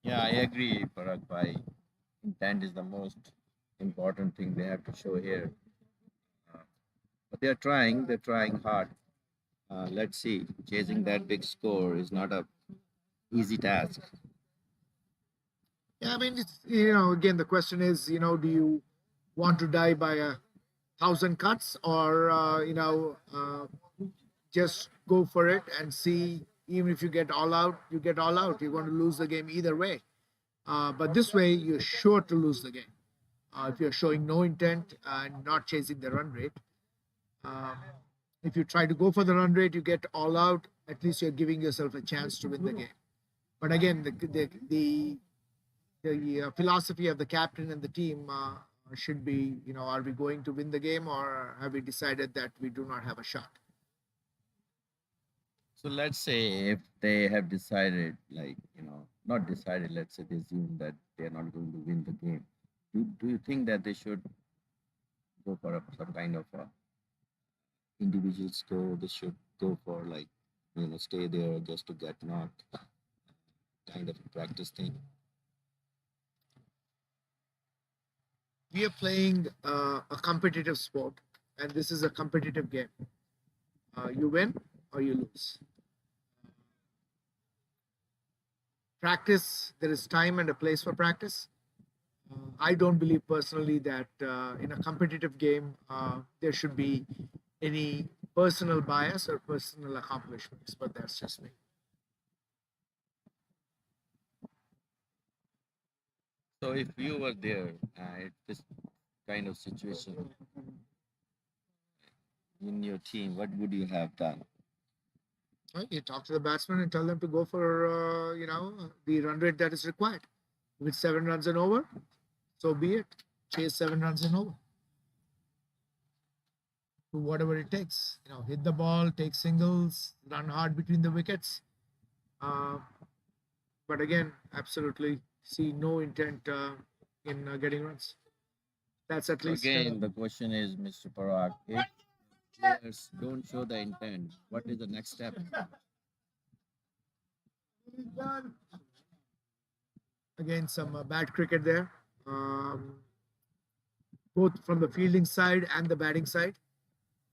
Yeah, I agree, Parag bhai. Intent is the most important thing they have to show here. But they're trying hard. Let's see, chasing that big score is not a easy task. Yeah, I mean, it's, you know, again, the question is, you know, do you want to die by 1,000 cuts, or just go for it and see? Even if you get all out, you get all out. You're going to lose the game either way. But this way, you're sure to lose the game if you're showing no intent and not chasing the run rate. Um, if you try to go for the run rate, you get all out. At least you're giving yourself a chance to win the game. But again, the philosophy of the captain and the team should be, you know, are we going to win the game, or have we decided that we do not have a shot? So let's say if they have decided, like, not decided, let's say they assume that they're not going to win the game. Do you think that they should go for some kind of a individual score? They should go for, like, stay there just to get knocked, kind of a practice thing. We are playing a competitive sport, and this is a competitive game. You win or you lose. Practice, there is time and a place for practice. I don't believe personally that in a competitive game there should be any personal bias or personal accomplishments, but that's just me. So if you were there at this kind of situation in your team, what would you have done? Right? You talk to the batsman and tell them to go for the run rate that is required. With 7 runs and over, so be it. Chase 7 runs and over. do whatever it takes. Hit the ball, take singles, run hard between the wickets. Uh, but again, absolutely see no intent in getting runs. That's at So least again, the question is, Mr. Parag, if players don't show the intent, what is the next step? again some bad cricket there, both from the fielding side and the batting side.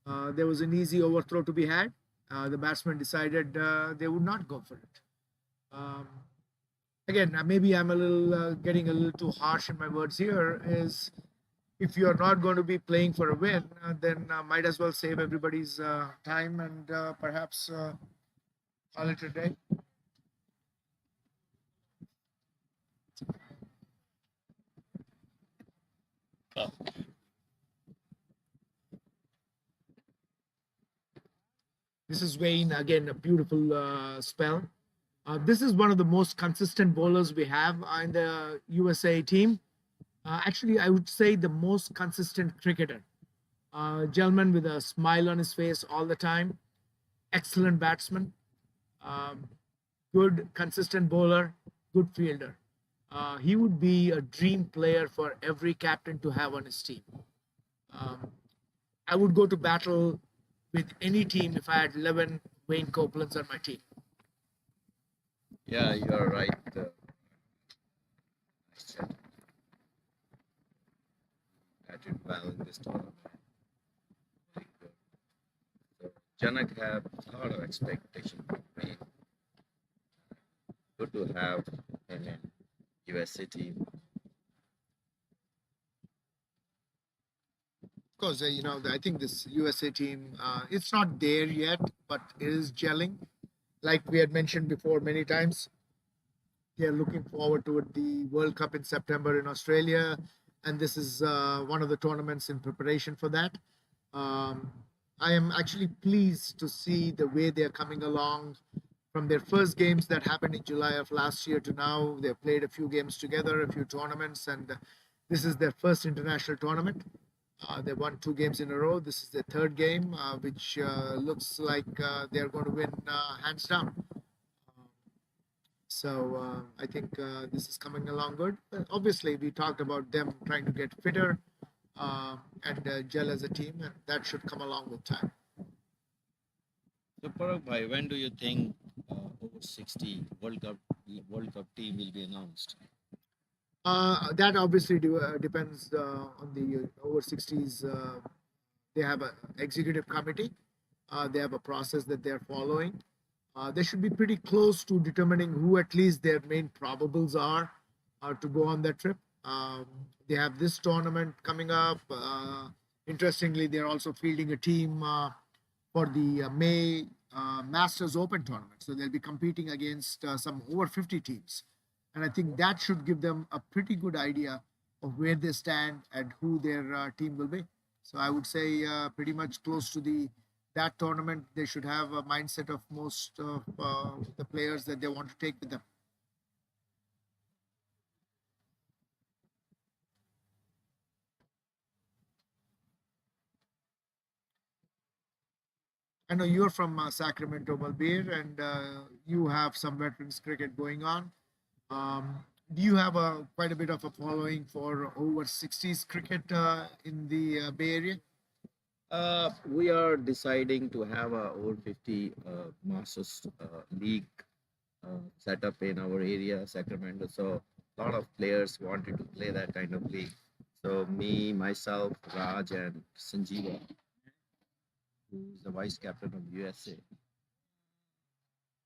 There was an easy overthrow to be had. The batsman decided they would not go for it. Um, again, maybe I'm a little getting a little too harsh in my words here. Is if you are not going to be playing for a win, then might as well save everybody's time and perhaps call it a day. This is Wayne again, a beautiful spell. This is one of the most consistent bowlers we have in the USA team. Actually, I would say the most consistent cricketer. Gentleman with a smile on his face all the time. Excellent batsman. Um, good, consistent bowler. Good fielder. He would be a dream player for every captain to have on his team. Um, I would go to battle with any team if I had 11 Wayne Copelands on my team. Yeah, you are right. Nice chat. Batted well in this tournament. Very good. So Janak have a lot of expectation from me. Good to have him in USA team. Of course, I think this USA team, it's not there yet, but it is gelling. Like we had mentioned before many times, they are looking forward to the World Cup in September in Australia, and this is one of the tournaments in preparation for that. Um, I am actually pleased to see the way they are coming along from their first games that happened in July of last year to now. They've played a few games together, a few tournaments, and this is their first international tournament. They won 2 games in a row. This is their third game, which looks like they're going to win hands down. So I think this is coming along good. Obviously, we talked about them trying to get fitter and gel as a team, and that should come along with time. So Parag bhai, when do you think over 60 World Cup team will be announced? That obviously depends on the over 60s. They have an executive committee. They have a process that they're following. They should be pretty close to determining who at least their main probables are to go on that trip. They have this tournament coming up. Interestingly, they're also fielding a team for the May Masters Open tournament. So they'll be competing against some over 50 teams. And I think that should give them a pretty good idea of where they stand and who their team will be. So I would say pretty much close to that tournament, they should have a mindset of most of the players that they want to take with them. I know you're from Sacramento, Malbir, and you have some veterans cricket going on. Do you have quite a bit of a following for over 60s cricket in the Bay Area? We are deciding to have a over 50 Masters League set up in our area, Sacramento. So a lot of players wanted to play that kind of league. So me, myself, Raj, and Sanjeeva, who is the vice captain of USA,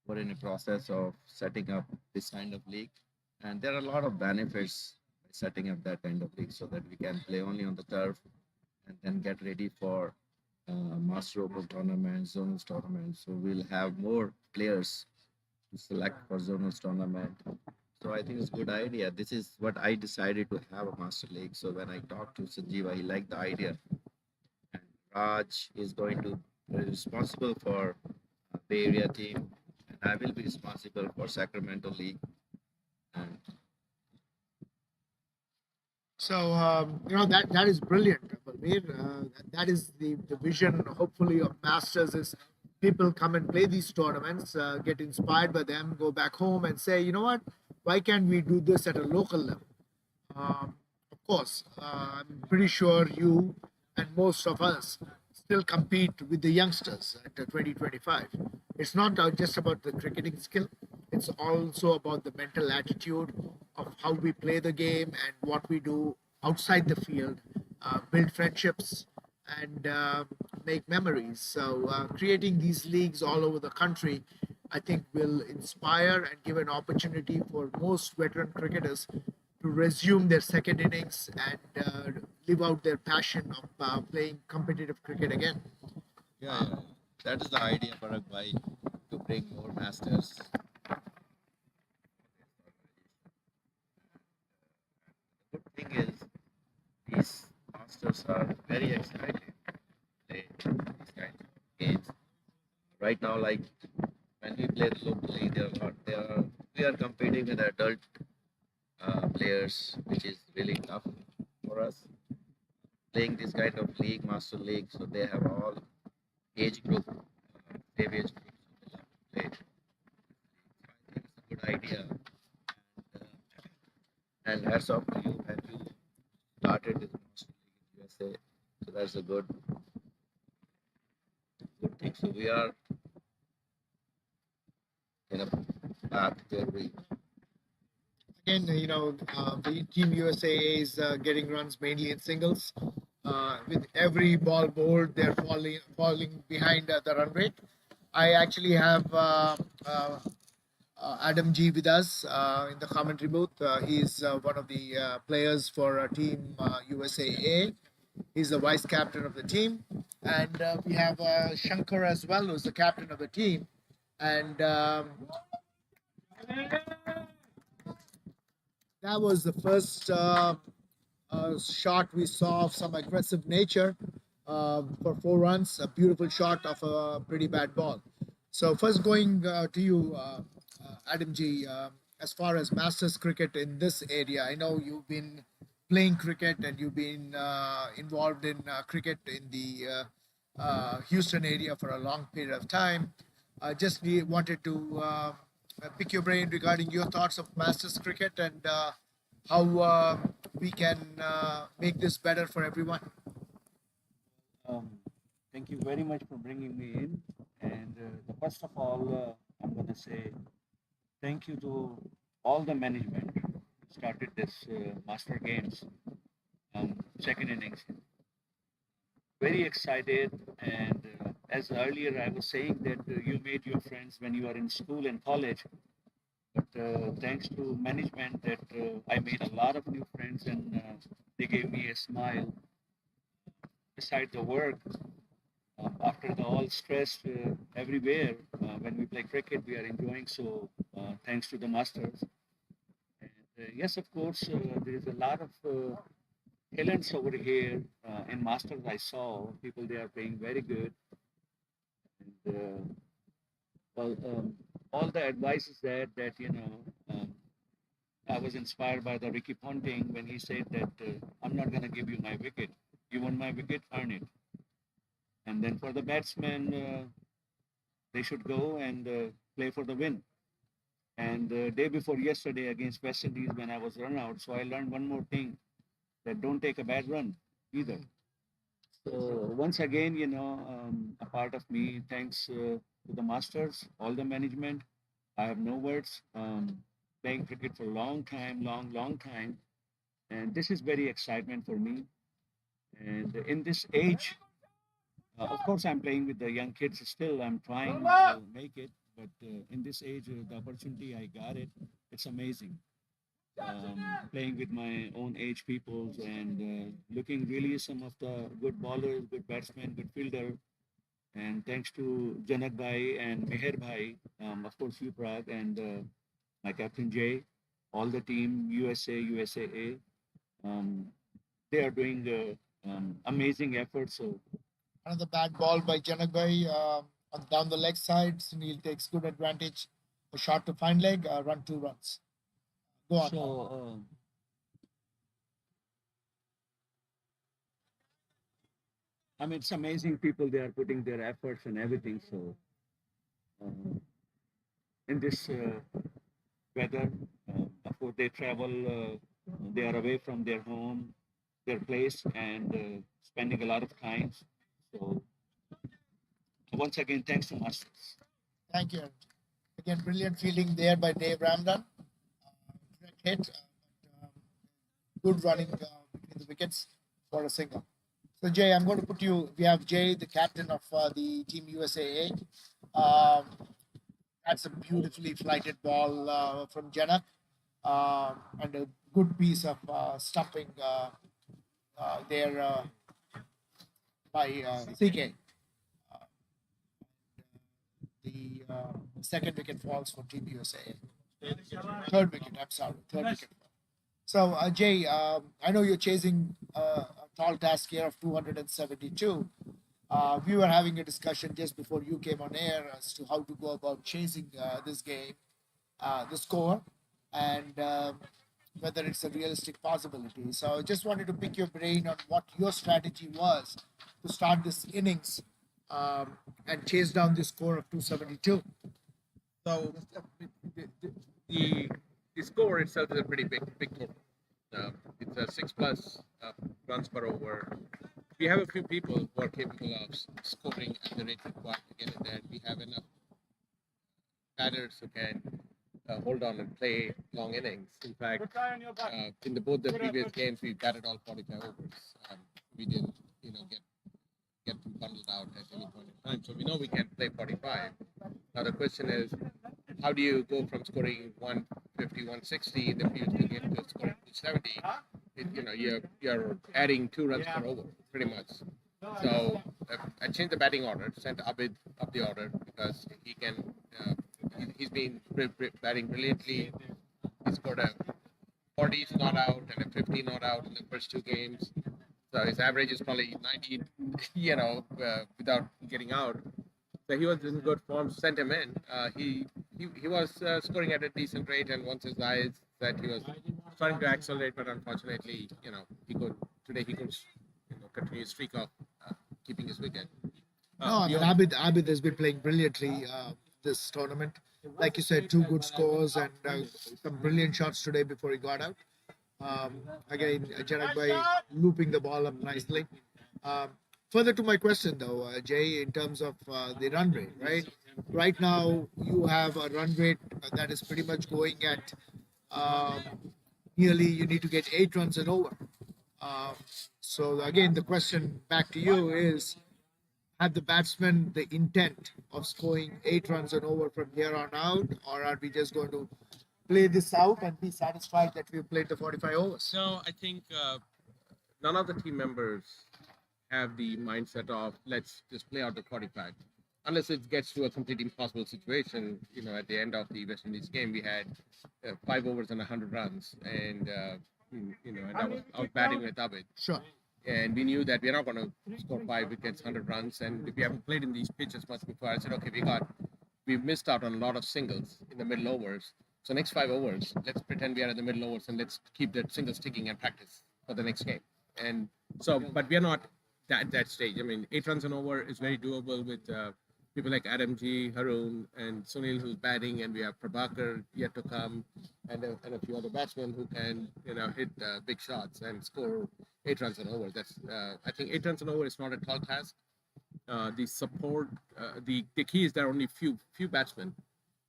we're in the process of setting up this kind of league. And there are a lot of benefits by setting up that kind of league so that we can play only on the turf and then get ready for Master Open tournaments, zonal tournaments. So we'll have more players to select for zonal tournament. So I think it's a good idea. This is what I decided to have a master league. So when I talked to Sanjeeva, he liked the idea. And Raj is going to be responsible for Bay Area team, and I will be responsible for Sacramento League. And So that is brilliant, Balbir. That is the vision, hopefully, of Masters is people come and play these tournaments, get inspired by them, go back home and say, you know what, why can't we do this at a local level? Of course, I'm pretty sure you and most of us still compete with the youngsters at the 2025. It's not just about the cricketing skill, it's also about the mental attitude of how we play the game and what we do outside the field, build friendships, and make memories. So, creating these leagues all over the country, I think, will inspire and give an opportunity for most veteran cricketers to resume their second innings and live out their passion of playing competitive cricket again. Yeah, yeah. That is the idea, Parag Bhai, to bring more masters. The good thing is these masters are very excited to play these kinds of games. Right now, like when we play locally, we are competing with adult players, which is really tough for us. Playing this kind of league, master league, so they have all age group, same age group, so they love to play. I think it's a good idea. And hats off to you, have you started this master league in USA? So that's a good thing. So we are in a path where we Again, the Team USA is getting runs mainly in singles. With every ball bowled, they're falling behind the run rate. I actually have Adam G with us in the commentary booth. He's one of the players for Team USAA. He's the vice captain of the team. And we have Shankar as well, who's the captain of the team. And that was the first shot we saw of some aggressive nature for 4 runs, a beautiful shot of a pretty bad ball. So, first going to you, Adam G, as far as Masters cricket in this area, I know you've been playing cricket and you've been involved in cricket in the Houston area for a long period of time. Just wanted to pick your brain regarding your thoughts of Masters cricket and how we can make this better for everyone. Um, Thank you very much for bringing me in. And first of all, I'm going to say thank you to all the management who started this Master Games second innings. Very excited. And as earlier I was saying that you made your friends when you are in school and college. But thanks to management that I made a lot of new friends and they gave me a smile beside the work. After the all stress everywhere, when we play cricket, we are enjoying. So thanks to the masters. And yes, of course, there is a lot of talents over here in masters. I saw people they are playing very good. And well, all the advice is that I was inspired by the Ricky Ponting when he said that I'm not going to give you my wicket. You want my wicket, earn it. And then for the batsmen, they should go and play for the win. And day before yesterday against West Indies, when I was run out, so I learned one more thing that don't take a bad run either. So once again, a part of me thanks to the masters, all the management. I have no words. Playing cricket for a long time, long time, and this is very excitement for me. And in this age, of course, I'm playing with the young kids still. I'm trying to make it, but in this age, the opportunity I got it, it's amazing. Playing with my own age peoples and looking really some of the good bowlers, good batsmen, good fielder. And thanks to Janak Bhai and Meher Bhai, of course, you Prag and my captain Jay, all the team USAA, um, they are doing amazing efforts. So Another bad ball by Janak Bhai down the leg side. Sunil takes good advantage. A shot to fine leg, run 2 runs. Go on. So I mean, it's amazing people. They are putting their efforts and everything. So in this weather, before they travel, they are away from their home, their place, and spending a lot of time. So once again, thanks to Masters. Thank you. Again, brilliant fielding there by Dave Ramdan. Direct hit, good running between the wickets for a single. So Jay, I'm going to put you. We have Jay, the captain of the Team USA. That's a beautifully flighted ball from Janak, and a good piece of stumping there by CK. The second wicket falls for Team USA. Third wicket, I'm sorry, third wicket. So, Jay, I know you're chasing a tall task here of 272. We were having a discussion just before you came on air as to how to go about chasing this game, the score, and whether it's a realistic possibility. So, I just wanted to pick your brain on what your strategy was to start this innings and chase down the score of 272. So the, the score itself is a pretty big total. It's a 6+ runs per over. We have a few people who are capable of scoring at the rate required to get it there. We have enough batters who can hold on and play long innings. In fact, in both the previous games, we batted all 45 overs. We didn't, get them bundled out at any point in time. So we know we can play 45. Now the question is, how do you go from scoring 150, 160 in the previous two games to scoring 270? You're adding 2 runs per over, pretty much. So I changed the batting order, sent Abid up the order because he can. He's been batting brilliantly. He scored a 40 not out and a 50 not out in the first 2 games. So his average is probably 90, without getting out. So he was in good form. Sent him in. He was scoring at a decent rate, and once his eyes said he was starting to accelerate, but unfortunately, he couldn't continue his streak of keeping his wicket. No, I mean, Abid has been playing brilliantly this tournament. Like you said, 2 good scores and some brilliant shots today before he got out. Again, Janak by looping the ball up nicely. Further to my question, though, Jay, in terms of the run rate, right? Right now, you have a run rate that is pretty much going at nearly you need to get 8 runs and over. So again, the question back to you is: have the batsmen the intent of scoring 8 runs and over from here on out, or are we just going to play this out and be satisfied that we've played the 45 overs? No, I think none of the team members have the mindset of let's just play out the 45. Unless it gets to a completely impossible situation. At the end of the West Indies game, we had 5 overs and 100 runs, and and I was batting with Abid. Sure. And we knew that we're not going to score 5 wickets, 100 runs, and if we haven't played in these pitches much before, I said, okay, we've missed out on a lot of singles in the middle overs. So next 5 overs, let's pretend we are in the middle overs and let's keep that singles ticking and practice for the next game. And so, but we are not at that stage. I mean, 8 runs and over is very doable with people like Adam G, Haroon, and Sunil who's batting, and we have Prabhakar yet to come, and a few other batsmen who can hit big shots and score 8 runs and over. That's I think 8 runs and over is not a tall task. The support, the key is there are only few batsmen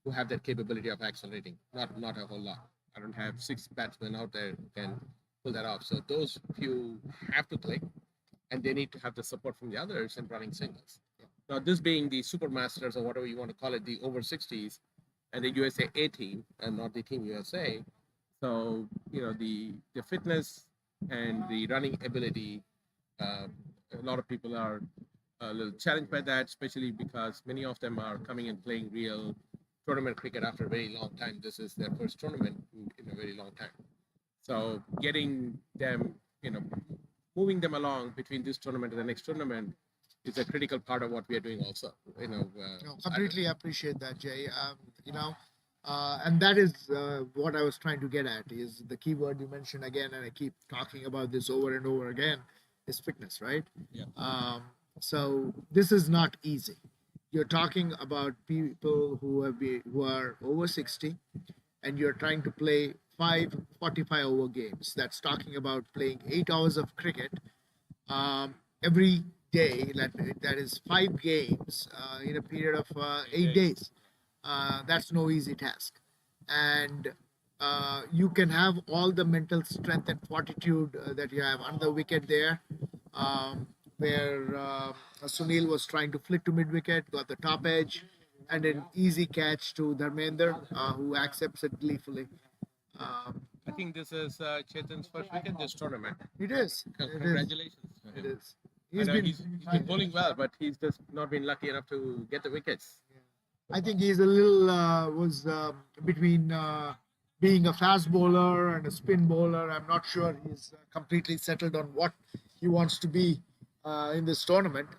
who have that capability of accelerating. Not a whole lot. I don't have 6 batsmen out there who can pull that off. So those few have to click, and they need to have the support from the others in running singles. Now, this being the Super Masters or whatever you want to call it, the over 60s, and the USA A team, and not the Team USA. So the fitness and the running ability, a lot of people are a little challenged by that, especially because many of them are coming and playing real tournament cricket after a very long time. This is their first tournament in a very long time. So getting them, moving them along between this tournament and the next tournament is a critical part of what we are doing also. Completely appreciate that, Jay. And that is what I was trying to get at, is the key word you mentioned again, and I keep talking about this over and over again, is fitness, right? Yeah. So this is not easy. You're talking about people who are over 60, and you're trying to play 5 45 over games. That's talking about playing 8 hours of cricket every day. That is 5 games in a period of 8 days. That's no easy task, and you can have all the mental strength and fortitude that you have under the wicket there, where Sunil was trying to flick to mid wicket, got the top edge, and an easy catch to Dharmender, who accepts it gleefully. I think this is Chetan's first wicket this tournament. It is. Congratulations to It him. is. I know he's been bowling well, but he's just not been lucky enough to get the wickets. I think he's a little was between being a fast bowler and a spin bowler. I'm not sure he's completely settled on what he wants to be in this tournament.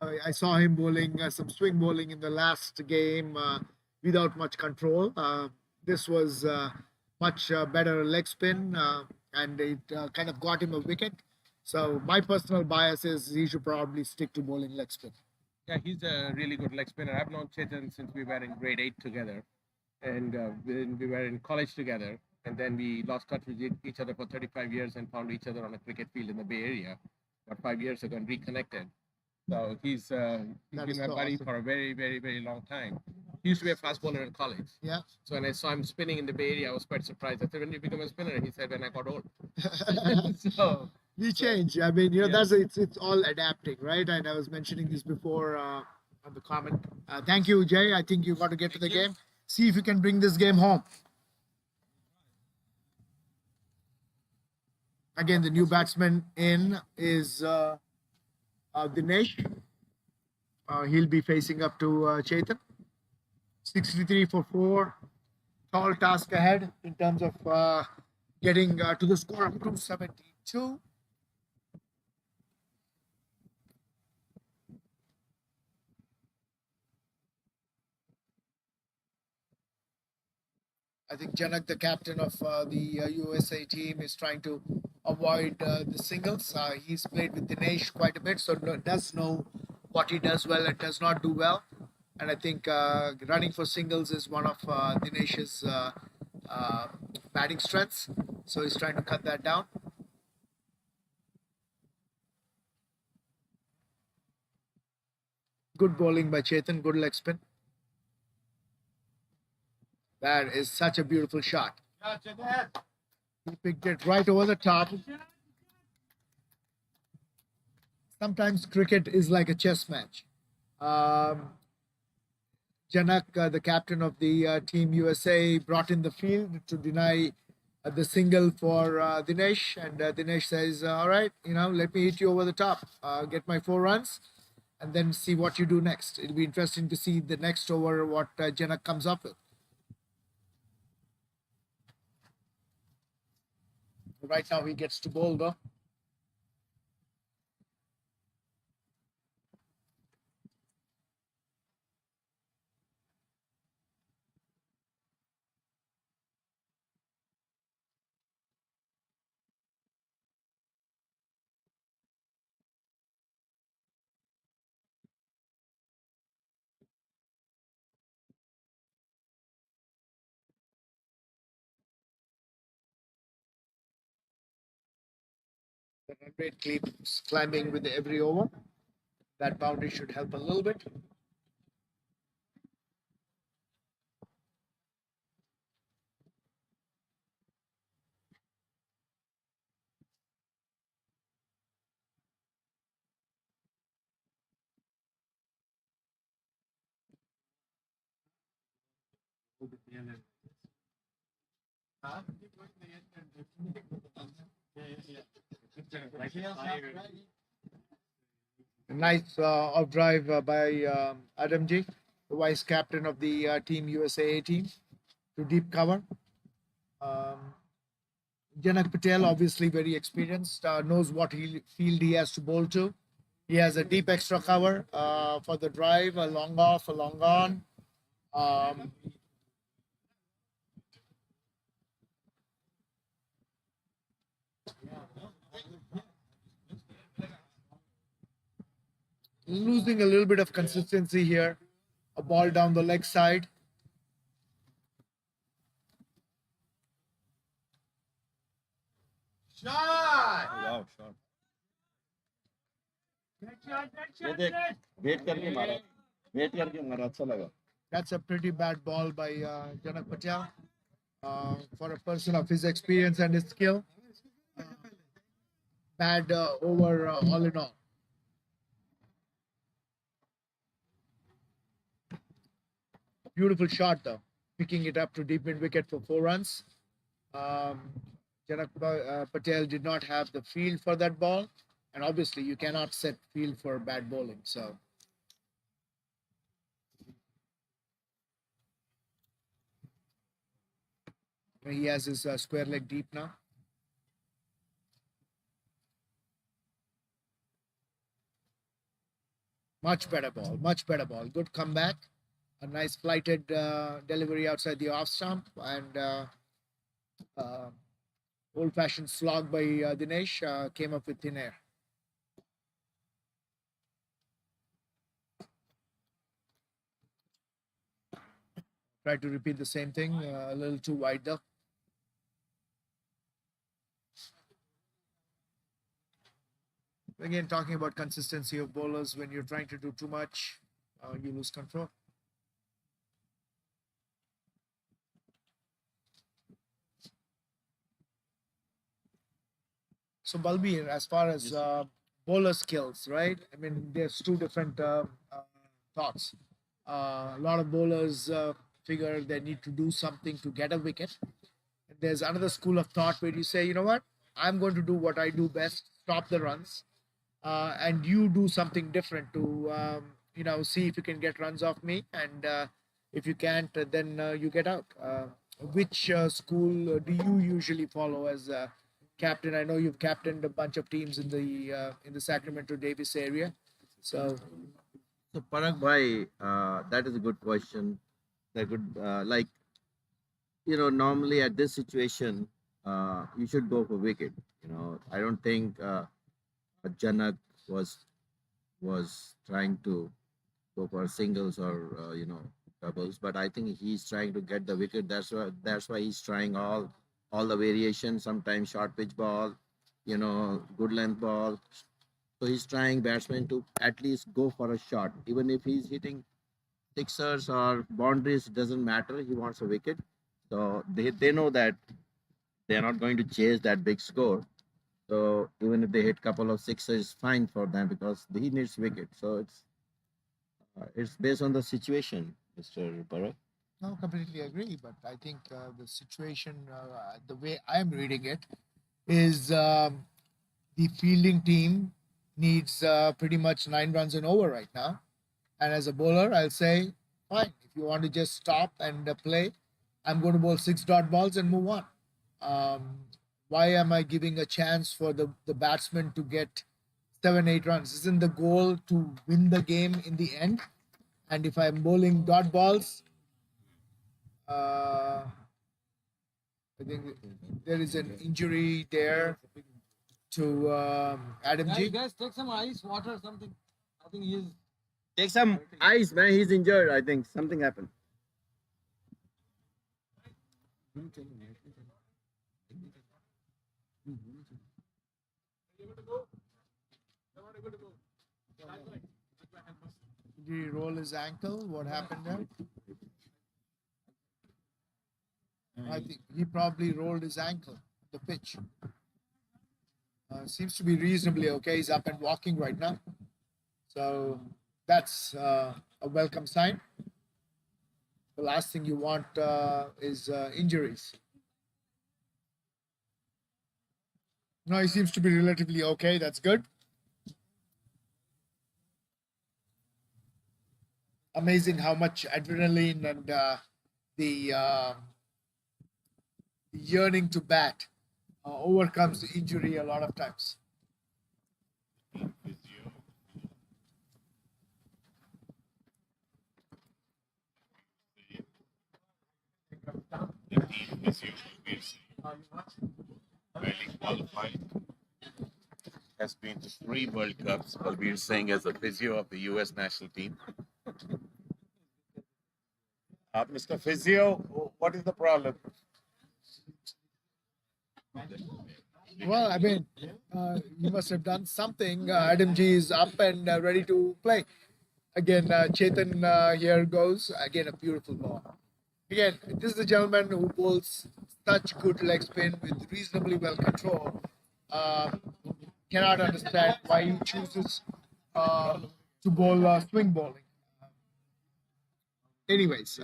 I saw him bowling some swing bowling in the last game without much control. This was much better leg spin, and it kind of got him a wicket. So my personal bias is he should probably stick to bowling leg spin. Yeah, he's a really good leg spinner. I've known Chetan since we were in grade 8 together, and when we were in college together, and then we lost touch with each other for 35 years and found each other on a cricket field in the Bay Area about 5 years ago and reconnected. So he's been my buddy for a very, very, very long time. He used to be a fast bowler in college. Yeah. So when I saw him spinning in the Bay Area, I was quite surprised. I said, "When did you become a spinner?" He said, "When I got old." So we change. I mean, that's it's all adapting, right? And I was mentioning this before on the comment. Thank you, Jay. I think you've got to get to the game. See if you can bring this game home. Again, the new batsman in is Dinesh. He'll be facing up to Chetan. 63 for 4. Tall task ahead in terms of getting to the score of 272. I think Janak, the captain of the USA team, is trying to avoid the singles. He's played with Dinesh quite a bit, so does know what he does well and does not do well. And I think running for singles is one of Dinesh's batting strengths. So he's trying to cut that down. Good bowling by Chetan, good leg spin. That is such a beautiful shot. He picked it right over the top. Sometimes cricket is like a chess match. Janak, the captain of the team USA, brought in the field to deny the single for Dinesh, and Dinesh says, "All right, let me hit you over the top, get my 4 runs, and then see what you do next." It'll be interesting to see the next over what Janak comes up with. Right now, he gets to bowl though. The run rate keeps climbing with every over. That boundary should help a little bit. A nice off drive by Adamji, the vice captain of the Team USA team, to deep cover. Janak Patel, obviously very experienced, knows what field he has to bowl to. He has a deep extra cover for the drive, a long off, a long on. Um, losing a little bit of consistency here. A ball down the leg side. वाह shot ये देख wait करके मारा अच्छा लगा That's a pretty bad ball by Janak Patel. For a person of his experience and his skill, bad over all in all. Beautiful shot though, picking it up to deep mid wicket for 4 runs. Um, Janak Patel did not have the field for that ball, and obviously you cannot set field for bad bowling. So he has his square leg deep now. Much better ball, much better ball. Good comeback. A nice flighted delivery outside the off stump, and old-fashioned slog by Dinesh came up with thin air. Tried to repeat the same thing, a little too wide though. Again, talking about consistency of bowlers, when you're trying to do too much, you lose control. So Balbir, as far as bowler skills, right? I mean, there's two different thoughts. A lot of bowlers figure they need to do something to get a wicket. And there's another school of thought where you say, you know what, I'm going to do what I do best, stop the runs, and you do something different to, see if you can get runs off me, and if you can't, then you get out. Which school do you usually follow as captain? I know you've captained a bunch of teams in the Sacramento Davis area, so So Parag bhai, that is a good question. That good, normally at this situation, you should go for wicket. I don't think Janak was trying to go for singles or doubles, but I think he's trying to get the wicket. That's why he's trying all the variations. Sometimes short pitch ball, good length ball. So he's trying batsmen to at least go for a shot, even if he's hitting sixers or boundaries, doesn't matter. He wants a wicket. So they know that they're not going to chase that big score. So even if they hit couple of sixes, it's fine for them because he needs wicket. So it's based on the situation, Mr. Bharat. no, completely agree. But I think the situation, the way I'm reading it, is the fielding team needs pretty much 9 runs and over right now. And as a bowler, I'll say, fine, if you want to just stop and play, I'm going to bowl 6 dot balls and move on. Why am I giving a chance for the batsman to get 7, 8 runs? Isn't the goal to win the game in the end? And if I'm bowling dot balls, I think there is an injury there to Adam G. Guys, take some ice, water, something. I think he's. Take some ice, man. He's injured. I think something happened. Did he roll his ankle? What happened there? I think he probably rolled his ankle, the pitch. Seems to be reasonably okay. He's up and walking right now. So that's a welcome sign. The last thing you want is injuries. No, he seems to be relatively okay. That's good. Amazing how much adrenaline and the yearning to bat overcomes the injury a lot of times. Highly qualified. has been to 3 World Cups, Balbir Singh as the physio of the US national team. Mr. Physio, what is the problem? Well, I mean, you must have done something. Adam G is up and ready to play. Again, Chetan here goes. Again, a beautiful ball. Again, this is a gentleman who bowls such good leg spin with reasonably well control. Cannot understand why he chooses to bowl swing bowling. Anyways,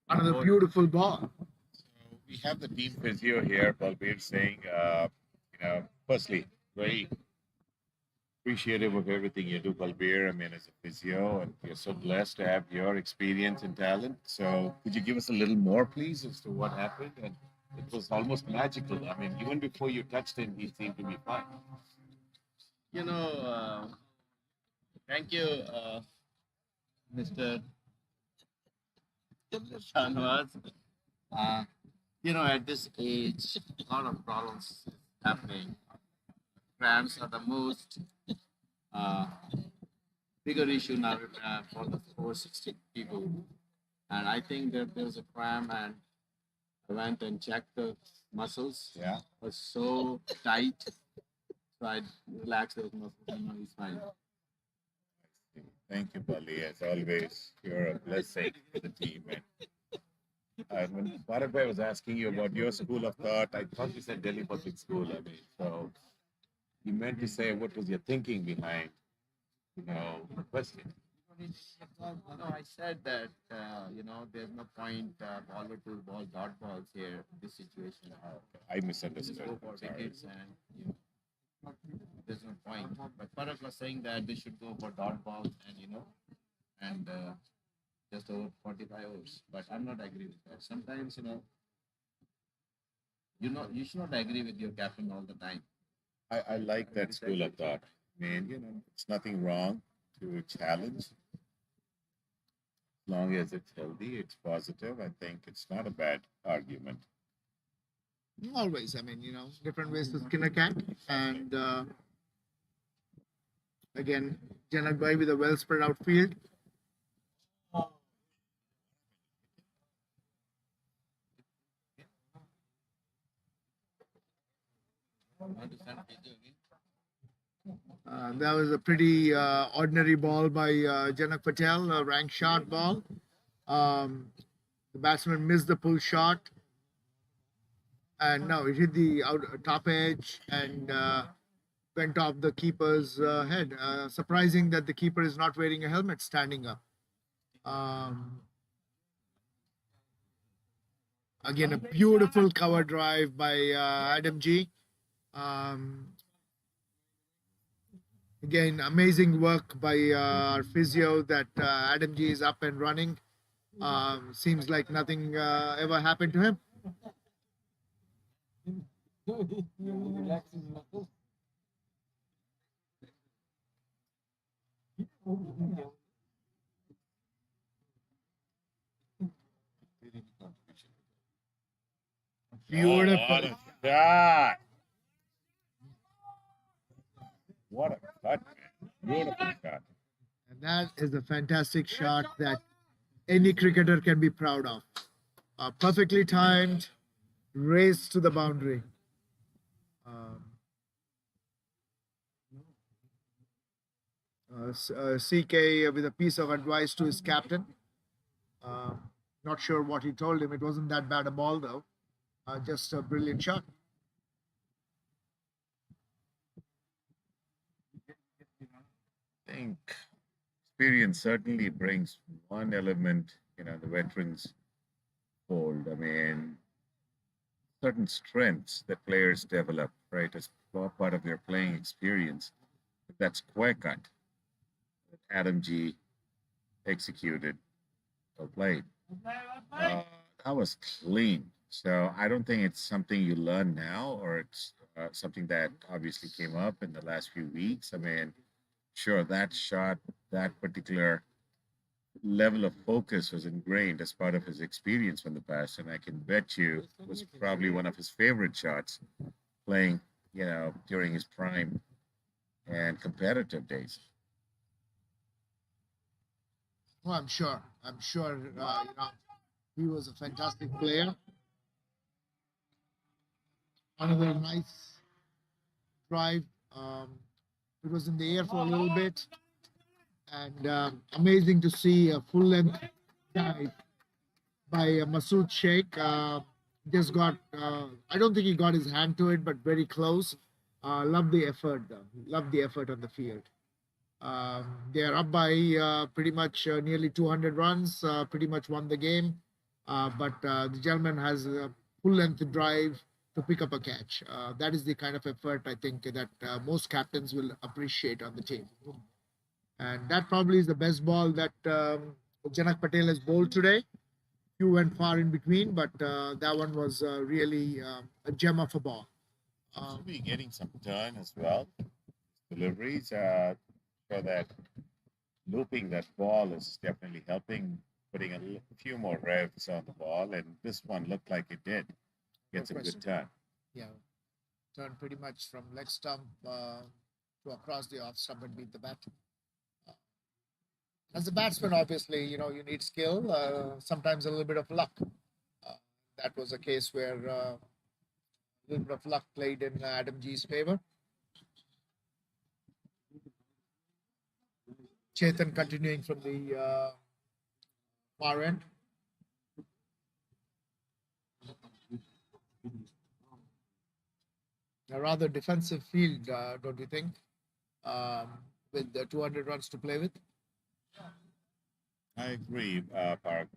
another beautiful ball. We have the team physio here, Balbir Singh. Firstly, very appreciative of everything you do, Balbir. I mean, as a physio, and we're so blessed to have your experience and talent. So, could you give us a little more, please, as to what happened? And it was almost magical. I mean, even before you touched him, he seemed to be fine. You know, thank you, Mr. Shanwaz. At this age, a lot of problems is happening. Cramps are the most bigger issue now for the over 60 people. And I think that there's a cramp, and I went and checked the muscles. Yeah. It was so tight. So I relaxed those muscles, and now he's fine. Thank you, Bali. As always, you're a blessing to the team. And when Bharat Bhai was asking you about your school of thought, I thought you said Delhi Public School. I mean, so you meant to say what was your thinking behind, the question. No, I said that, there's no point ball to ball dot balls here in this situation. I Just misunderstood. go for Sorry. wickets and there's no point. But Parag was saying that they should go for dot balls and just over 45 hours. But I'm not agree with that. Sometimes, you should not agree with your captain all the time. I like that school of thought. I mean, it's nothing wrong to challenge. As long as it's healthy, it's positive. I think it's not a bad argument. Always, I mean, different ways to skin a cat. And again, Janak Bhai with a well spread out field. That was a pretty ordinary ball by Janak Patel, a rank shot ball. The batsman missed the pull shot. And no, it hit the top edge and went off the keeper's head. Surprising that the keeper is not wearing a helmet standing up. Again, a beautiful cover drive by Adam G. Again, amazing work by our physio that Adam G is up and running. Seems like nothing ever happened to him. Beautiful. What a shot! What a cut, man. Beautiful shot. And that is a fantastic shot that any cricketer can be proud of. Perfectly timed, race to the boundary. CK with a piece of advice to his captain. Not sure what he told him. It wasn't that bad a ball, though. Just a brilliant shot. I think experience certainly brings one element, the veterans fold. I mean, certain strengths that players develop, right, as part of their playing experience. That square cut that Adam G executed or played, that was clean. So I don't think it's something you learn now, or it's something that obviously came up in the last few weeks. I mean, sure, that shot, that particular level of focus was ingrained as part of his experience from the past, and I can bet you it was probably one of his favorite shots playing, during his prime and competitive days. Oh, I'm sure. He was a fantastic player. Another nice drive. It was in the air for a little bit, and amazing to see a full length dive by Masood Sheikh. Just got, I don't think he got his hand to it, but very close. Love the effort, though. Love the effort on the field. They are up by pretty much nearly 200 runs, pretty much won the game. But the gentleman has a full length drive to pick up a catch. That is the kind of effort I think that most captains will appreciate on the team. And that probably is the best ball that Janak Patel has bowled today. Few went far in between, but that one was really a gem of a ball. Should be getting some turn as well. Deliveries, so that looping that ball is definitely helping, putting a few more revs on the ball, and this one looked like it did. Gets a good turn. Yeah, turn pretty much from leg stump to across the off stump and beat the bat. As a batsman, obviously, you need skill, sometimes a little bit of luck. That was a case where a little bit of luck played in Adam G's favor. Chetan continuing from the far end. A rather defensive field, don't you think? With 200 runs to play with. I agree, Park.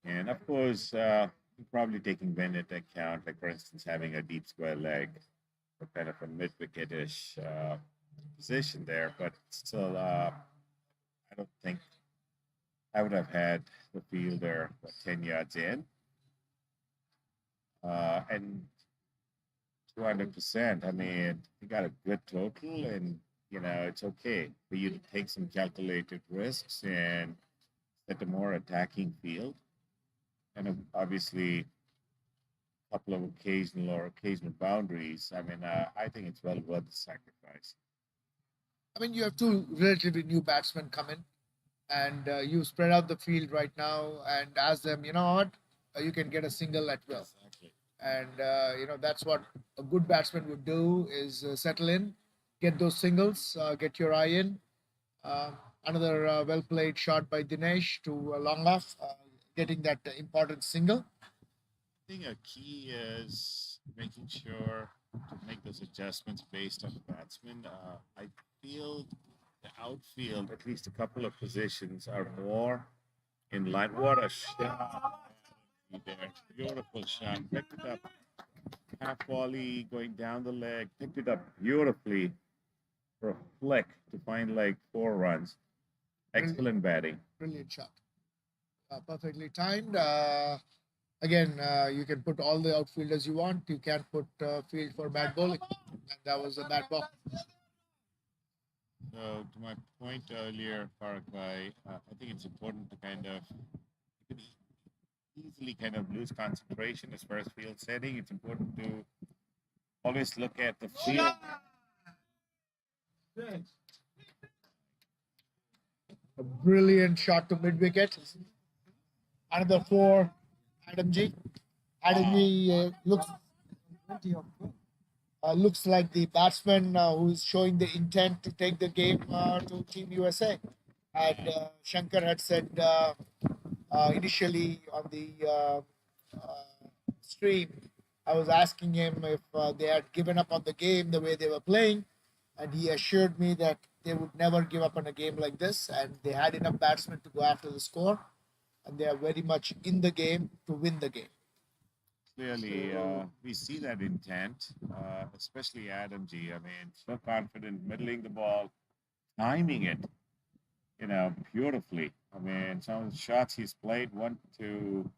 And of course, probably taking wind into account, like for instance, having a deep square leg, or kind of a mid-wicketish position there. But still, I don't think I would have had the fielder 10 yards in. And 200%. I mean, you got a good total, and it's okay for you to take some calculated risks and set a more attacking field. And obviously, a couple of occasional boundaries. I mean, I think it's well worth the sacrifice. I mean, you have two relatively new batsmen come in, and you spread out the field right now and ask them, you know what, you can get a single at will. Exactly. And that's what a good batsman would do is settle in, get those singles, get your eye in. Another well played shot by Dinesh to long off, getting that important single. I think a key is making sure to make those adjustments based on the batsman. I feel the outfield, at least a couple of positions, are more in line. What a shot! There, beautiful shot. Picked it up, half volley going down the leg. Picked it up beautifully for a flick to find like 4 runs. Excellent batting. Brilliant shot. Perfectly timed. Again, you can put all the outfielders you want. You can't put field for bad bowling. And that was a bad ball. So, to my point earlier, Farag Bhai, I think it's important to kind of, you can easily kind of lose concentration as far as field setting. It's important to always look at the field. A brilliant shot to mid wicket. Another 4, Adam G. Adam G looks like the batsman who is showing the intent to take the game to Team USA. And Shankar had said initially on the stream, I was asking him if they had given up on the game the way they were playing, and he assured me that they would never give up on a game like this, and they had enough batsmen to go after the score, and they are very much in the game to win the game. Clearly, we see that intent, especially Adam G. I mean, so confident, middling the ball, timing it, beautifully. I mean, some of the shots he's played, one to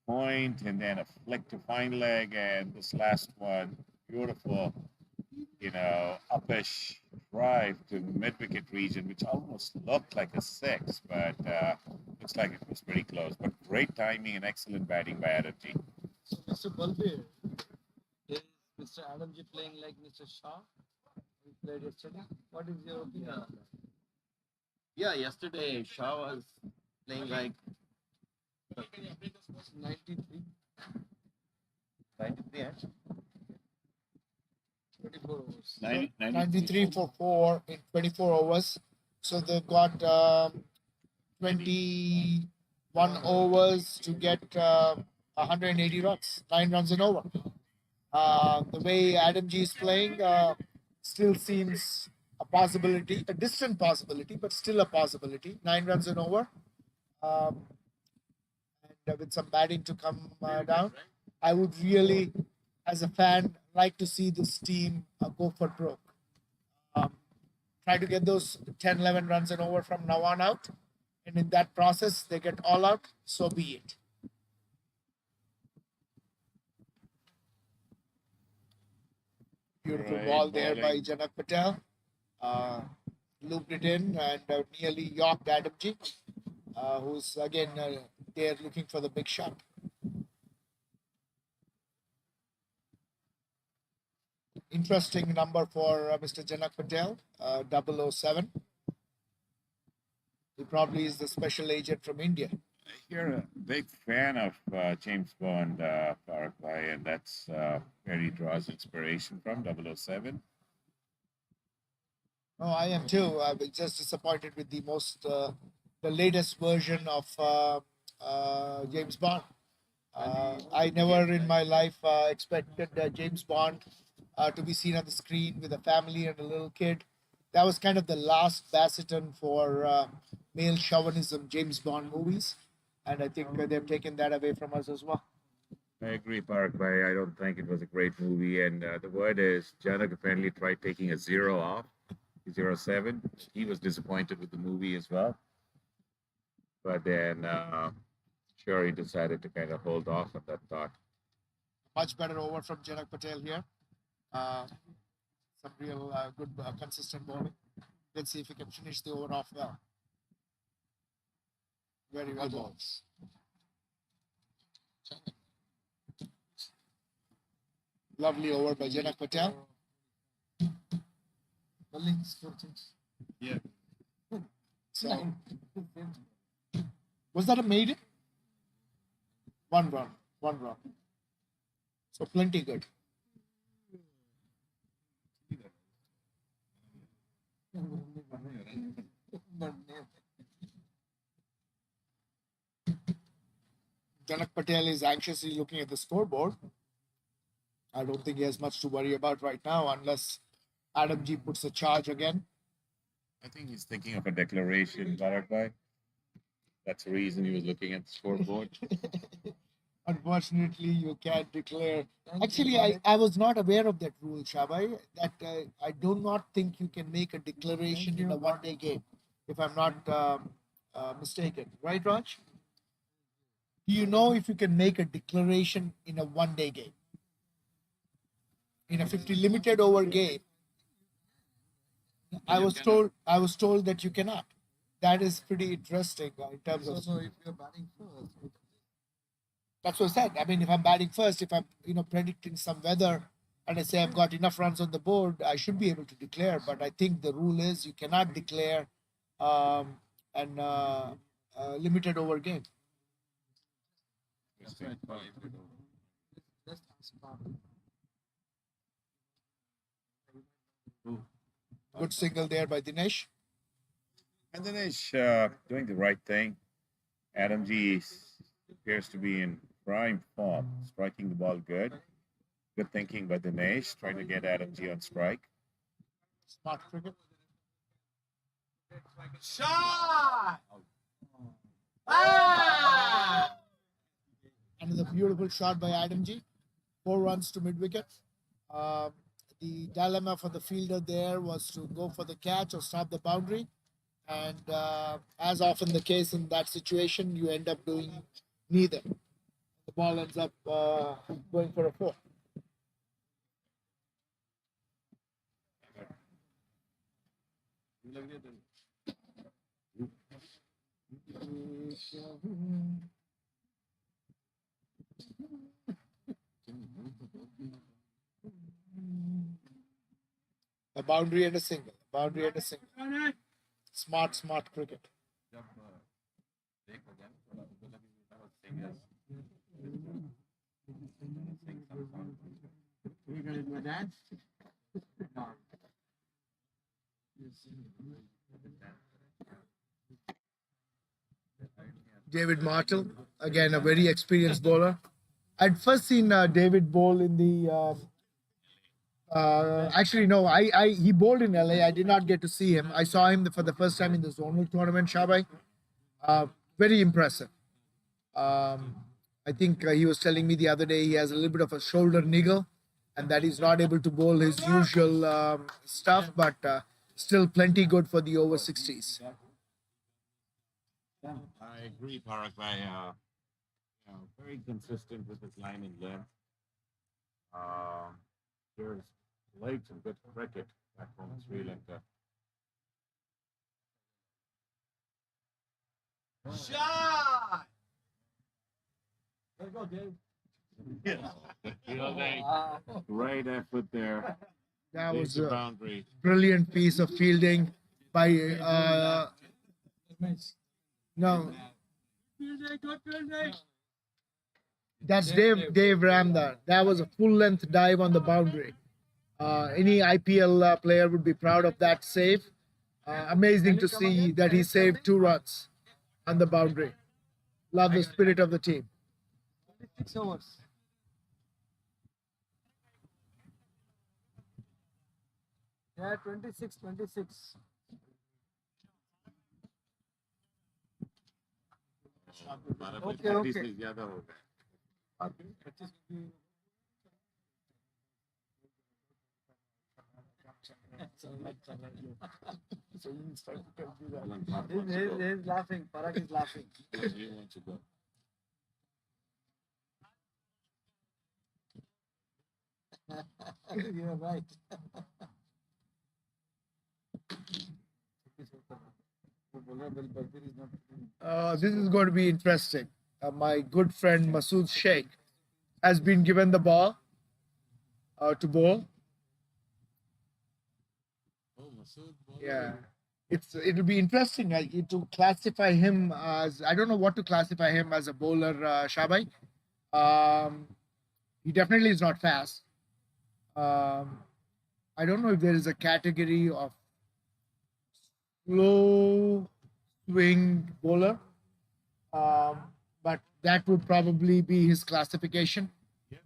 point, and then a flick to fine leg, and this last one, beautiful, uppish drive to the mid-wicket region, which almost looked like a 6, but looks like it was pretty close. But great timing and excellent batting by Adam G. So, Mr. Balbir, is Mr. Adamji playing like Mr. Shah? He played yesterday. What is your opinion on that? Yeah, yesterday Shah was playing like 93, 93 and 24 overs. 93 for 4 in 24 overs. So they've got 21 overs to get 180 runs, 9 runs and over. The way Adam G is playing still seems a possibility, a distant possibility, but still a possibility. 9 runs and over. And with some batting to come down, I would really, as a fan, like to see this team go for broke. Try to get those 10, 11 runs and over from now on out. And in that process, they get all out, so be it. Beautiful Right, ball there by bowling. Janak Patel. Looped it in and nearly yorked Adam G, who's again there looking for the big shot. Interesting number for Mr. Janak Patel, 007. He probably is the special agent from India. You're a big fan of James Bond, Paraguay, and that's where he draws inspiration from, 007. Oh, I am too. I'm just disappointed with the latest version of James Bond. I never in my life expected James Bond to be seen on the screen with a family and a little kid. That was kind of the last bastion for male chauvinism, James Bond movies. And I think they've taken that away from us as well. I agree, Paraguay. I don't think it was a great movie. And the word is, Janak apparently tried taking a zero off, 07. He was disappointed with the movie as well. But then, sure, he decided to kind of hold off on that thought. Much better over from Janak Patel here. Some real good, consistent bowling. Let's see if he can finish the over off well. Very well bowled. Lovely over by Janak Patel. Yeah. So, was that a maiden? One run. So plenty good. Janak Patel is anxiously looking at the scoreboard. I don't think he has much to worry about right now unless Adam G puts a charge again. I think he's thinking of a declaration, Paraguay. That's the reason he was looking at the scoreboard. Unfortunately, you can't declare. Actually, I was not aware of that rule, Shabai, that I do not think you can make a declaration in a one-day game, if I'm not mistaken. Right, Raj? Do you know if you can make a declaration in a one-day game? In a 50 limited over game, I was told that you cannot. That is pretty interesting in terms of. So if you're batting first, That's what I said. I mean, if I'm batting first, if I'm predicting some weather, and I say I've got enough runs on the board, I should be able to declare. But I think the rule is you cannot declare an limited over game. that's right. Just ask Bob. Good single there by Dinesh. And Dinesh doing the right thing. Adam G appears to be in prime form, striking the ball good. Good thinking by Dinesh, trying to get Adam G on strike. Smart cricket. Shot! Another beautiful shot by Adam G. 4 runs to mid wicket. The dilemma for the fielder there was to go for the catch or stop the boundary. And as often the case in that situation, you end up doing neither. The ball ends up going for a 4. A boundary and a single. Boundary and a single. Smart, smart cricket. David Martel, again a very experienced bowler. I'd first seen David bowl in the. Actually, no, he bowled in LA. I did not get to see him. I saw him for the first time in the zonal tournament, Shabai. Very impressive. I think he was telling me the other day he has a little bit of a shoulder niggle and that he's not able to bowl his usual stuff, but still plenty good for the over 60s. I agree, Parag. Very consistent with his line and length. There's legs and good cricket back home in Sri Lanka. Shot! Let's go, Dave. Great effort there. That was the a boundary. brilliant piece of fielding by no, that's Dave Ramdar. That was a full length dive on the boundary. Any IPL player would be proud of that save. Amazing to see that he saved 2 runs on the boundary. Love the spirit of the team. 6 overs. Yeah, 26. Okay. ज्यादा हो गए. He's laughing. Parag is laughing. He wants to go. You're right. This is going to be interesting. My good friend Masood Sheikh has been given the ball to bowl. Yeah, it'll be interesting to classify him as, I don't know what to classify him as a bowler, Shabai. He definitely is not fast. I don't know if there is a category of slow swing bowler, but that would probably be his classification. Yeah,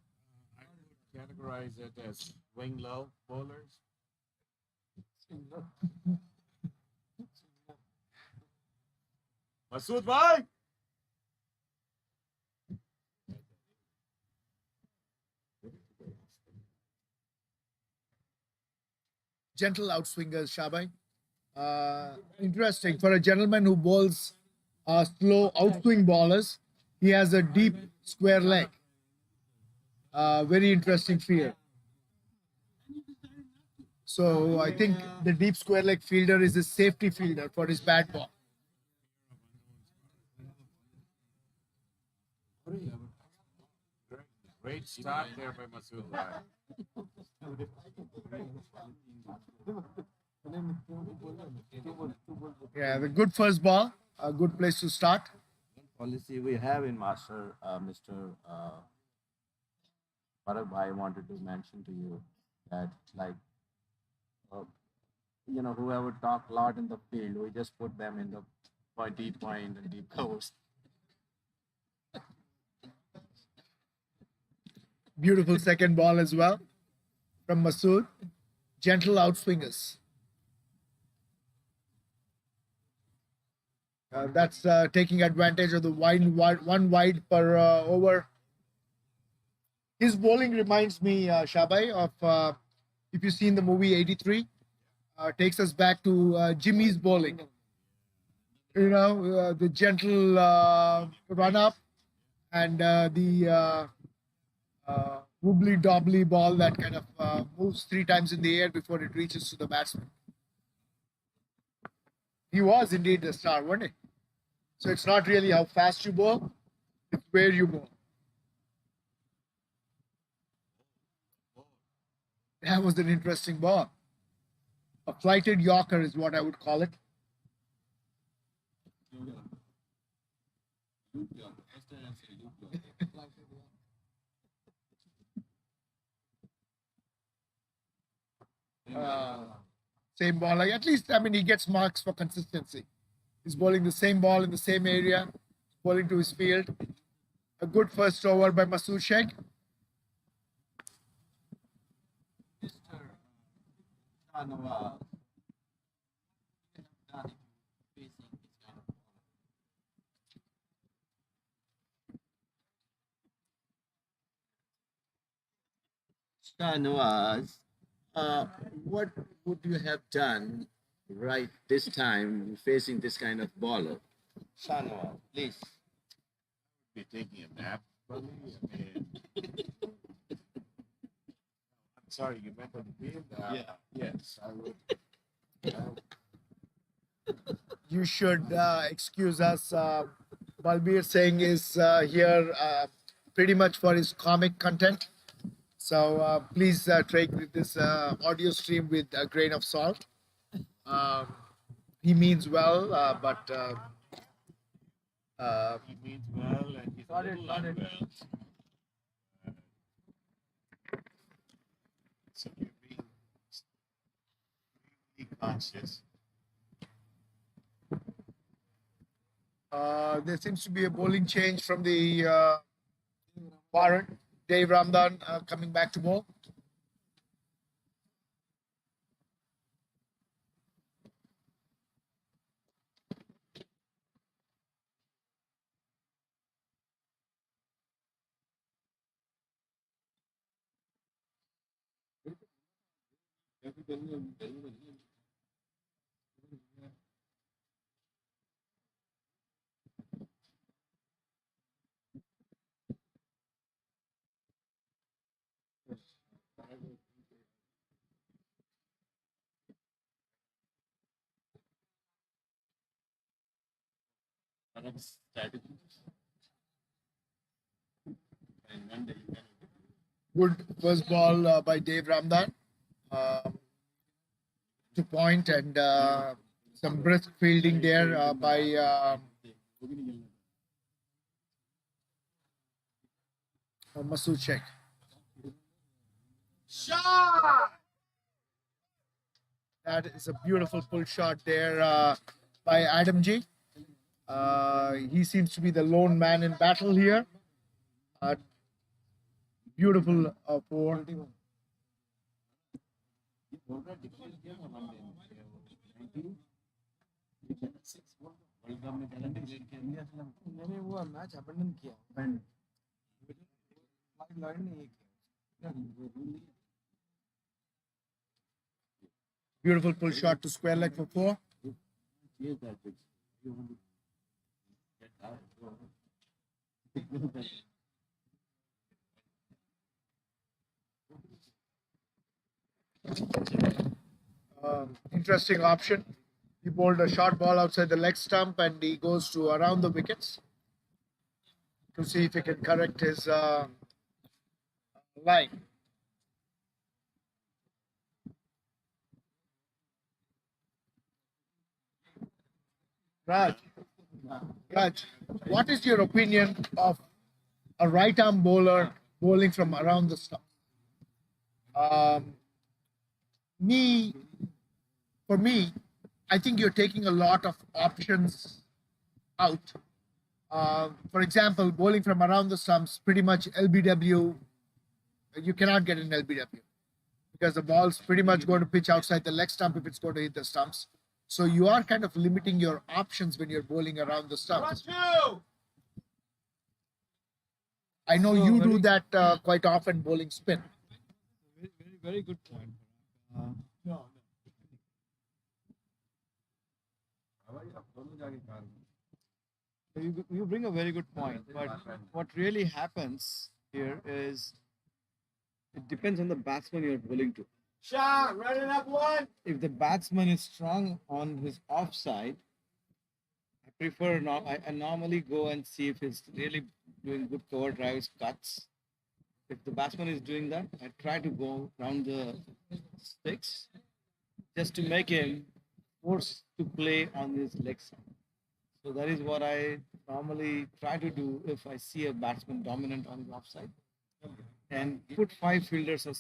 I would categorize it as swing low bowlers. Masood bhai. Gentle outswingers, Shabai. Interesting for a gentleman who bowls slow outswing bowlers. He has a deep square leg. Very interesting field. So I think the deep square leg fielder is a safety fielder for his bat ball. Great start there by Masood bhai. Yeah, the good first ball, a good place to start. Policy we have in Master, Mr. Parag Bhai wanted to mention to you that, like, whoever talk a lot in the field, we just put them in the deep point and deep coast. Beautiful second ball as well from Masood. Gentle outswingers. That's taking advantage of the one wide per over. His bowling reminds me, Shabai, of if you've seen the movie 83, takes us back to Jimmy's bowling. The gentle run up and the wobbly dobbly ball that kind of moves 3 times in the air before it reaches to the batsman. He was indeed the star, wasn't he? So it's not really how fast you bowl, it's where you bowl. That was an interesting ball. A flighted Yorker is what I would call it. Same ball. Like, at least, I mean, he gets marks for consistency. He's bowling the same ball in the same area, bowling to his field. A good first over by Masood Sheikh. Shahnawaz, what would you have done right this time facing this kind of bowler? Shahnawaz, please. Be taking a nap. Probably. I mean, I'm sorry, you meant on the field? Yeah. Yes, I would. You should excuse us. Balbir Singh is here pretty much for his comic content. So please take this audio stream with a grain of salt. He means well, but He means well and he's a little unwell. So you're being extremely conscious. there seems to be a bowling change from the Warren. Dave Ramdan coming back to bowl. Perhaps strategy. And one day you can. Good first ball by Dave Ramdan to point, and some brisk fielding there by Masood Sheikh. Shot! That is a beautiful pull shot there by Adam G. He seems to be the lone man in battle here. Beautiful four. मैंने वो match abandon किया Lord ने ये किया Beautiful pull shot to square leg for four. Interesting option. He bowled a short ball outside the leg stump and he goes to around the wickets to see if he can correct his line. Raj, what is your opinion of a right arm bowler bowling from around the stump? For me, I think you're taking a lot of options out. For example, bowling from around the stumps, pretty much LBW, you cannot get an LBW because the ball's pretty much going to pitch outside the leg stump if it's going to hit the stumps. So you are kind of limiting your options when you're bowling around the stumps. I know you do that quite often, bowling spin. Very good point. You bring a very good point, but what really happens here is it depends on the batsman you're bowling to. Shot! Running up one! If the batsman is strong on his offside, I normally go and see if he's really doing good cover drives, cuts. If the batsman is doing that, I try to go round the sticks just to make him forced to play on his leg side. So that is what I normally try to do if I see a batsman dominant on the offside, and put five fielders or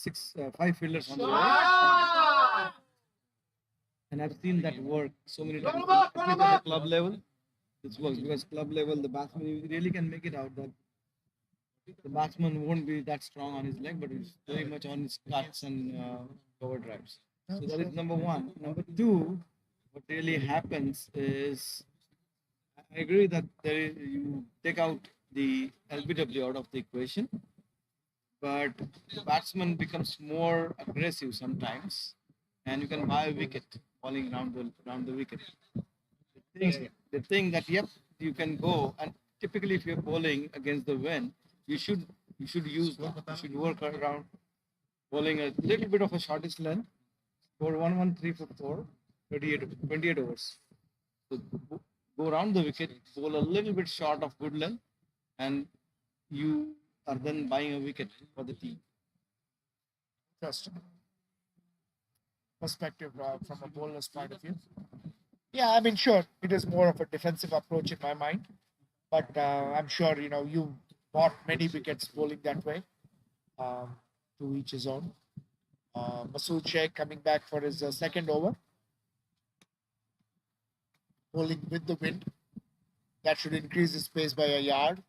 five fielders on the right. And I've seen that work so many times. At least at the club level, this works because club level the batsman you really can make it out that the batsman won't be that strong on his leg, but he's very much on his cuts and cover drives. So that is number one. Number two, what really happens is I agree that you take out the LBW out of the equation, but the batsman becomes more aggressive sometimes, and you can buy a wicket falling around the wicket. The thing that yep you can go, and typically if you're bowling against the wind, you should use that. You should work around bowling a little bit of a shortest length for 1-1-3 for 4, 28 overs. So go around the wicket, bowl a little bit short of good length, and you are then buying a wicket for the team. Interesting perspective from a bowler's point of view. Yeah, I mean, sure, it is more of a defensive approach in my mind, but I'm sure you bought many wickets bowling that way. To each his own. Masood Sheikh coming back for his second over, bowling with the wind. That should increase his pace by a yard.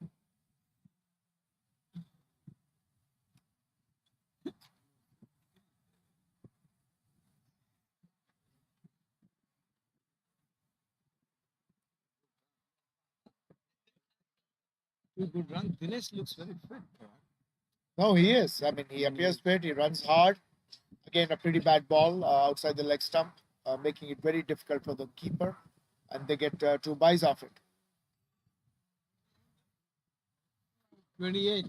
Two good run. Dinesh looks very fit. No, he is. I mean, he appears fit. He runs hard. Again, a pretty bad ball outside the leg stump, making it very difficult for the keeper, and they get 2 byes off it. 28.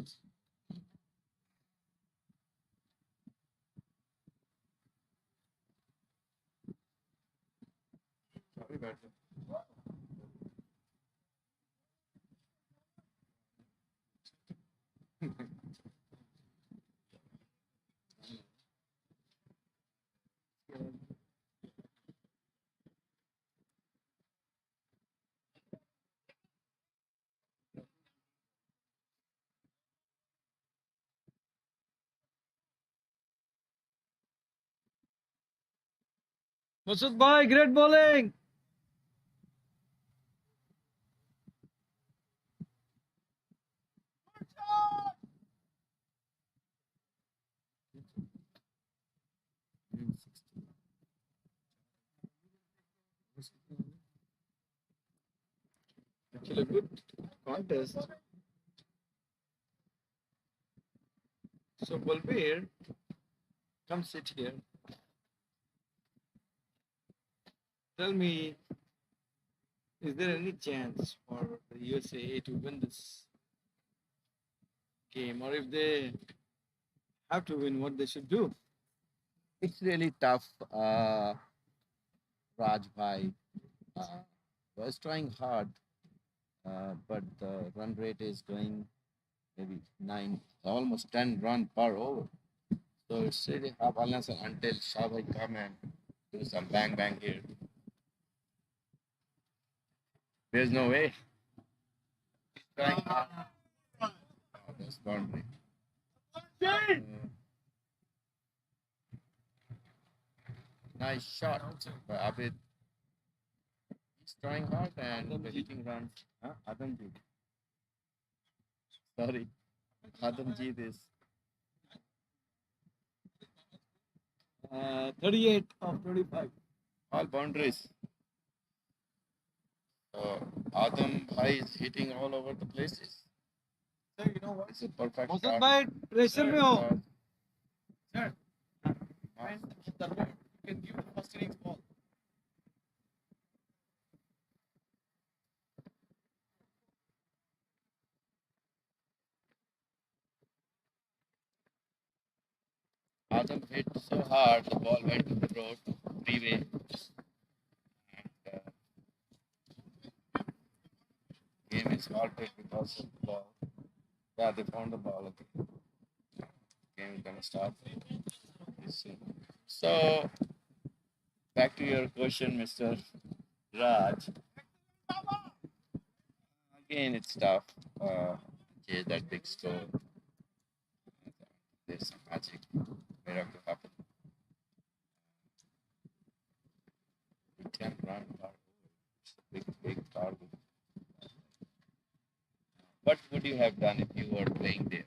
Masud bhai, great bowling. Actually, a good contest. So Balbir, come sit here. Tell me, is there any chance for the USA to win this game, or if they have to win, what they should do? It's really tough, Raj Bhai. Was trying hard, but the run rate is going maybe 9, almost 10 run per over. So it's really tough unless and until Shah Bhai come and do some bang bang here. There's no way. He's trying hard. Oh, that's boundary. Nice shot by Abid. He's trying hard and hitting runs. Huh? Adamjeet. Sorry. Adamjeet is 38 of 35. all boundaries. So Adam Bhai is hitting all over the places. So you know what? It's a perfect Masud shot. bhai, pressure में हो. Sir, Nice. the road, you can give the first innings ball. Adam hit so hard, the ball went to the road, freeway. And game is halted because of the ball. Yeah, they found the ball. Okay. Game is gonna start. So back to your question, Mr. Raj. Again, it's tough. Chase that big score. There's some magic miracle happen. We can run our big target. What would you have done if you were playing there?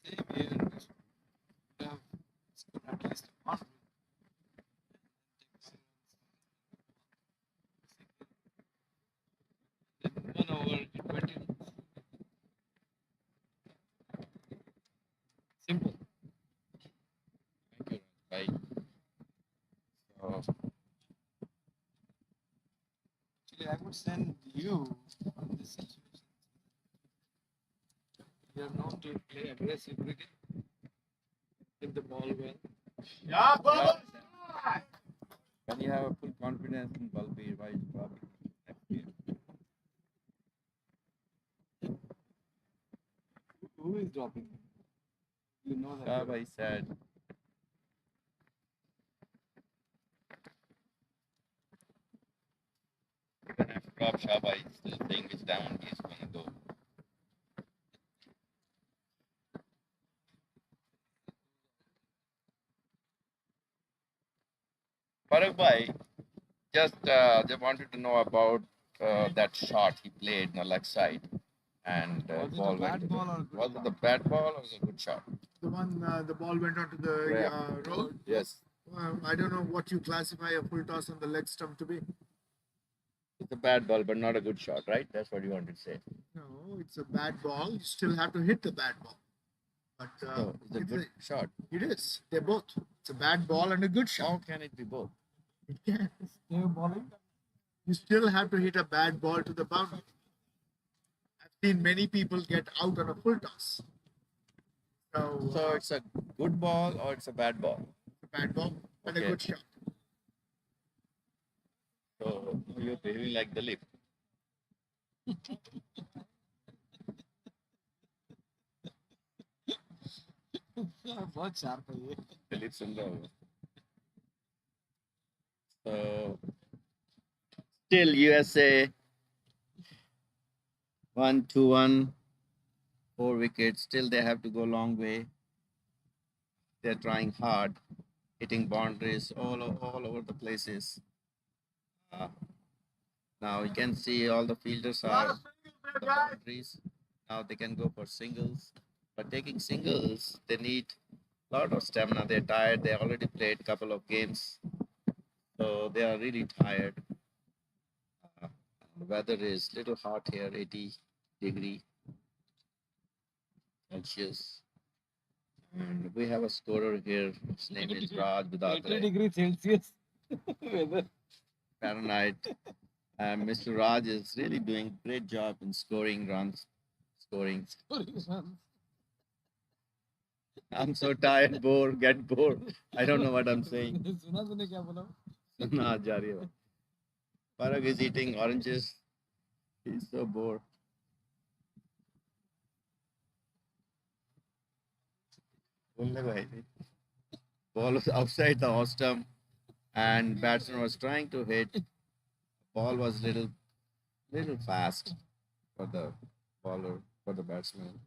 Same here. We have scored at least one. Then 1 over in 20 runs. Simple. Thank you, Raj. So, Actually, I would send you on this situation. You are known to play aggressive cricket, hit the ball well. yeah, when you have a full confidence in Balbir, why is dropping next year? Who is dropping? You know that. Shab, I said, even if drop Shab, I still think it's down. He's going to go. Farag bhai, just they wanted to know about that shot he played on the left side, and Was it ball a bad went. ball or a good Was it the bad ball or was it a good shot? The one, the ball went onto the Yeah. road. Yes, I don't know what you classify a full toss on the leg stump to be. it's a bad ball, but not a good shot, right? That's what you wanted to say. No, it's a bad ball. You still have to hit the bad ball. But So it's a good shot. it is. They're both. It's a bad ball and a good How shot. can it be both? It can. They were bowling. You still have to hit a bad ball to the boundary. I've seen many people get out on a full toss. So it's a good ball or it's a bad ball? a bad ball and a Okay. good shot. So you're behaving like Dalip. बहुत sharp है ये. Dalip Sundar. So still USA 1-2-1, 4 wickets. Still they have to go a long way. They're trying hard, hitting boundaries all over the places. Now you can see all the fielders are the boundaries. Now they can go for singles. But taking singles, they need a lot of stamina. They're tired. They already played a couple of games. So they are really tired. The weather is little hot here, 80 Celsius. And we have a scorer here. His name is Raj 80 Vidatre. degrees Celsius weather. Fahrenheit. And Mr. Raj is really doing great job in scoring runs. Scoring. I'm so tired, get bored. I don't know what I'm saying. सुना तूने क्या बोला? Nah, jari hai. Parag is eating oranges. He's so bored. बोलने को है नहीं. Ball was outside the off stump, and batsman was trying to hit. Ball was little fast for the bowler, for the batsman.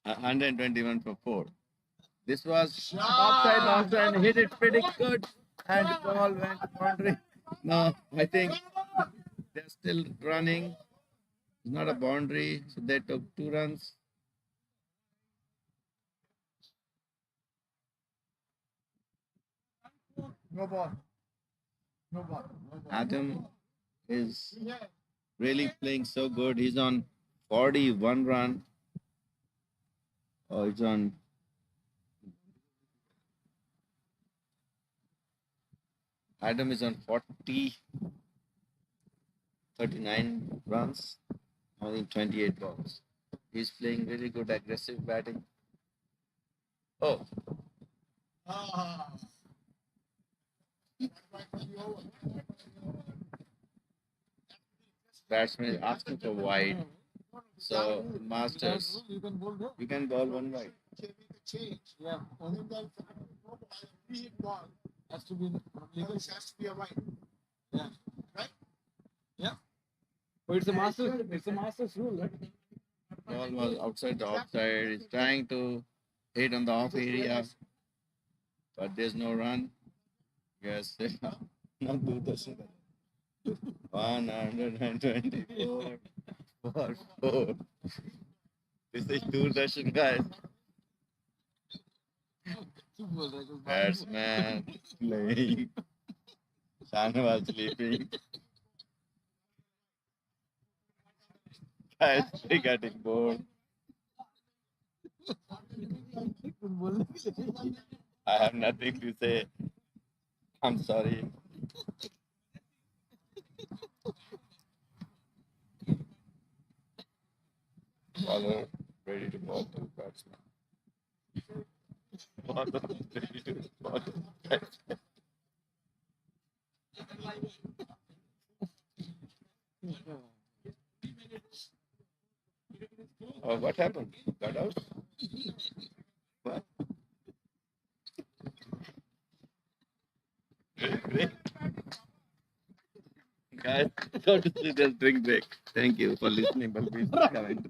121 for 4. This was offside, and hit it pretty good, and the ball went boundary. No, I think they're still running. It's not a boundary, so they took 2 runs. No ball. No ball. No ball. Adam is really playing so good. He's on 41 run. Oh, he's on. Adam is on 39 runs, only 28 balls. He's playing really good aggressive batting. Oh, batsman is asking for wide. So Masters, You can bowl there. you can bowl one wide. Change. Yeah. And then the free hit ball has to be legal. It has to be a right. Yeah. Right? Yeah. But it's a master's rule, right? Ball was outside the offside. He's trying to hit on the off area, but there's no run. Yes, not do the 124 for 4. This is Doordarshan, guys. Batsman playing. Shan was sleeping. Guys, getting bored. I have nothing to say. I'm sorry. Bowler ready to ball to batsman. Bowler ready to ball to batsman. Oh, what happened? Got out? What? Break. Guys, go to see this drink break. Thank you for listening, but please comment.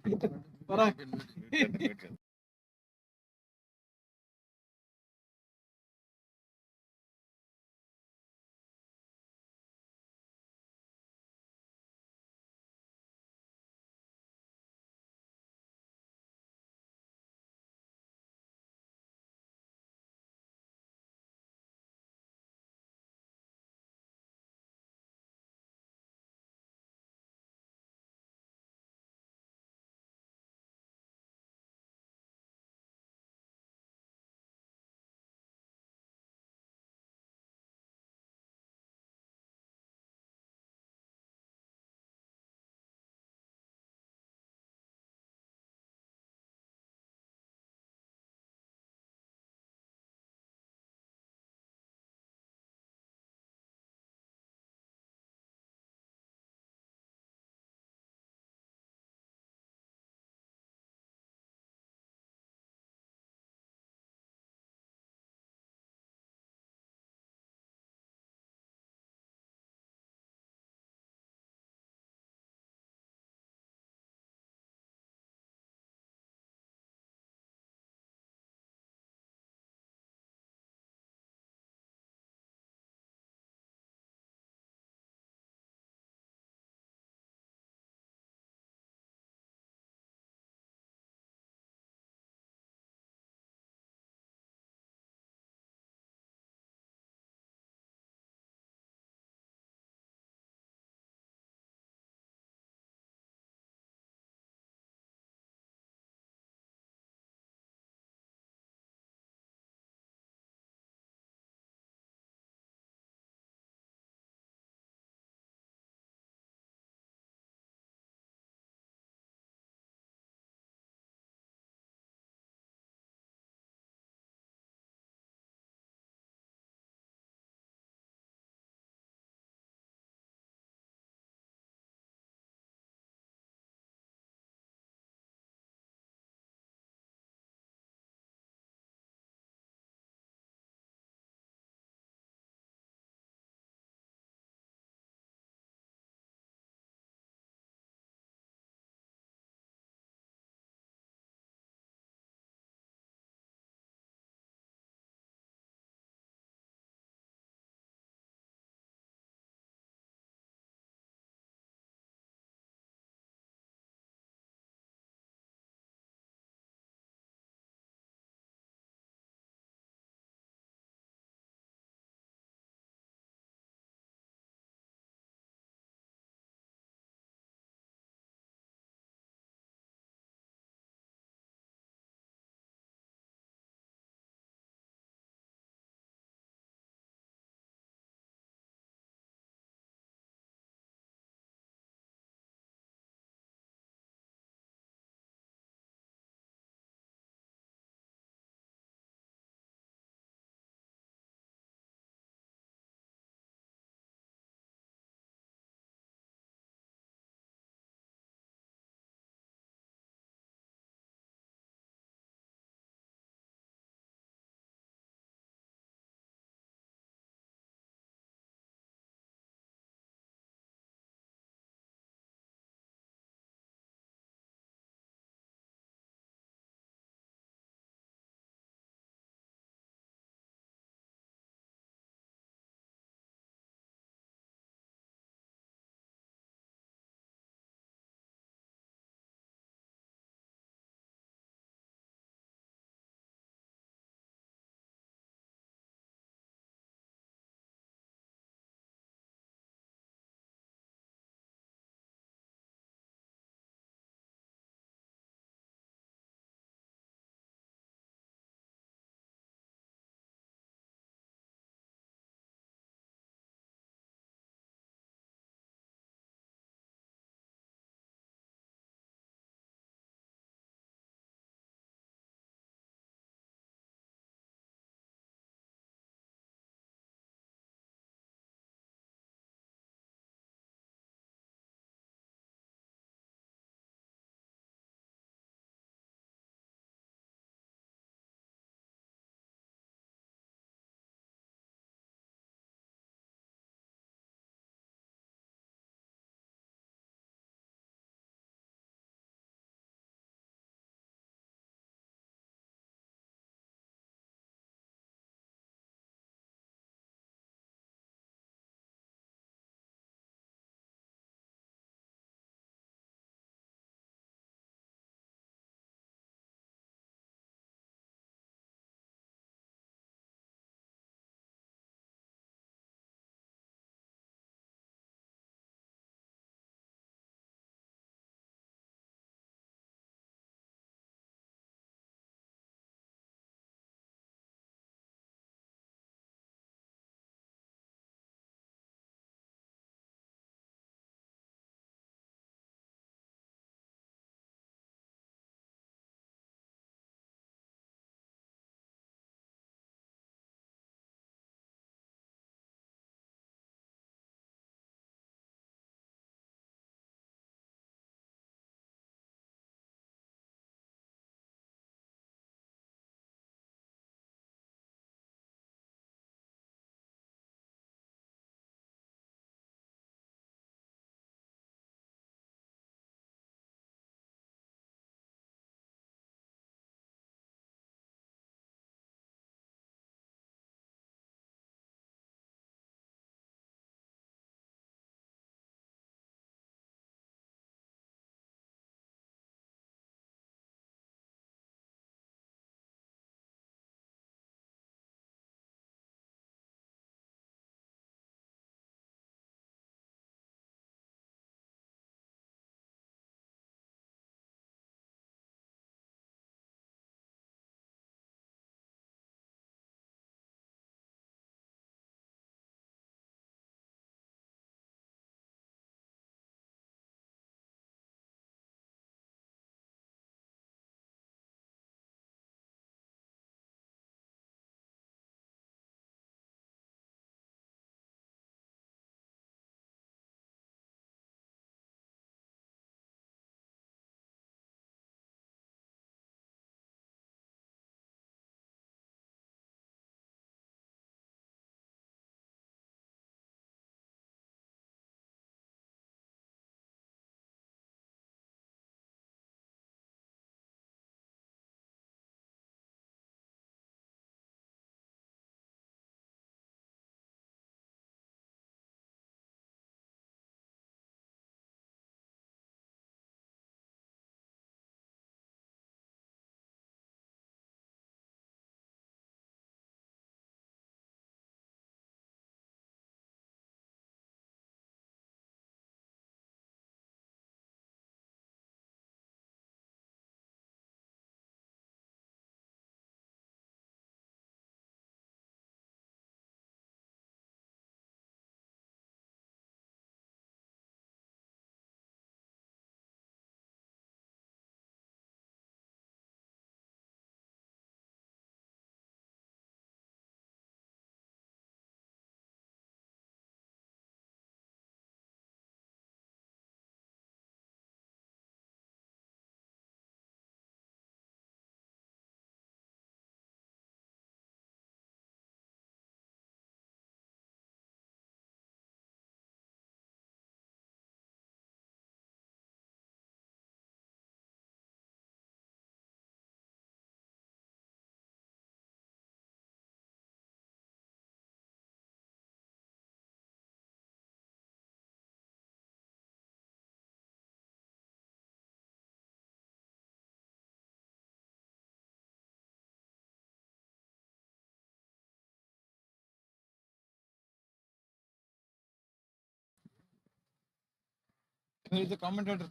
Where is the commentator?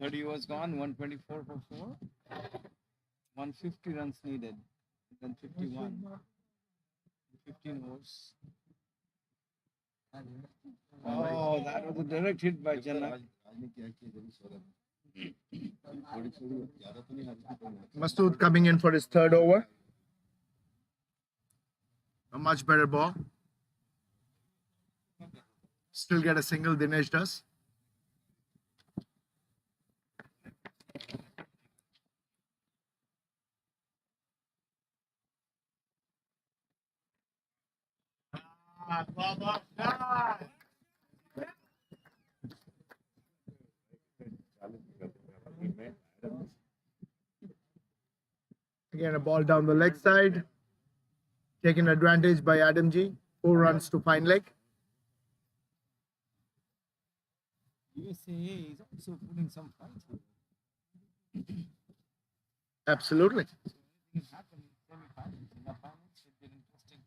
30 was gone, 124 for 4. 150 runs needed. Then 51. 15 overs. Oh, that was a direct hit by Janak. Masood coming in for his third over. A much better ball. Still get a single, Dinesh does. Again, a ball down the leg side. Taken advantage by Adam G. 4 runs to fine leg. USA is also putting some fights. Absolutely. Things happen in semi-finals. In the finals, it been interesting.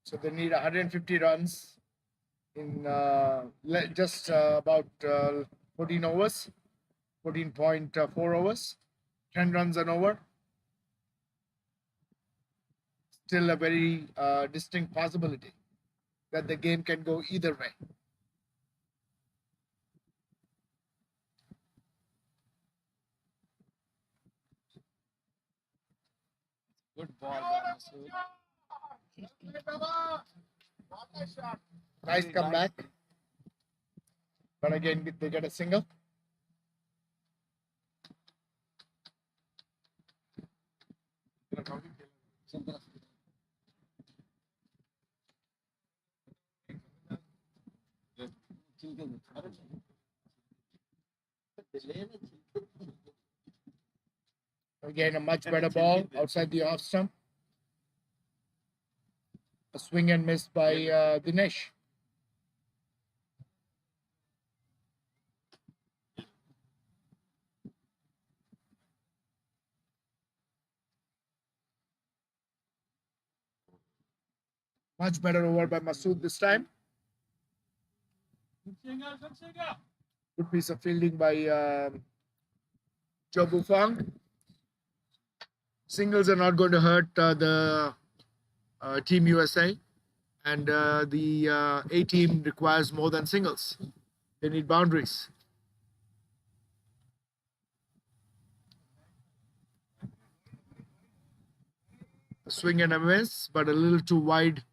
So they need 150 runs in just about 14 overs, 14.4 overs, 10 runs an over. Still a very distinct possibility that the game can go either way. Good ball by Masood. Nice comeback. But again, they get a single. Again, a much better ball outside the off stump. A swing and miss by Dinesh. Much better over by Masood this time. Good piece of fielding by Joe Buffon. Singles are not going to hurt the Team USA, and the A team requires more than singles. They need boundaries. A swing and a miss, but a little too wide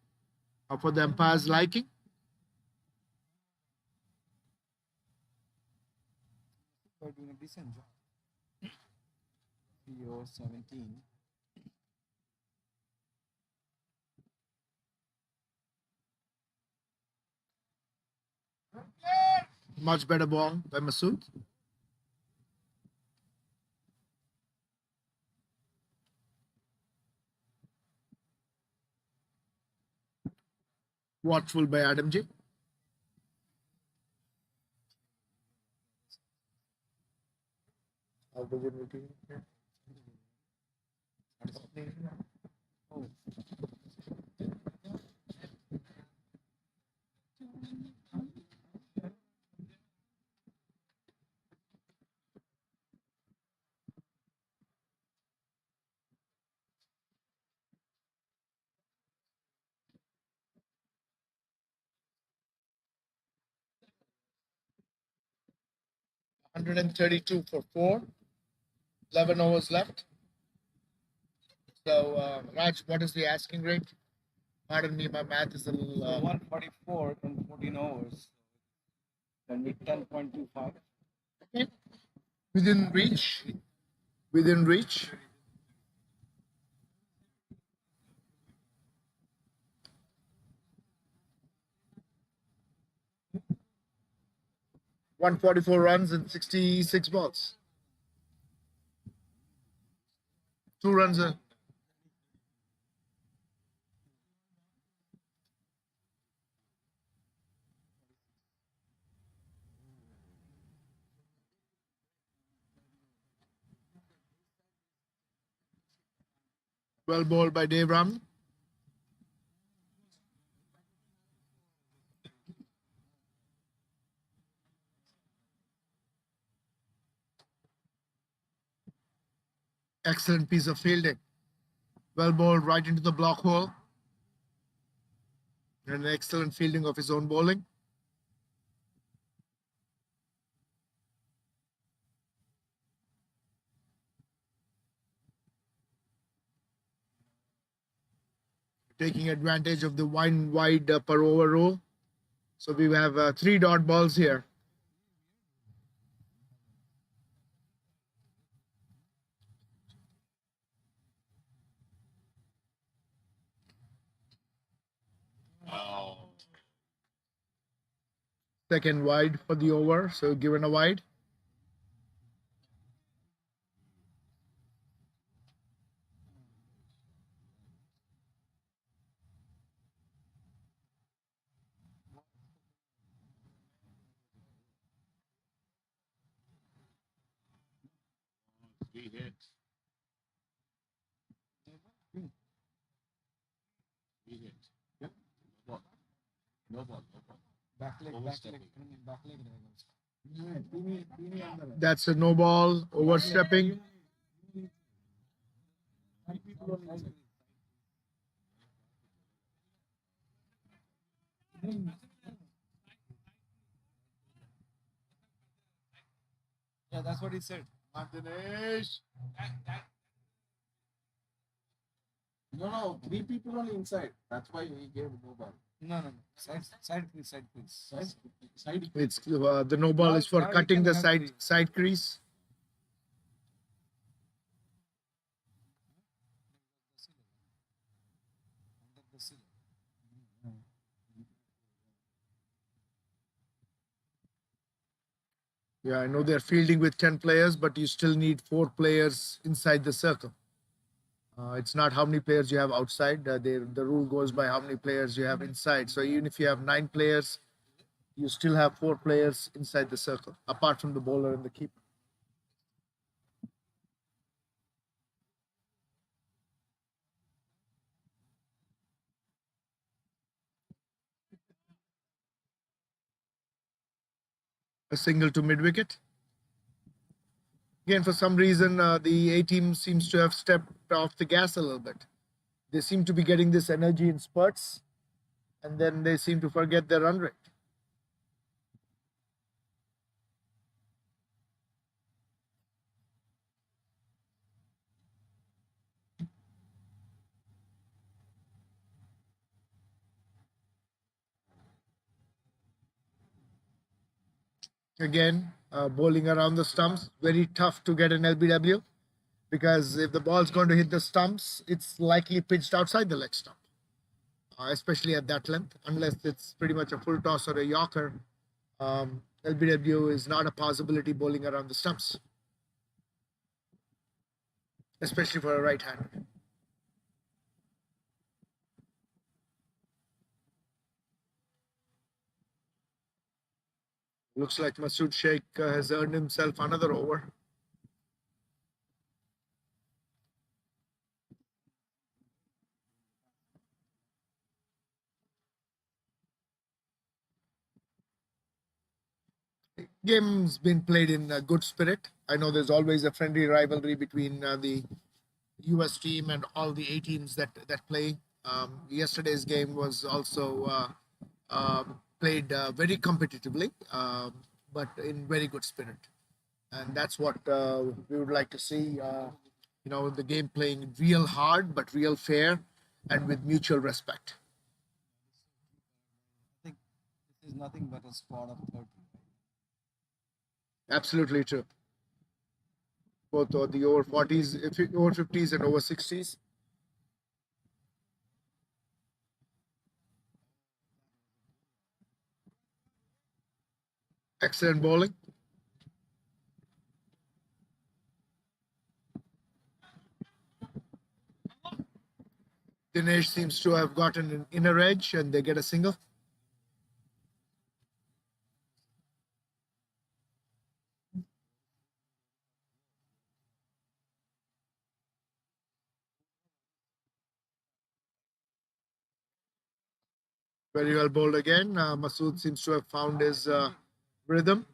for the umpire's liking. They're doing a decent job. 3 over 17. Much better ball by Masood. Watchful by Adam J. $132 for 4. 11 overs left. So, Raj, what is the asking rate? Pardon me, my math is a little. 144 in 14 overs. Then with 10.25. Okay. Within reach. Within reach. $144 runs and 66 balls. 2 runs. Well bowled by Dave Ram. Excellent piece of fielding. Well bowled right into the block hole. And an excellent fielding of his own bowling. Taking advantage of the wide per over rule. So we have 3 dot balls here. Second wide for the over, so given a wide. Three hits. Three hits. Yep. No ball. No ball. No ball. Back leg, back leg. That's a no ball, overstepping. Yeah, that's what he said. Martinez. No, 3 people on the inside. That's why he gave no ball. No. Side please. Side. It's the no ball is for Now you cutting can the have side crease. Yeah, I know they're fielding with 10 players, but you still need 4 players inside the circle. It's not how many players you have outside. The rule goes by how many players you have inside. So even if you have 9 players, you still have 4 players inside the circle, apart from the bowler and the keeper. A single to mid wicket. Again, for some reason, the A team seems to have stepped off the gas a little bit. They seem to be getting this energy in spurts, and then they seem to forget their run rate. Again, bowling around the stumps, very tough to get an LBW, because if the ball's going to hit the stumps, it's likely pitched outside the leg stump, especially at that length, unless it's pretty much a full toss or a yorker. LBW is not a possibility bowling around the stumps, especially for a right hander. Looks like Masood Sheikh has earned himself another over. Game's been played in a good spirit. I know there's always a friendly rivalry between the US team and all the A teams that play. Yesterday's game was also played very competitively, but in very good spirit, and that's what we would like to see. The game playing real hard, but real fair, and with mutual respect. I think this is nothing but a squad of 30. Absolutely true. Both the over 40s, over 50s, and over 60s. Excellent bowling. Dinesh seems to have gotten an inner edge, and they get a single. Very well bowled again. Masood seems to have found his rhythm.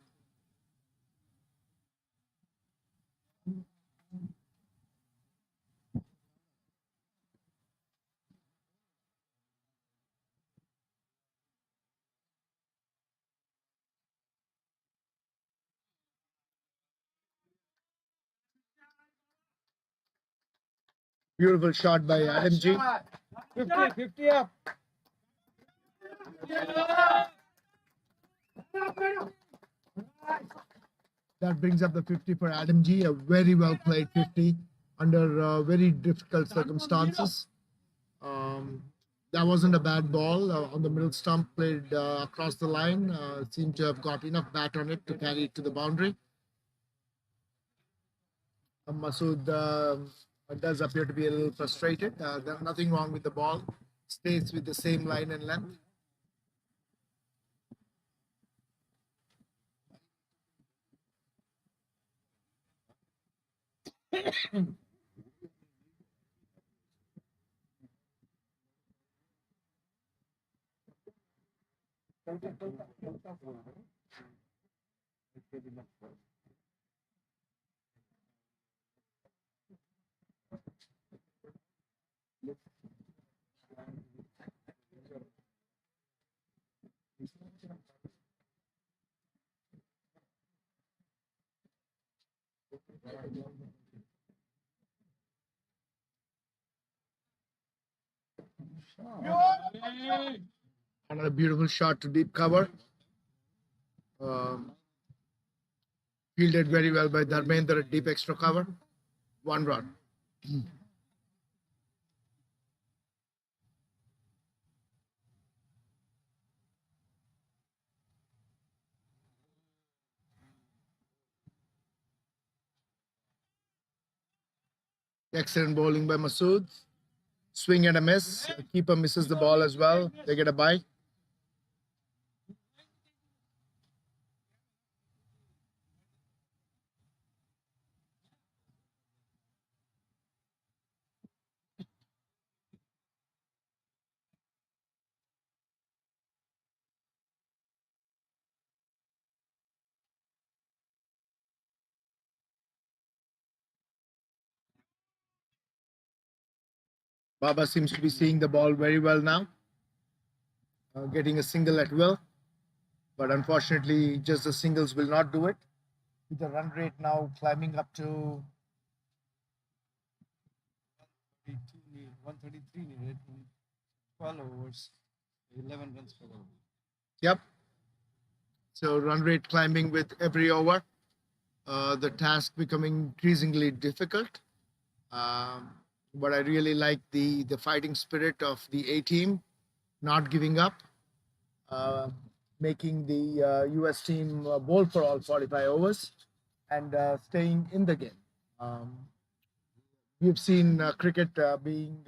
Beautiful shot by Adam G. 50 up. That brings up the 50 for Adam G. A very well played 50 under very difficult circumstances. That wasn't a bad ball on the middle stump, played across the line. Seemed to have got enough bat on it to carry it to the boundary. Masood does appear to be a little frustrated. There's nothing wrong with the ball. Stays with the same line and length. Another beautiful shot to deep cover. Fielded very well by Dharmender at deep extra cover. 1 run. Excellent bowling by Masood. Swing and a miss. The keeper misses the ball as well. They get a bye. Baba seems to be seeing the ball very well now. Getting a single at will. But unfortunately, just the singles will not do it. With the run rate now climbing up to 133 needed. 12 overs. 11 runs per over. Yep. So run rate climbing with every over. The task becoming increasingly difficult. But I really like the fighting spirit of the A team, not giving up, making the US team bowl for all 45 overs and staying in the game. We've seen cricket being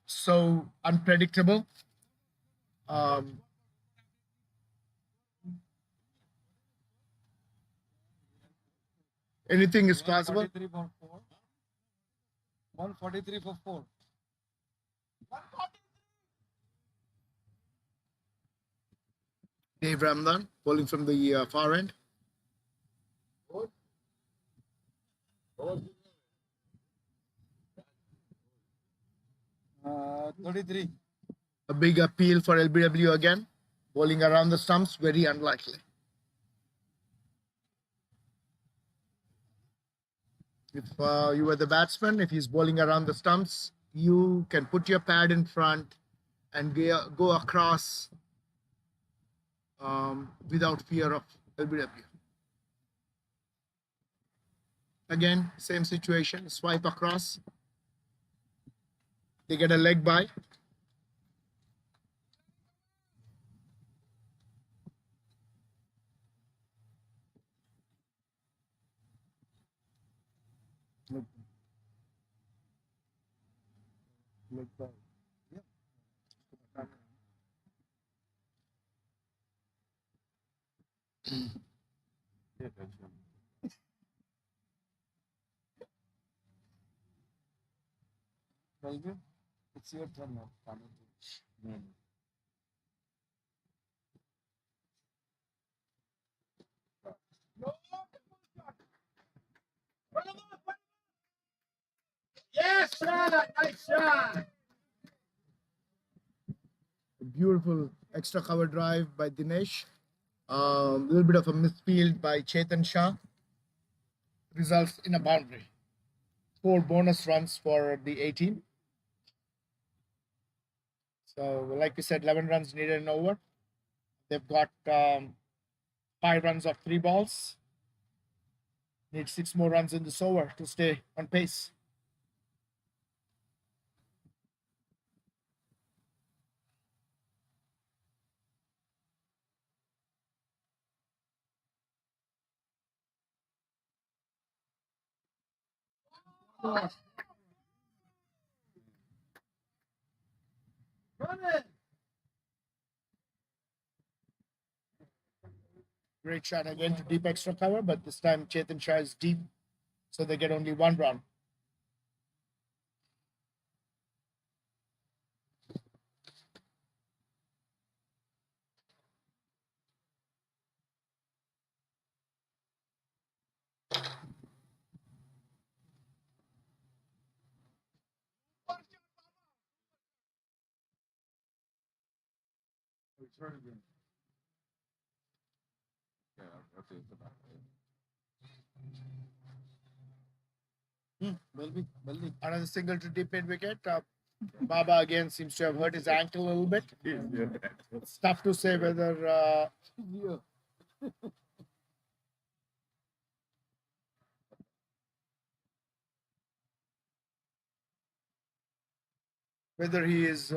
so unpredictable. Anything is possible. 143 for 4. 143 for 4. Dave Ramdan bowling from the far end. 33. A big appeal for LBW again. Bowling around the stumps, very unlikely. If you were the batsman, if he's bowling around the stumps, you can put your pad in front and go across without fear of LBW. Again, same situation, swipe across. They get a leg by. Leg by. Yep. Belgium, it's your turn now. Yes, sir. Nice shot. A beautiful extra cover drive by Dinesh. A little bit of a misfield by Chetan Shah. Results in a boundary. 4 bonus runs for the A team. So, like we said, 11 runs needed in over. They've got 5 runs of 3 balls. Need 6 more runs in this over to stay on pace. Great shot again to deep extra cover, but this time Chetan Shah is deep, so they get only 1 run. Another single to deep mid wicket. Baba again seems to have hurt his ankle a little bit. It's tough to say whether whether he is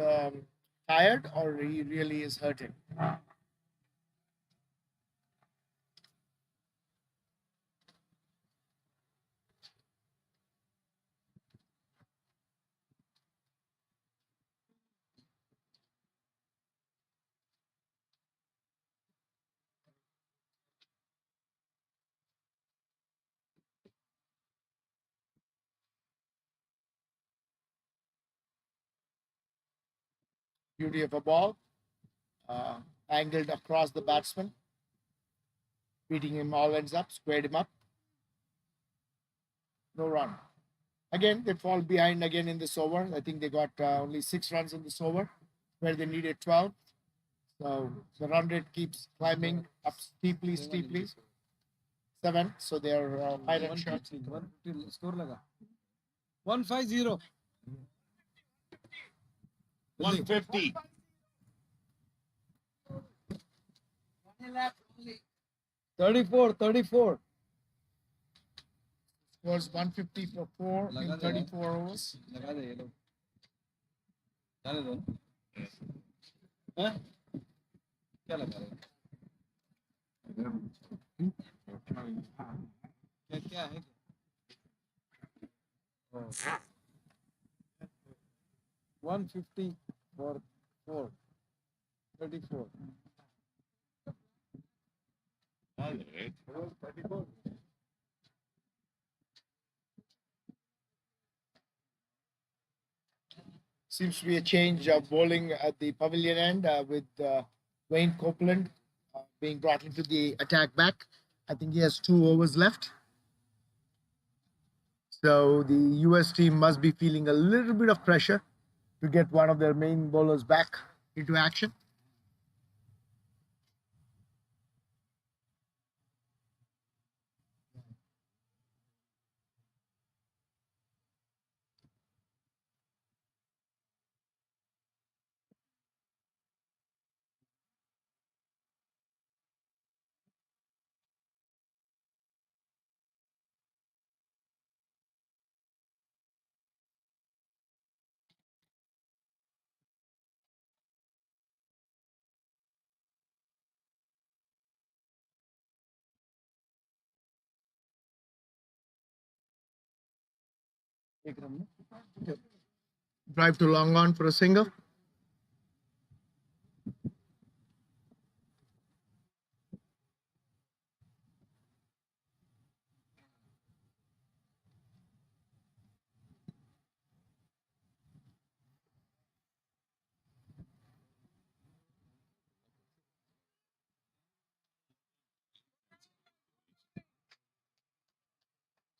tired or he really is hurting. Beauty of a ball, angled across the batsman, beating him all ends up, squared him up. No run. Again, they fall behind again in this over. I think they got only 6 runs in this over, where they needed 12. So the run rate keeps climbing up steeply. 7. So they're 5 run short. Score laga. 150. 150. Thirty-four. Scores 150 for 4 in 34 overs. लगा दे ये लोग जाने दो हैं क्या लगा रहे क्या है 150 for 4 34 34 Seems to be a change of bowling at the pavilion end with Wayne Copeland being brought into the attack back. I think he has 2 overs left. So the US team must be feeling a little bit of pressure to get one of their main bowlers back into action. Drive to long on for a single.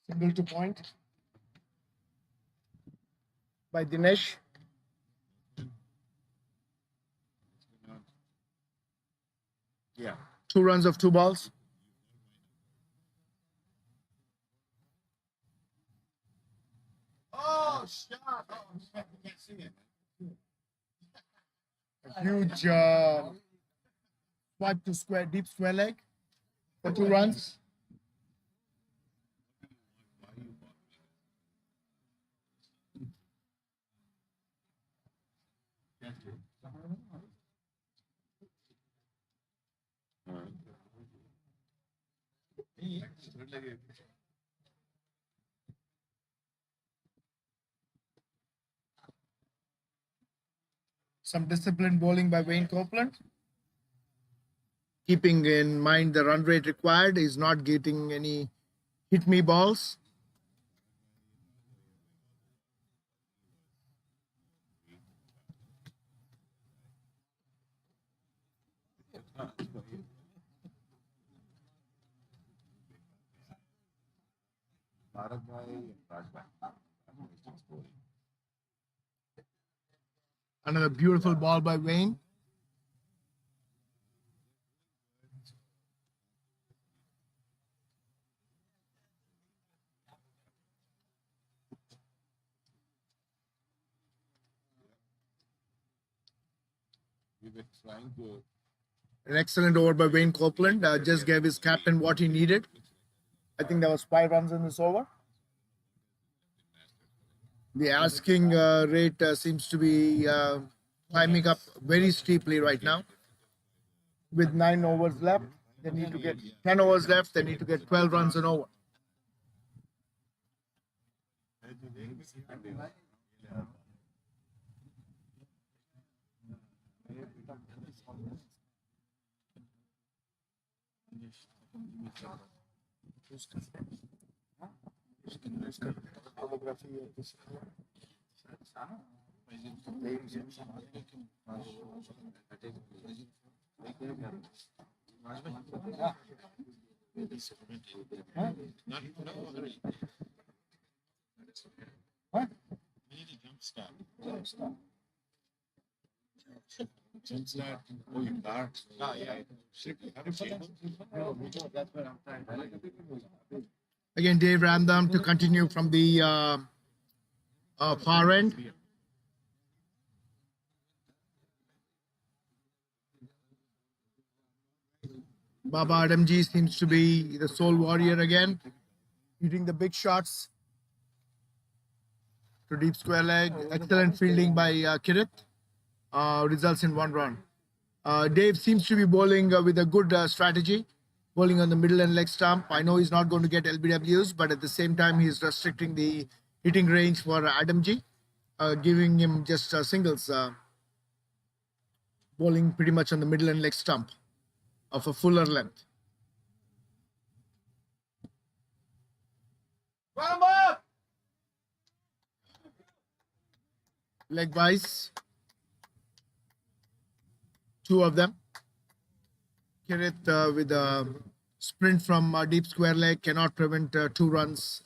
Single to point by Dinesh. Yeah. 2 runs of 2 balls. A huge swipe to square, deep square leg for 2 runs. Some disciplined bowling by Wayne Copeland. Keeping in mind the run rate required, he's not getting any hit me balls. Another beautiful ball by Wayne. An excellent over by Wayne Copeland. Just gave his captain what he needed. I think there was 5 runs in this over. The asking rate seems to be climbing up very steeply right now. With 9 overs left, they need to get 10 overs left. They need to get 12 runs an over. Again, Dave Ramdam to continue from the far end. Baba Adamji seems to be the sole warrior again, hitting the big shots to deep square leg. Excellent fielding by Kirit. Results in 1 run. Dave seems to be bowling with a good strategy, bowling on the middle and leg stump. I know he's not going to get LBWs, but at the same time, he's restricting the hitting range for Adamji, giving him just singles, bowling pretty much on the middle and leg stump of a fuller length. Leg wise, 2 of them. Kirit with a sprint from deep square leg cannot prevent 2 runs.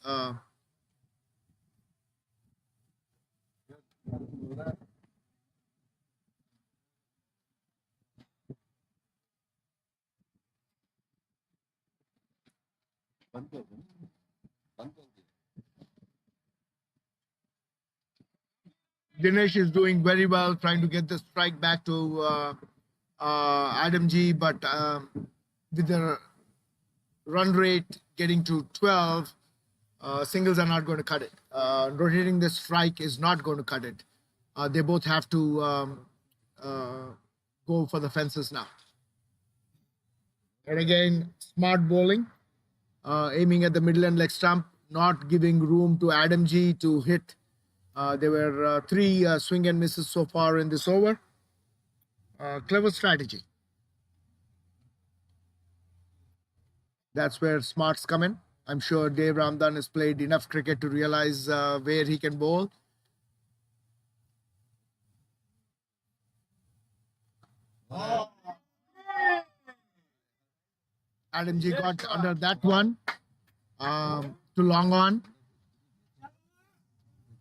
Dinesh is doing very well, trying to get the strike back to Adamji, but with the run rate getting to 12, singles are not going to cut it. Rotating the strike is not going to cut it. They both have to go for the fences now. And again, smart bowling, aiming at the middle and leg stump, not giving room to Adamji to hit. There were 3 swing and misses so far in this over. Clever strategy. That's where smarts come in. I'm sure Dave Ramdan has played enough cricket to realize where he can bowl. Adamji got under that one. To long on.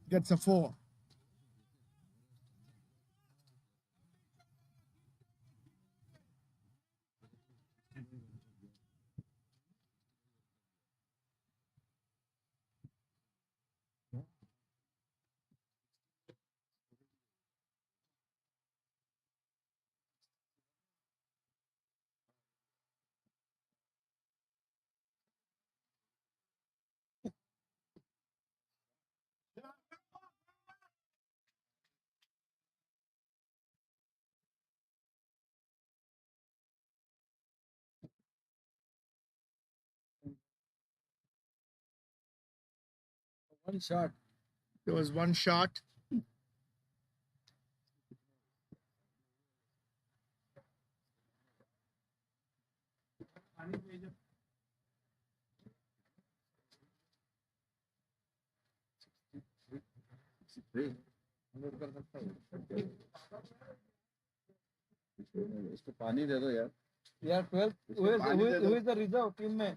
Gets a 4. One shot. There was one shot. इसको पानी दे दो यार. यार 12 who is the reserve team में?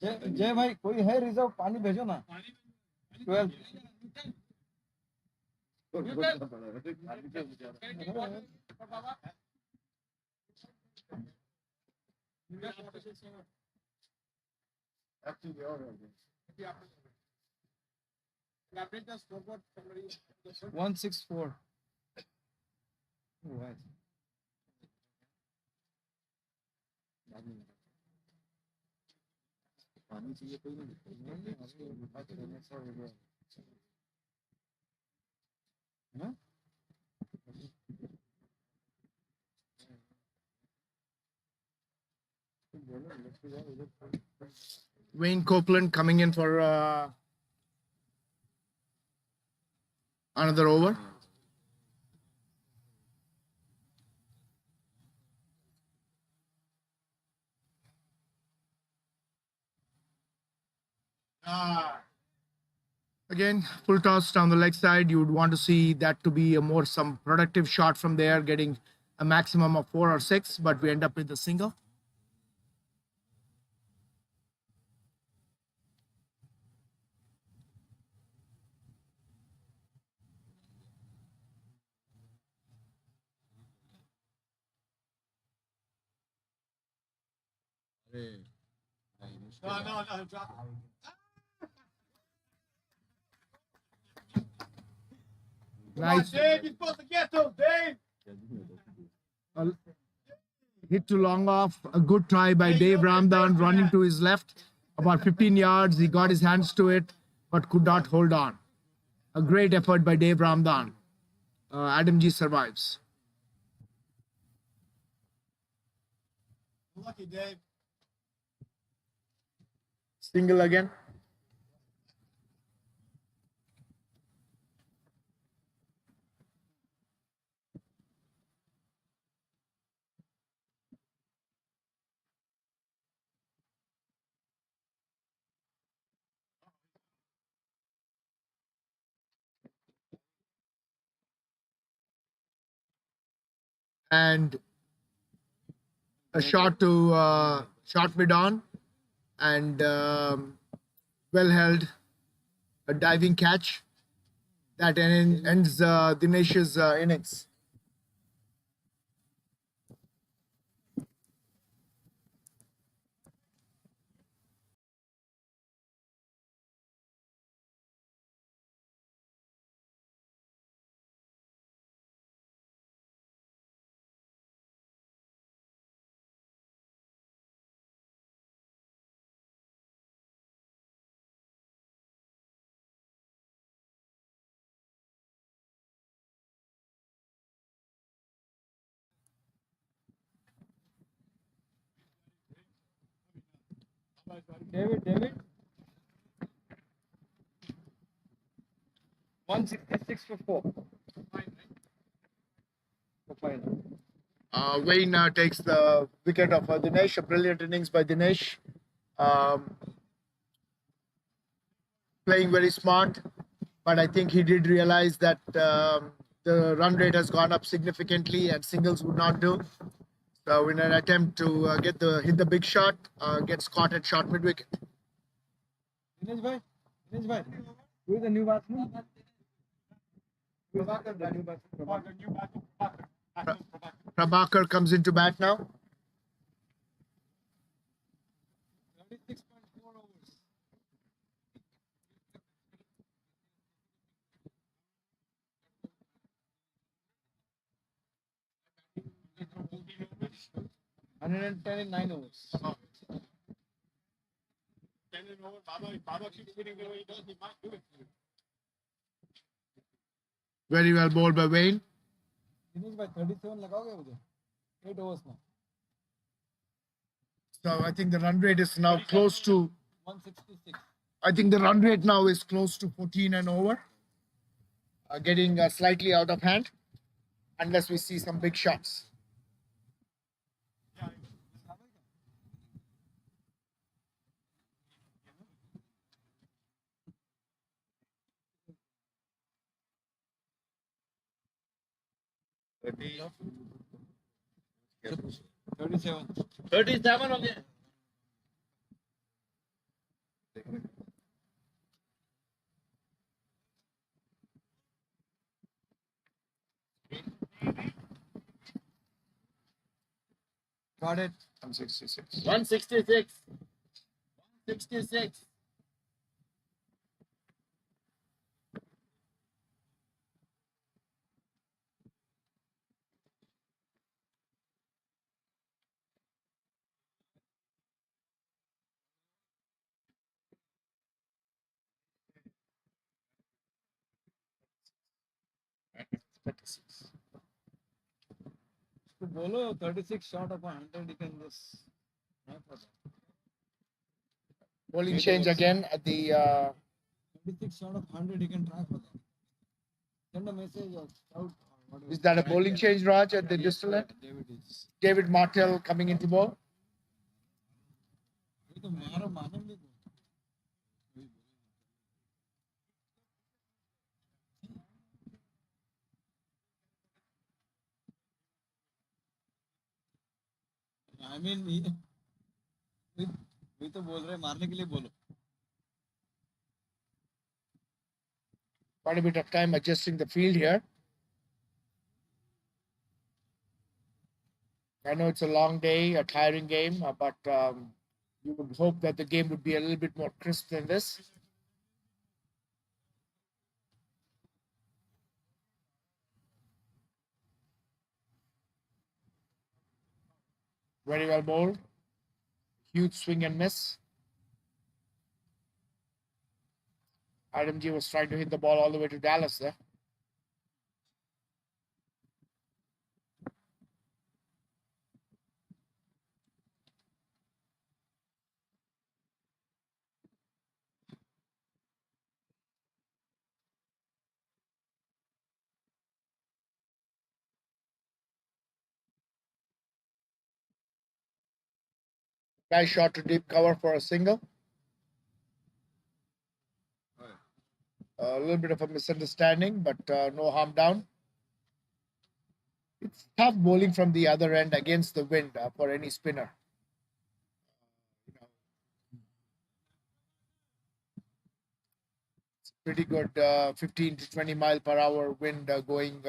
जय भाई, कोई है रिजर्व? पानी भेजो ना. 12. Actually, you're 164. Right. पानी चाहिए कोई नहीं. हाँ? Wayne Copeland coming in for another over. Again, full toss down the leg side. You would want to see that to be a more some productive shot from there, getting a maximum of 4 or 6, but we end up with a single. no, drop Nice. Dave, you're supposed to get those, Dave. Hit to long off. A good try by Dave Ramdan running to his left. About 15 yards. He got his hands to it, but could not hold on. A great effort by Dave Ramdan. Adam G survives. Lucky, Dave. Single again. And a shot to shot mid on, and well held, a diving catch that ends Dinesh's innings. David. 166 for 4. For final. Wayne takes the wicket of Dinesh. A brilliant innings by Dinesh. Playing very smart, but I think he did realize that the run rate has gone up significantly and singles would not do. So in an attempt to hit the big shot, gets caught at short mid wicket. Dinesh bhai, who is the new batsman? Who is the new batsman? Prabhakar comes into bat now. 36.4 overs. $110 in 9 overs. Baba keeps hitting the way he does. He might do it. Very well bowled by Wayne. Dinesh bhai 37 लगाओगे मुझे 8 overs now. So I think the run rate is now close to 166. I think the run rate now is close to 14 and over, getting slightly out of hand unless we see some big shots. Thirty. 37. 37 हो गया. Got it. 166. 166. 166. तो बोलो 36 short of 100 you can just try for that. Bowling change again at the 36 short of 100 you can try for that. Send a message or shout. is that a bowling change, Raj, at the distal end? David is. David Martell coming into ball. ये तो मारो मानेंगे. I mean we तो बोल रहे मारने के लिए बोलो. Quite a bit of time adjusting the field here. I know it's a long day, a tiring game, but you would hope that the game would be a little bit more crisp than this. Very well bowled. Huge swing and miss. IMG was trying to hit the ball all the way to Dallas there. Nice shot to deep cover for a single. A little bit of a misunderstanding, but no harm down. It's tough bowling from the other end against the wind for any spinner. It's pretty good 15 to 20 mile per hour wind going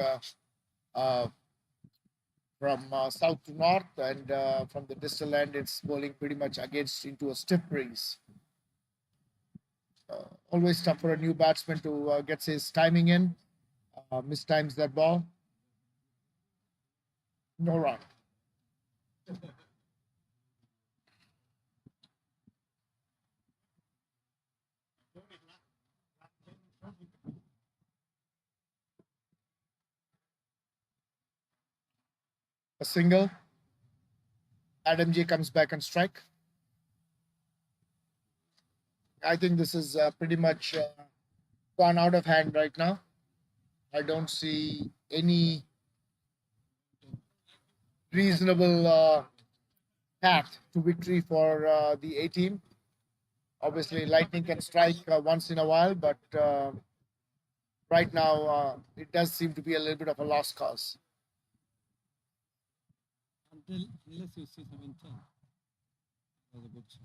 from south to north, and from the distal end, it's bowling pretty much against into a stiff breeze. Always tough for a new batsman to get his timing in. Mistimes that ball. No run. A single. Adam J comes back and strike. I think this is pretty much gone out of hand right now. I don't see any reasonable path to victory for the A team. Obviously, lightning can strike once in a while, but right now it does seem to be a little bit of a lost cause. Unless you see some intent. That was a good shot.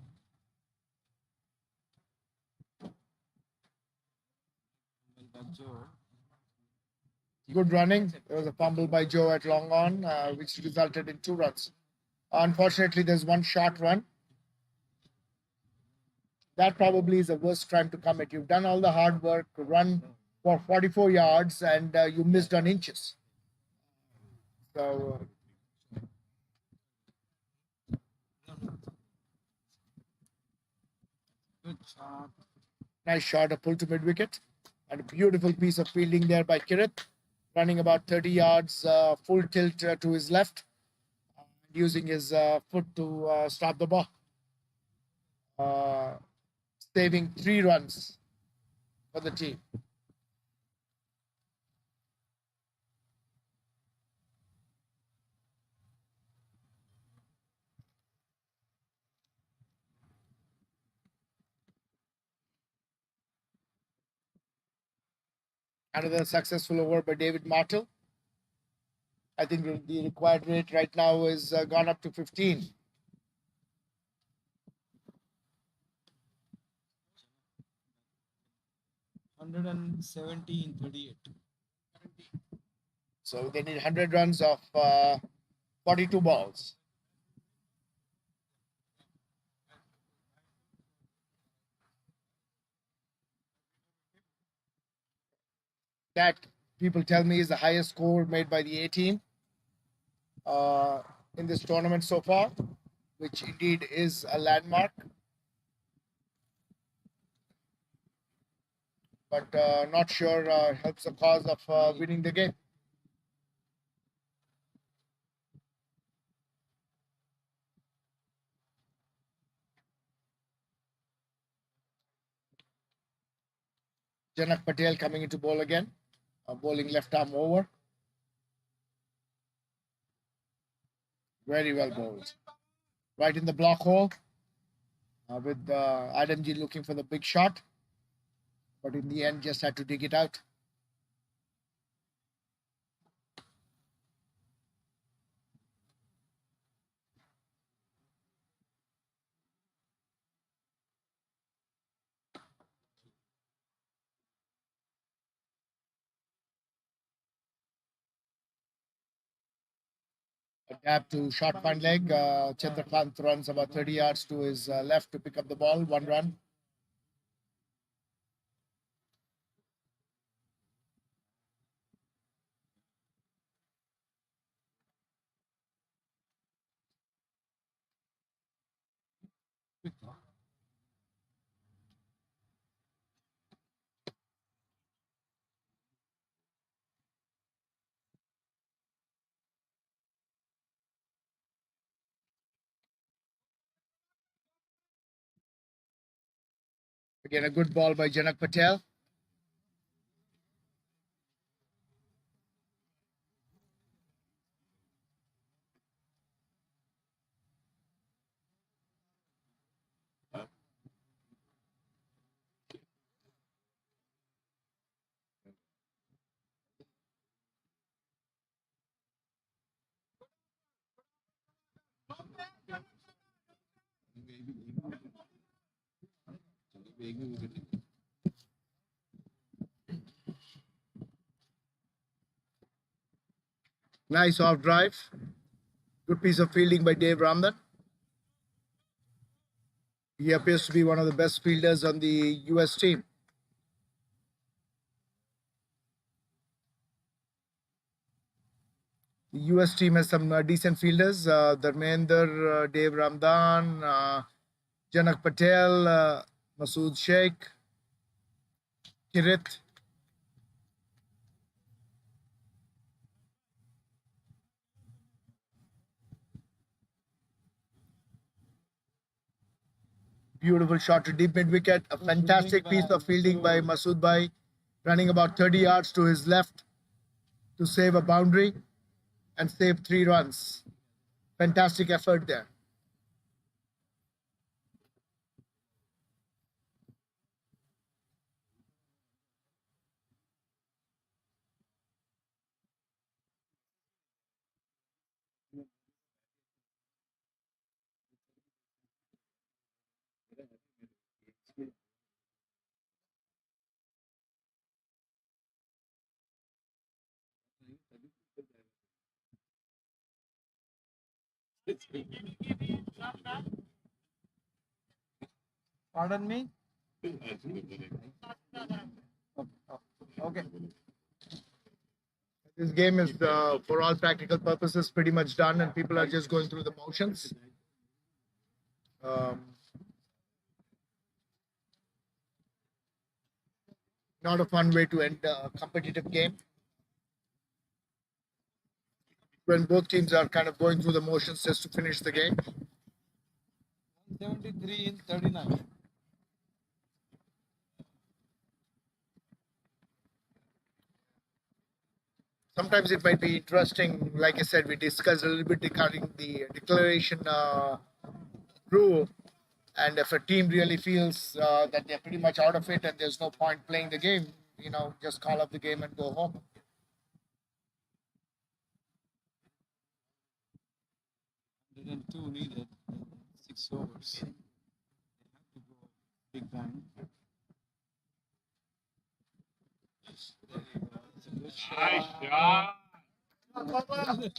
Good running. There was a fumble by Joe at long on, which resulted in 2 runs. Unfortunately, there's one short run. That probably is the worst crime to commit. You've done all the hard work, run for 44 yards, and you missed on inches. So Good shot. nice shot, a pull to mid wicket, and a beautiful piece of fielding there by Kirit, running about 30 yards, full tilt to his left, using his foot to stop the ball. saving 3 runs for the team. Another successful over by David Martel. I think the required rate right now is gone up to 15. So they need 100 runs of 42 balls. That, people tell me, is the highest score made by the A team in this tournament so far, which indeed is a landmark. But not sure helps the cause of winning the game. Janak Patel coming into bowl again, bowling left arm over. Very well bowled. Right in the block hole with Adam G looking for the big shot. But in the end, just had to dig it out. A dab to short fine leg. Chandrakant runs about 30 yards to his left to pick up the ball. 1 run. Again, a good ball by Janak Patel. Nice off drive. Good piece of fielding by Dave Ramdan. He appears to be one of the best fielders on the US team. The US team has some decent fielders. Dharmender, Dave Ramdan, Janak Patel, Masood Sheikh, Kirit. Beautiful shot to deep mid wicket. A fantastic piece of fielding by Masood Bhai, running about 30 yards to his left to save a boundary and save 3 runs. Fantastic effort there. Pardon me? Okay. This game is, for all practical purposes, pretty much done, and people are just going through the motions. Not a fun way to end a competitive game when both teams are kind of going through the motions just to finish the game. 173 in 39. sometimes it might be interesting. Like I said, we discussed a little bit regarding the declaration rule. And if a team really feels that they're pretty much out of it and there's no point playing the game, just call up the game and go home. And two needed 6 overs. They have to go big time. It's a good shot. The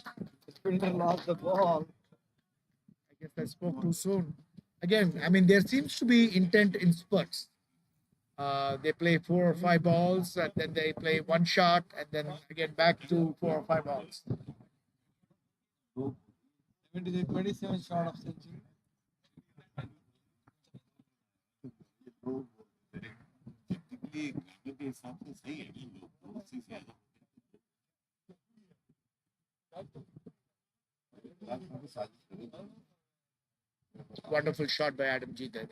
fielder lost the ball. I guess I spoke too soon. Again, I mean, there seems to be intent in spurts. They play 4 or 5 balls, and then they play one shot, and then again back to 4 or 5 balls. 27 shot of century. Wonderful shot by Adam G there.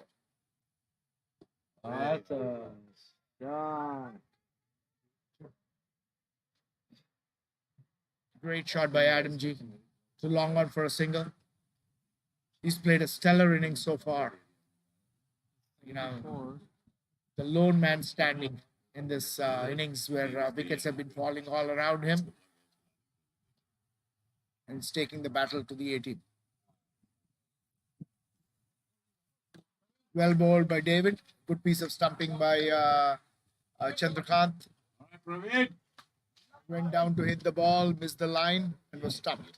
That's a shot. Great shot by Adam G. Too long on for a single. He's played a stellar inning so far. The lone man standing in this innings where wickets have been falling all around him. And he's taking the battle to the 18. Well bowled by David. Good piece of stumping by Chandrakant. Went down to hit the ball, missed the line, and was stumped.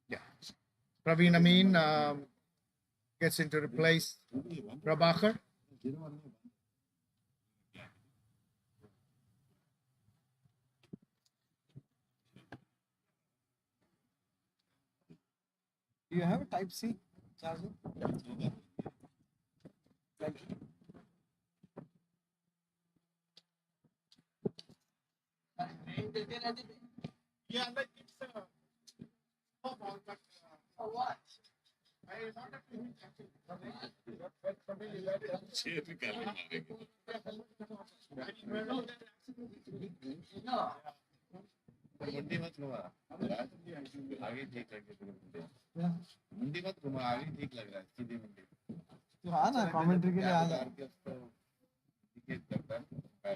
Yeah. Praveen Amin gets into replace Prabhakar. Do you have a Type C charger? Thank you. Yeah, like it's small ball, but what? I wanted to hit मुंडी मत घुमा आगे ठीक लगे मुंडी मत घुमा आगे ठीक लग रहा है सीधी मुंडी तो आ ना कमेंट्री के लिए आ जा विकेट करता है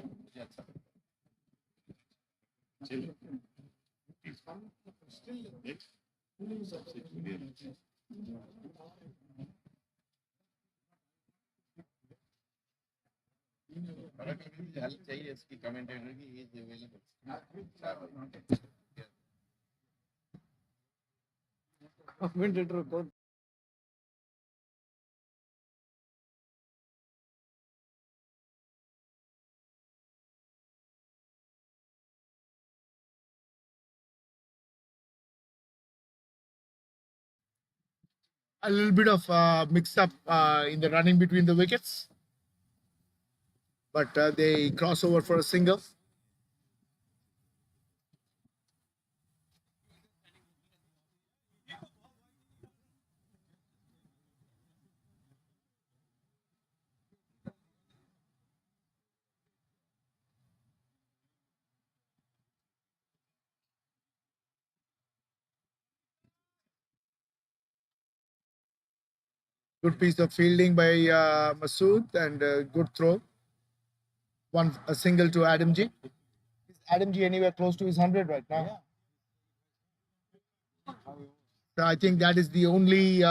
मुझे अच्छा लगता है चलो सबसे क्लियर हेल्प चाहिए इसकी कमेंटेटर की इज अवेलेबल कमेंटेटर को a little bit of mix up in the running between the wickets. But they cross over for a single. Good piece of fielding by Masood and good throw. A single to Adam G. Is Adam G anywhere close to his 100 right now? Yeah. So I think that is the only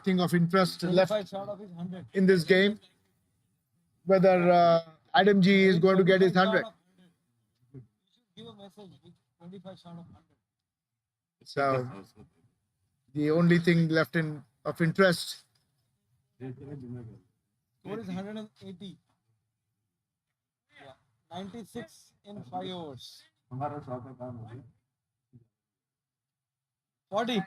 thing of interest left in this game. Whether Adam G is going to get his 100. You should give a message with 25 shot of 100. So the only thing left of interest. Score is 180. Yeah. 96 in 5 overs. 40.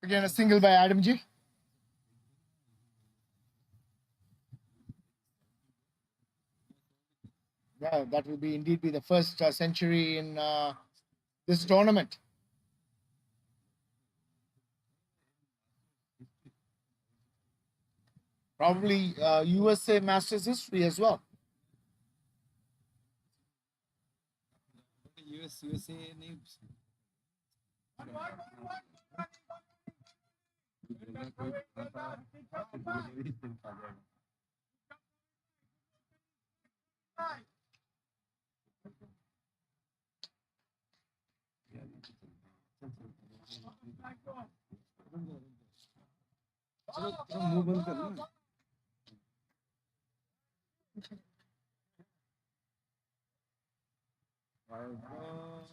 Again, a single by Adam G. Yeah, that will be indeed be the first century in this tournament. Probably USA Masters history as well. USA names.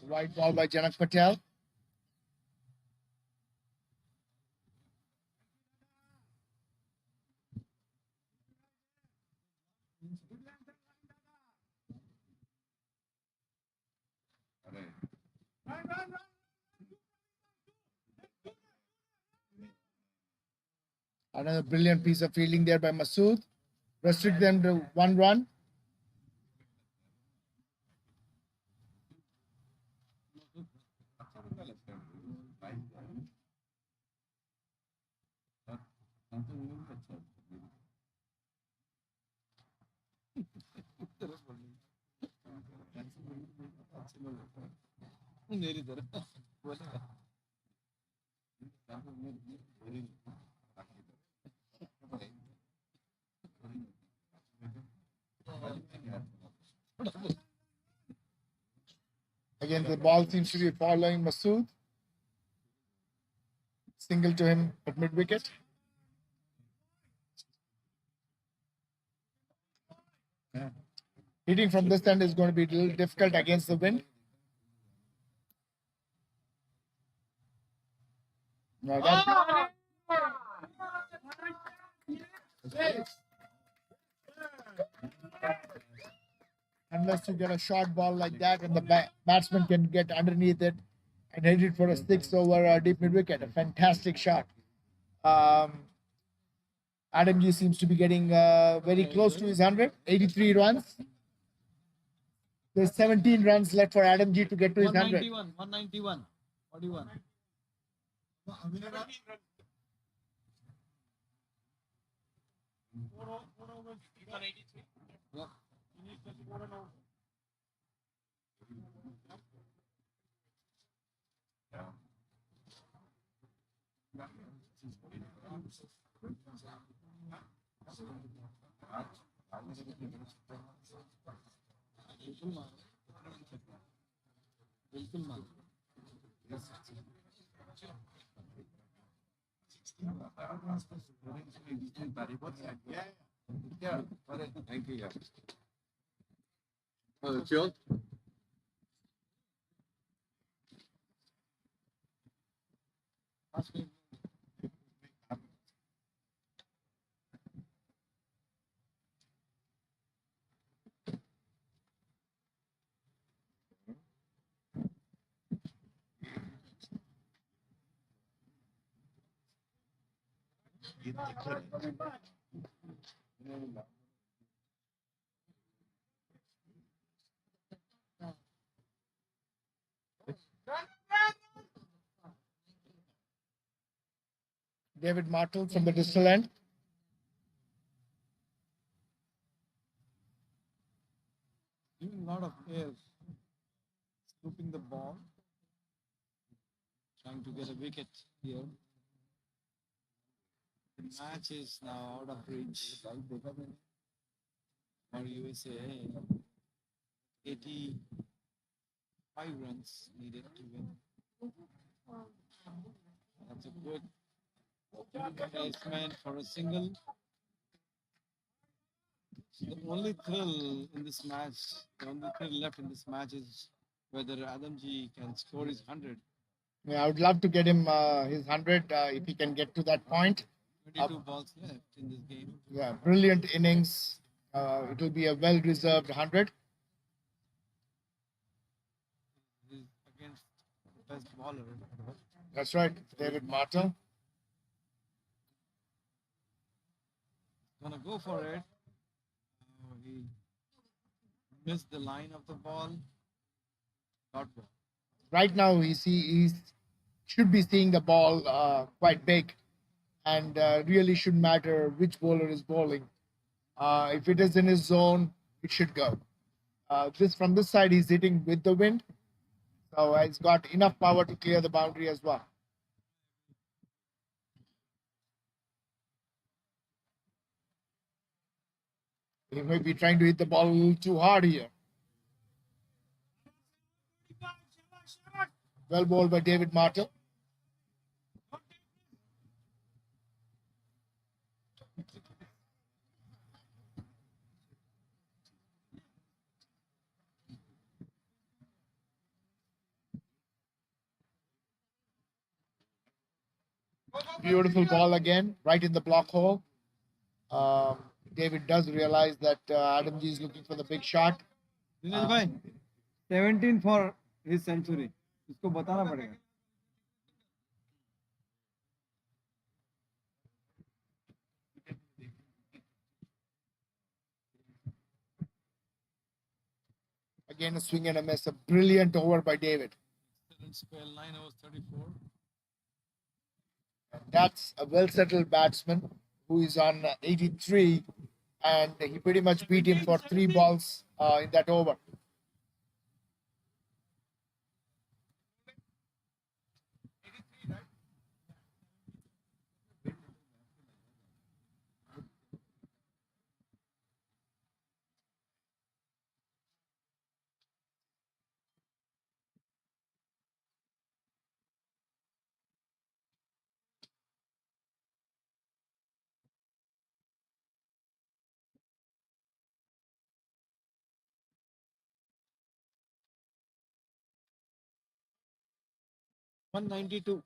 White ball by Janak Patel. Another brilliant piece of fielding there by Masood. Restrict them to 1 run. Again, the ball seems to be following Masood. Single to him at mid wicket. Hitting from this end is going to be a little difficult against the wind. No, that, unless you get a short ball like that and the batsman can get underneath it and hit it for a six over a deep mid wicket. A fantastic shot. Adam G seems to be getting very close to his 100, 83 runs. There's 17 runs left for Adam G to get to his 100. 191. 41. Thank you. John? David Martle from the distal end. Giving a lot of air. Scooping the ball. Trying to get a wicket here. The match is now out of reach for USA. 85 runs needed to win. That's a good placement for a single. So the only thrill in this match, the only thrill left in this match is whether Adam G can score his 100 Yeah, I would love to get him his 100 if he can get to that point. 22 balls left in this game. Yeah, brilliant innings. It will be a well-deserved 100. This is against the best bowler. That's right, David Martin. Gonna go for it. He missed the line of the ball. Dot ball. Right now, he should be seeing the ball quite big, and really shouldn't matter which bowler is bowling. If it is in his zone, it should go. This from this side, he's hitting with the wind, so he's got enough power to clear the boundary as well. He may be trying to hit the ball a little too hard here. Well bowled by David Martin. Beautiful ball again, right in the block hole. David does realize that Adam G is looking for the big shot. Dinesh भाई 17 for his century. इसको बताना पड़ेगा. Again, a swing and a miss. A brilliant over by David. Excellent spell. 9 overs 34. That's a well-settled batsman who is on 83, and he pretty much beat him for 3 balls in that over. $192.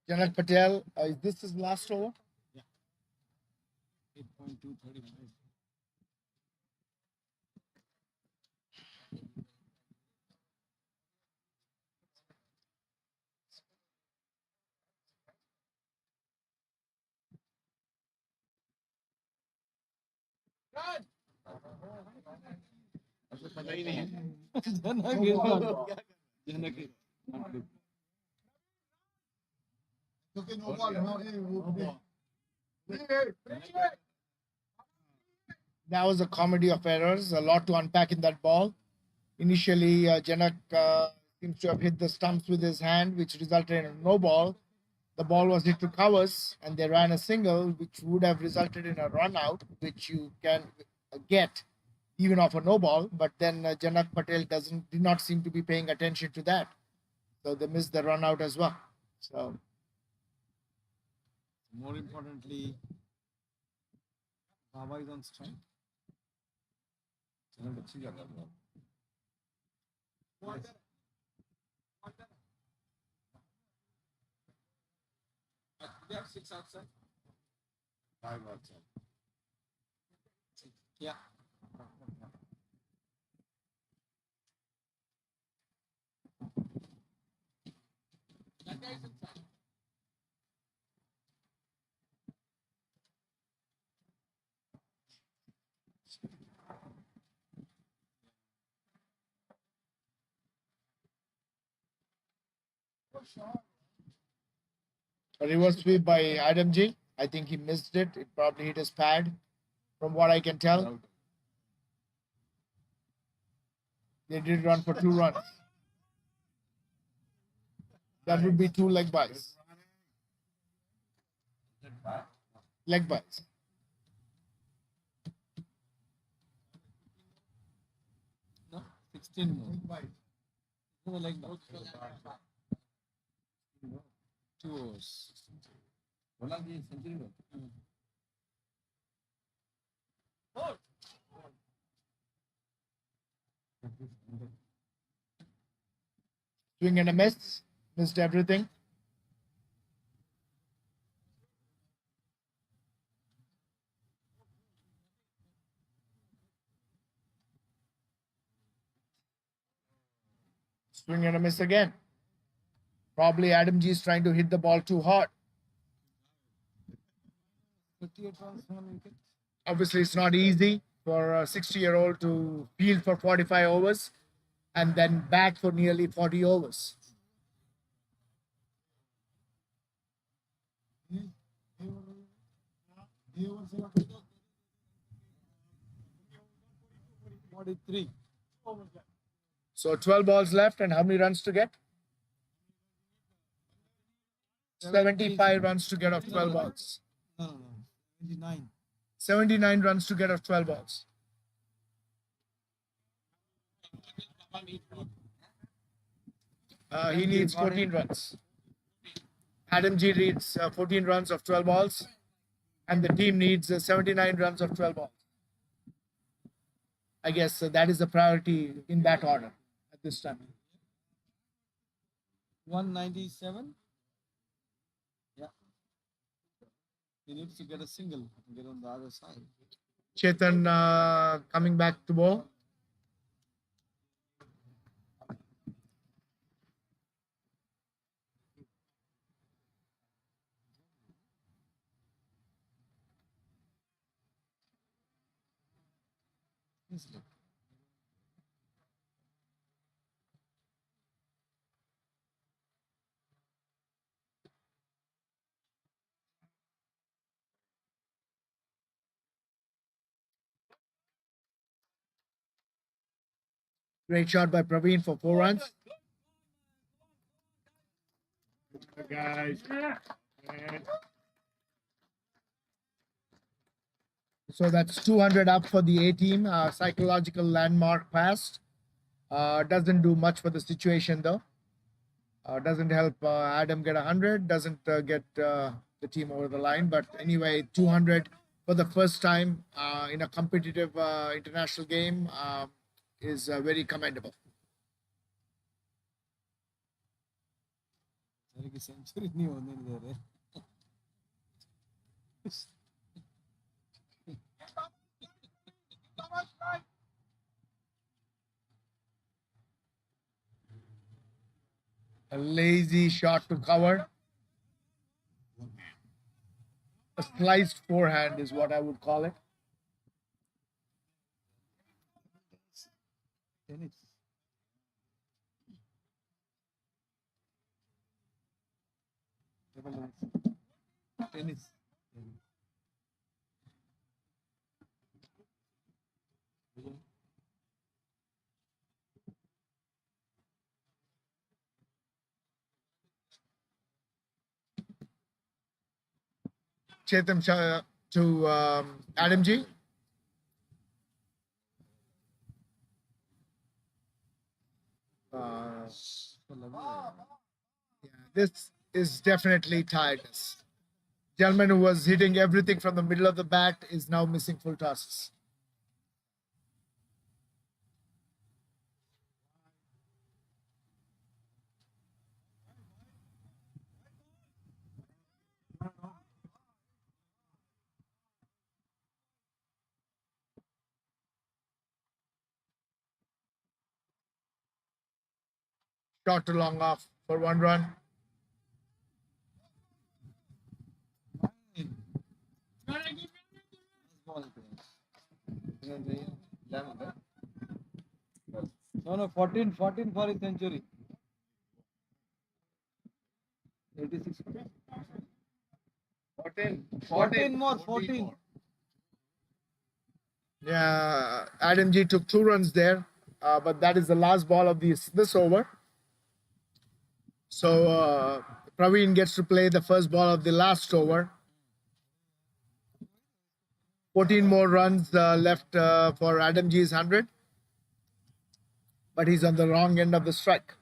Janak Patel, is this his last over? 8.235. Janak is not. Janak is not good. That was a comedy of errors. A lot to unpack in that ball. Initially, Janak seems to have hit the stumps with his hand, which resulted in a no ball. The ball was hit to covers, and they ran a single, which would have resulted in a run out, which you can get even off a no ball. But then Janak Patel did not seem to be paying attention to that, so they missed the run out as well. So More importantly, Baba is on strike. जनक अच्छी जगह है. They have 6 outside. 5 outside. Yeah. That guy is inside. A reverse sweep by Adam G. I think he missed it. It probably hit his pad, from what I can tell. They did run for 2 runs. That would be 2 leg byes. Leg byes. No, 16 more. No, like that. 2 overs. Century. Swing and a miss. Missed everything. Swing and a miss again. Probably Adam G is trying to hit the ball too hard. 38 runs, 1 wicket. Obviously, it's not easy for a 60-year-old to field for 45 overs and then bat for nearly 40 overs. Forty-three. So 12 balls left, and how many runs to get? 75 runs to get off 12 balls. No, 79. 79 runs to get off 12 balls. He needs 14 runs. Adam G needs 14 runs of 12 balls, and the team needs 79 runs of 12 balls. I guess that is the priority in that order at this time. 197. Yeah. He needs to get a single and get on the other side. Chetan coming back to bowl. Great shot by Praveen for 4 runs. Guys. So that's 200 up for the A team. Psychological landmark passed. Doesn't do much for the situation though. Doesn't help Adam get 100. Doesn't get the team over the line. But anyway, 200 for the first time in a competitive international game is very commendable. Century नहीं होने दे रहे. A lazy shot to cover. A sliced forehand is what I would call it. Tennis. Tennis. Chetan to Adam G. Yeah, this is definitely tiredness. Gentleman who was hitting everything from the middle of the bat is now missing full tosses. Shot to long off for 1 run. No, 14 for a century. 14 more, 14. Yeah, Adam G took 2 runs there, but that is the last ball of this over. So Praveen gets to play the first ball of the last over. 14 more runs left for Adam G's 100, but he's on the wrong end of the strike.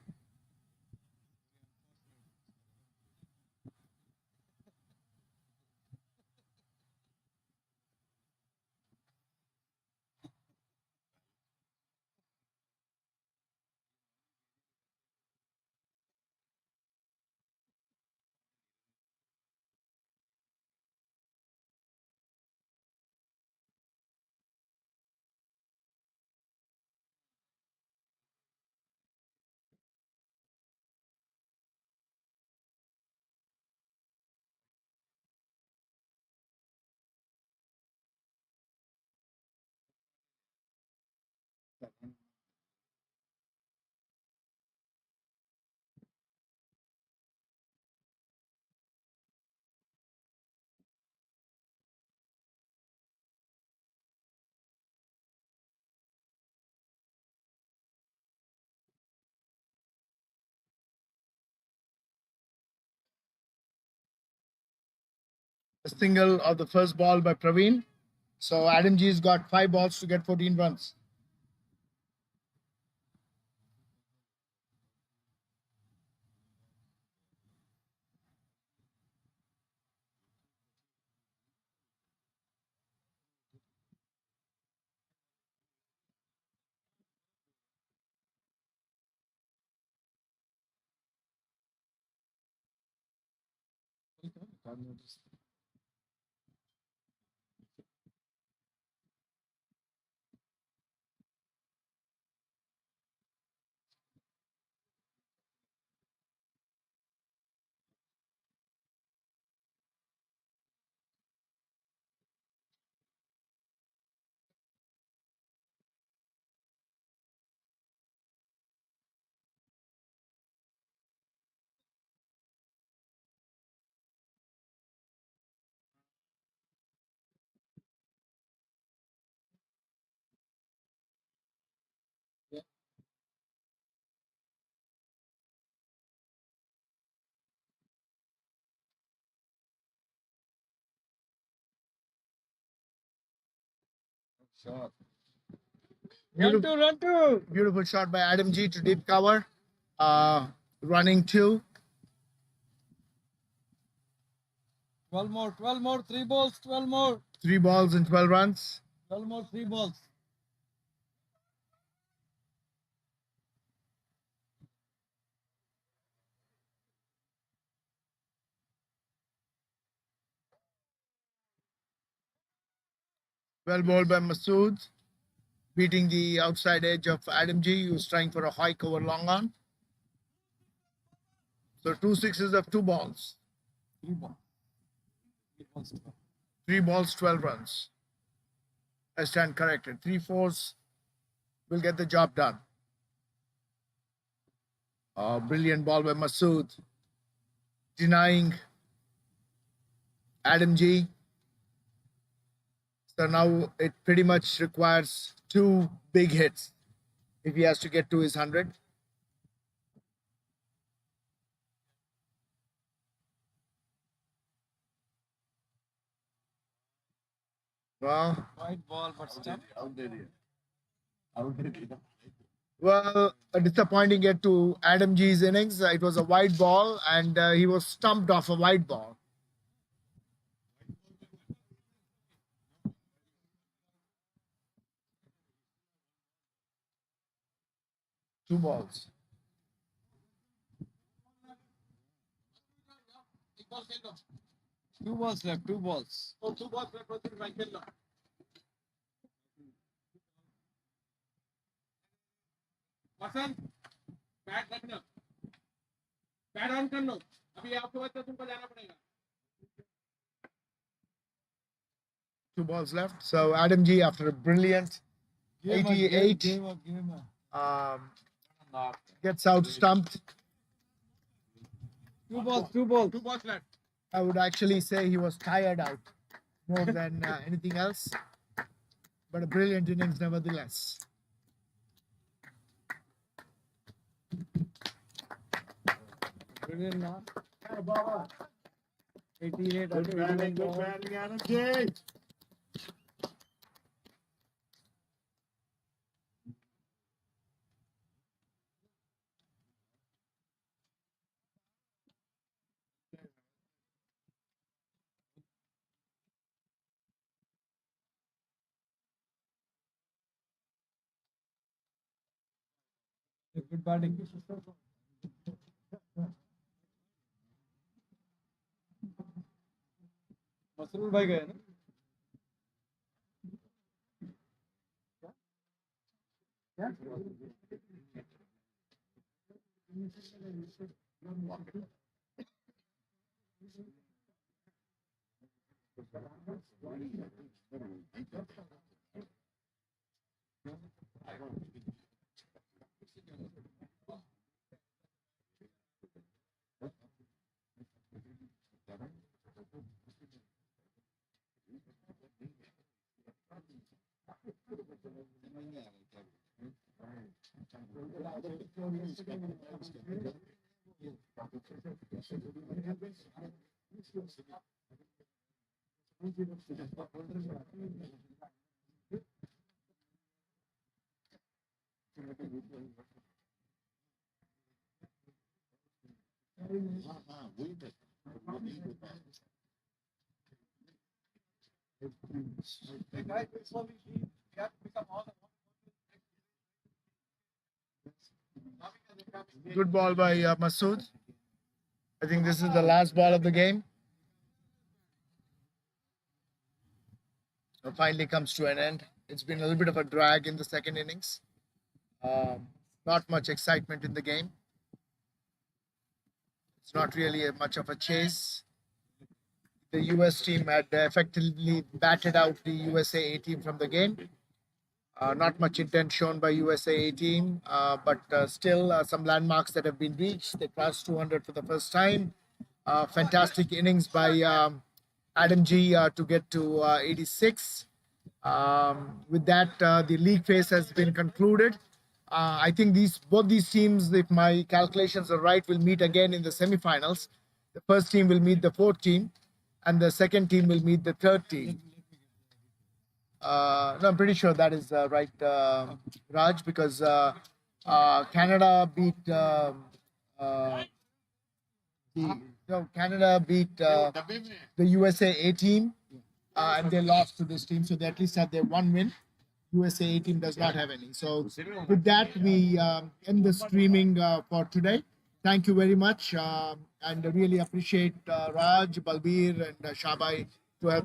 A single of the first ball by Praveen. So Adam G's got 5 balls to get 14 runs. Beautiful shot by Adam G to deep cover. Running 2. 12 more, 12 more, 3 balls, 12 more. 3 balls and 12 runs. 12 more, 3 balls. Well bowled by Masood, beating the outside edge of Adam G, who was trying for a hike over long on. So 2 sixes of 2 balls. 3 balls. 3 balls. 3 balls, 12 runs. I stand corrected. 3 fours will get the job done. Brilliant ball by Masood, denying Adam G. So now it pretty much requires 2 big hits if he has to get to his 100. Well, White ball, but stumped. well, a disappointing get to Adam G's innings. It was a wide ball, and he was stumped off a wide ball. Two balls. 2 balls left, 2 balls. Two balls left. So Adam G, after a brilliant 88, gets out stumped. 2 balls, 2 balls. 2 balls left. I would actually say he was tired out more than anything else, but a brilliant innings nevertheless. Brilliant, man. 88 good batting, good batting, Adam J. Good batting. Masroor भाई गए ना क्या Good ball by Masood. I think this is the last ball of the game. It finally comes to an end. It's been a little bit of a drag in the second innings. Not much excitement in the game. It's not really much of a chase. The US team had effectively batted out the USA A team from the game. Not much intent shown by USA A team, but still some landmarks that have been reached. They crossed 200 for the first time. Fantastic innings by Adam G to get to 86. With that, the league phase has been concluded. I think both these teams, if my calculations are right, will meet again in the semifinals. The first team will meet the fourth team, and the second team will meet the third team. No, I'm pretty sure that is right, Raj, because Canada beat Canada beat the USA A team, and they lost to this team, so they at least had their one win. USA A team does not have any. So with that, we end the streaming for today. Thank you very much, and I really appreciate Raj, Balbir, and Shabai to help.